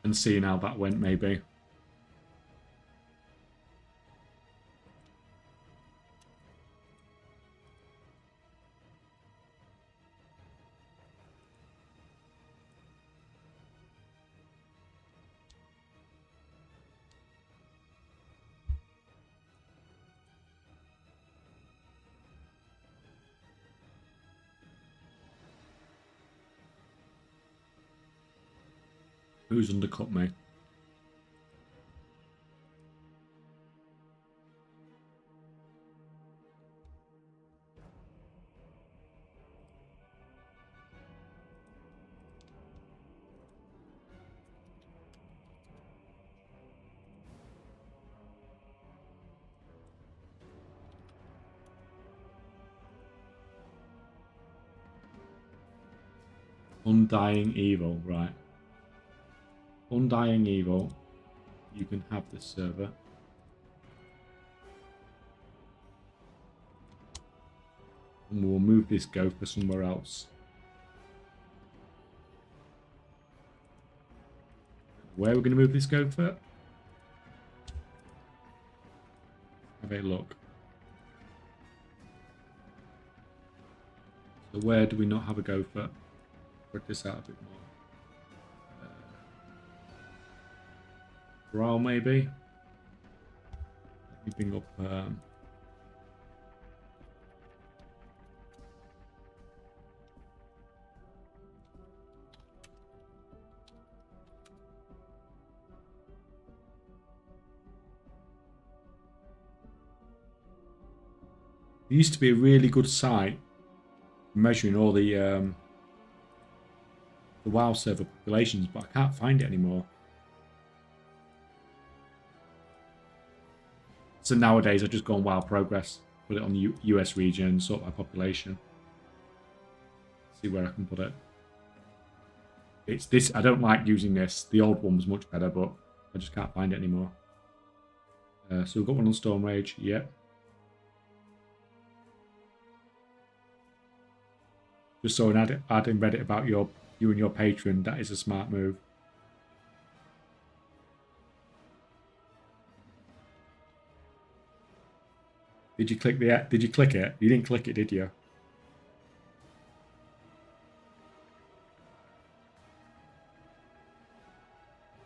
And seeing how that went, maybe. Who's undercut me? Undying Evil, right. Undying Evil. You can have this server. And we'll move this gopher somewhere else. Where we're going to move this gopher? Have a look. So where do we not have a gopher? Work this out a bit more. Corral maybe? Let me bring up... There used to be a really good site measuring all the WoW server populations, but I can't find it anymore. So nowadays I just go on WoW Progress, put it on the US region, sort by population. See where I can put it. It's this. I don't like using this. The old one was much better, but I just can't find it anymore. So we've got one on Storm Rage. Yep. Just saw an ad in Reddit about you and your patron. That is a smart move. Did you click the? Did you click it? You didn't click it, did you?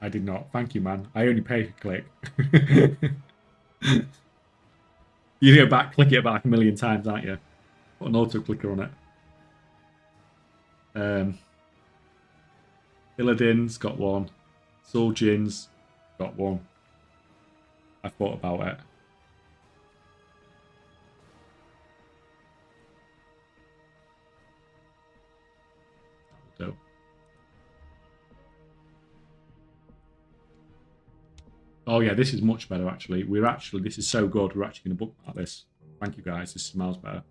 I did not. Thank you, man. I only pay for click. You go back, click it about like a million times, aren't you? Put an auto clicker on it. Illidan's got one. Soljin's got one. I thought about it. So. Oh yeah, this is much better actually. This is so good. We're actually going to bookmark this. Thank you guys. This smells better.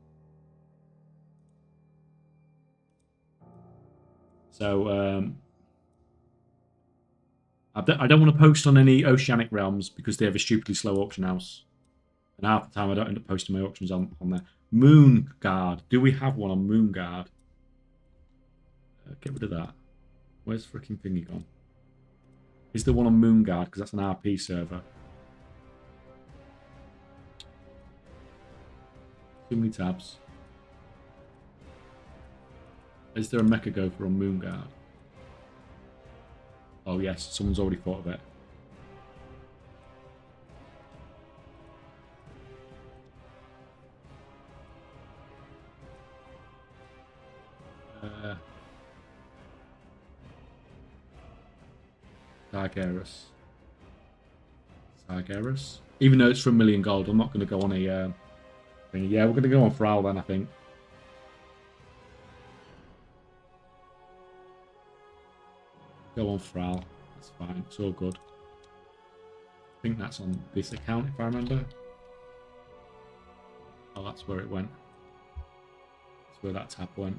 So I don't want to post on any Oceanic Realms because they have a stupidly slow auction house. And half the time I don't end up posting my auctions on there. Moon Guard. Do we have one on Moon Guard? Get rid of that. Where's freaking thingy gone? Is there one on Moon Guard? Because that's an RP server. Too many tabs. Is there a Mecha Gopher on Moon Guard? Oh yes, someone's already thought of it. Sargeras. Even though it's for 1 million gold, I'm not going to go on a thing. Yeah, we're going to go on Fral then, I think. Go on Fral. That's fine. It's all good. I think that's on this account, if I remember. Oh, that's where it went. That's where that tab went.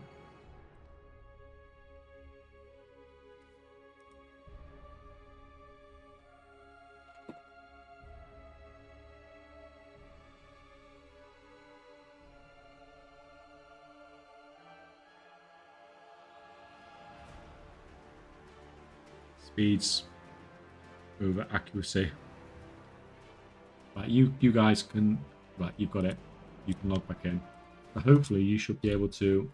Speeds over accuracy. Right, you guys can. Right, you've got it. You can log back in. So hopefully you should be able to.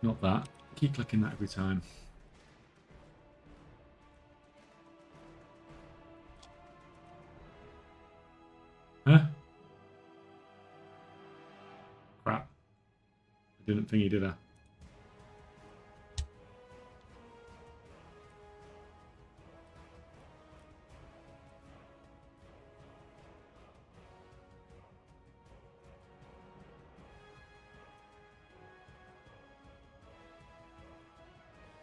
Not that. Keep clicking that every time. Huh? Crap. I didn't think he did that.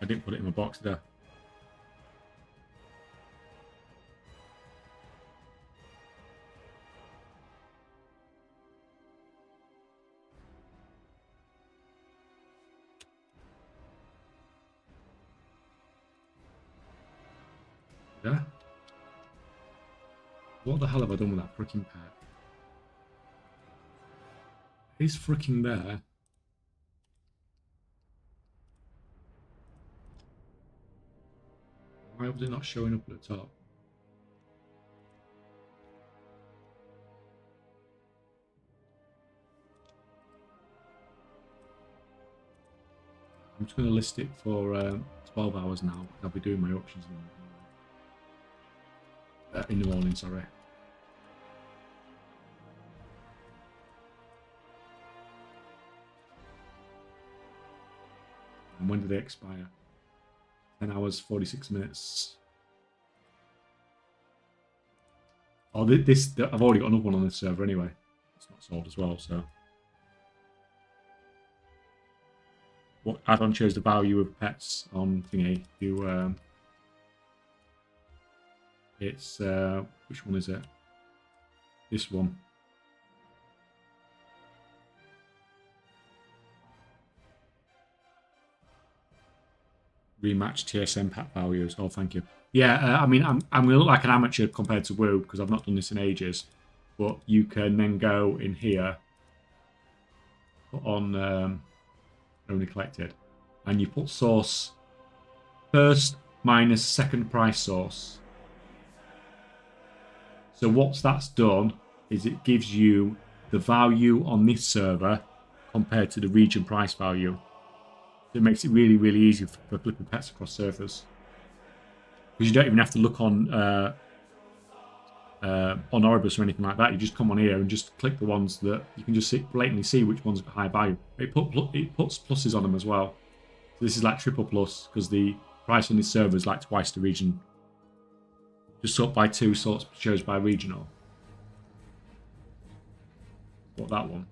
I didn't put it in my box there. Yeah? What the hell have I done with that freaking pet? He's freaking there. Why was it not showing up at the top? I'm just going to list it for 12 hours now. I'll be doing my auctions in the morning, sorry. And when do they expire? 10 hours, 46 minutes. Oh, this I've already got another one on this server anyway. It's not sold as well, so. What add-on shows the value of pets on thingy? It's which one is it? This one. Rematch TSM pack values. Oh, thank you. Yeah, I mean, I'm going to look like an amateur compared to WoW because I've not done this in ages. But you can then go in here, put on only collected, and you put source first minus second price source. So what that's done is it gives you the value on this server compared to the region price value. It makes it really, really easy for flipping pets across servers. Because you don't even have to look on Oribus or anything like that. You just come on here and just click the ones that you can just blatantly see which ones got high value. It puts pluses on them as well. So this is like triple plus because the price on this server is like twice the region. Just sort by two sorts shows by regional. What that one?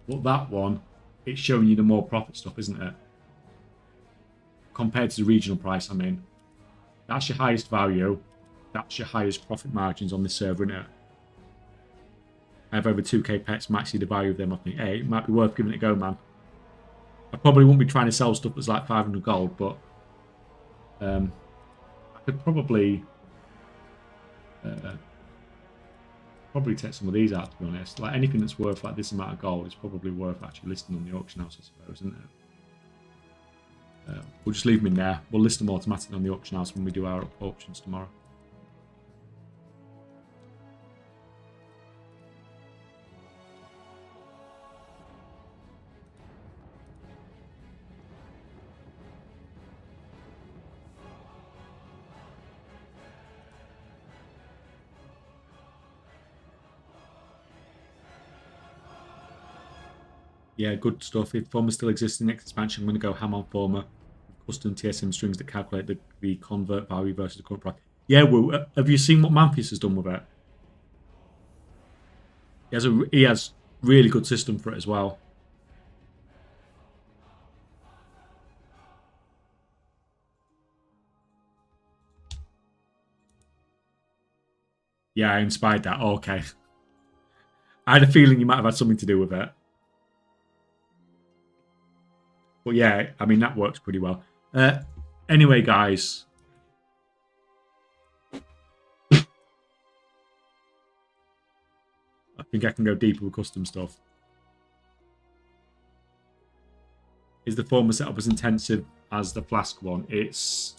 But that one, it's showing you the more profit stuff, isn't it? Compared to the regional price, I mean. That's your highest value. That's your highest profit margins on this server, isn't it? I have over 2k pets, might see the value of them. I think, hey, it might be worth giving it a go, man. I probably won't be trying to sell stuff that's like 500 gold, but I could probably take some of these out, to be honest. Like anything that's worth like this amount of gold is probably worth actually listing on the auction house, I suppose, isn't it? We'll just leave them in there. We'll list them automatically on the auction house when we do our auctions tomorrow. Yeah, good stuff. If Former still exists in the next expansion, I'm going to go ham on Former. Custom TSM strings that calculate the convert value versus the current price. Yeah, well, have you seen what Manfius has done with it? He has really good system for it as well. Yeah, I inspired that. Oh, okay. I had a feeling you might have had something to do with it. But yeah, I mean, that works pretty well. Anyway, guys. I think I can go deeper with custom stuff. Is the Former setup as intensive as the Flask one? It's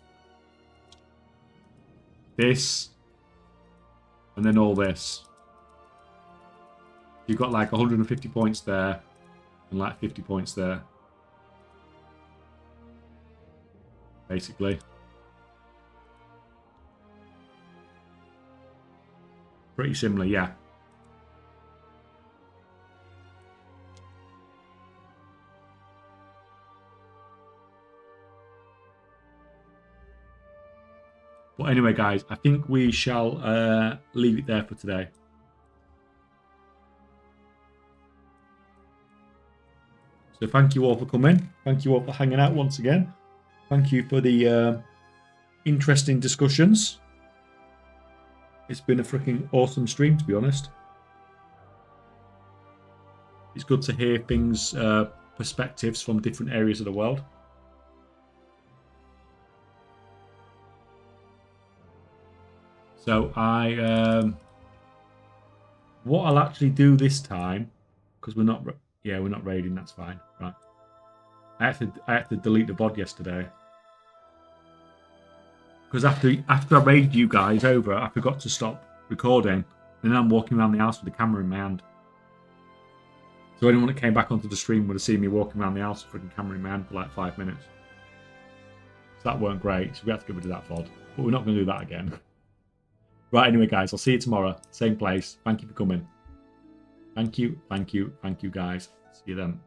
this and then all this. You've got like 150 points there and like 50 points there. Basically. Pretty similar, yeah. But anyway, guys, I think we shall leave it there for today. So thank you all for coming. Thank you all for hanging out once again. Thank you for the interesting discussions. It's been a freaking awesome stream, to be honest. It's good to hear things, perspectives from different areas of the world. So what I'll actually do this time, because we're not raiding. That's fine, right? I had to delete the VOD yesterday because after I raided you guys over, I forgot to stop recording, and then I'm walking around the house with the camera in my hand. So anyone that came back onto the stream would have seen me walking around the house with a freaking camera in my hand for like 5 minutes. So that weren't great. So we have to get rid of that VOD, but we're not going to do that again. Right, anyway, guys, I'll see you tomorrow, same place. Thank you for coming. Thank you, guys. See you then.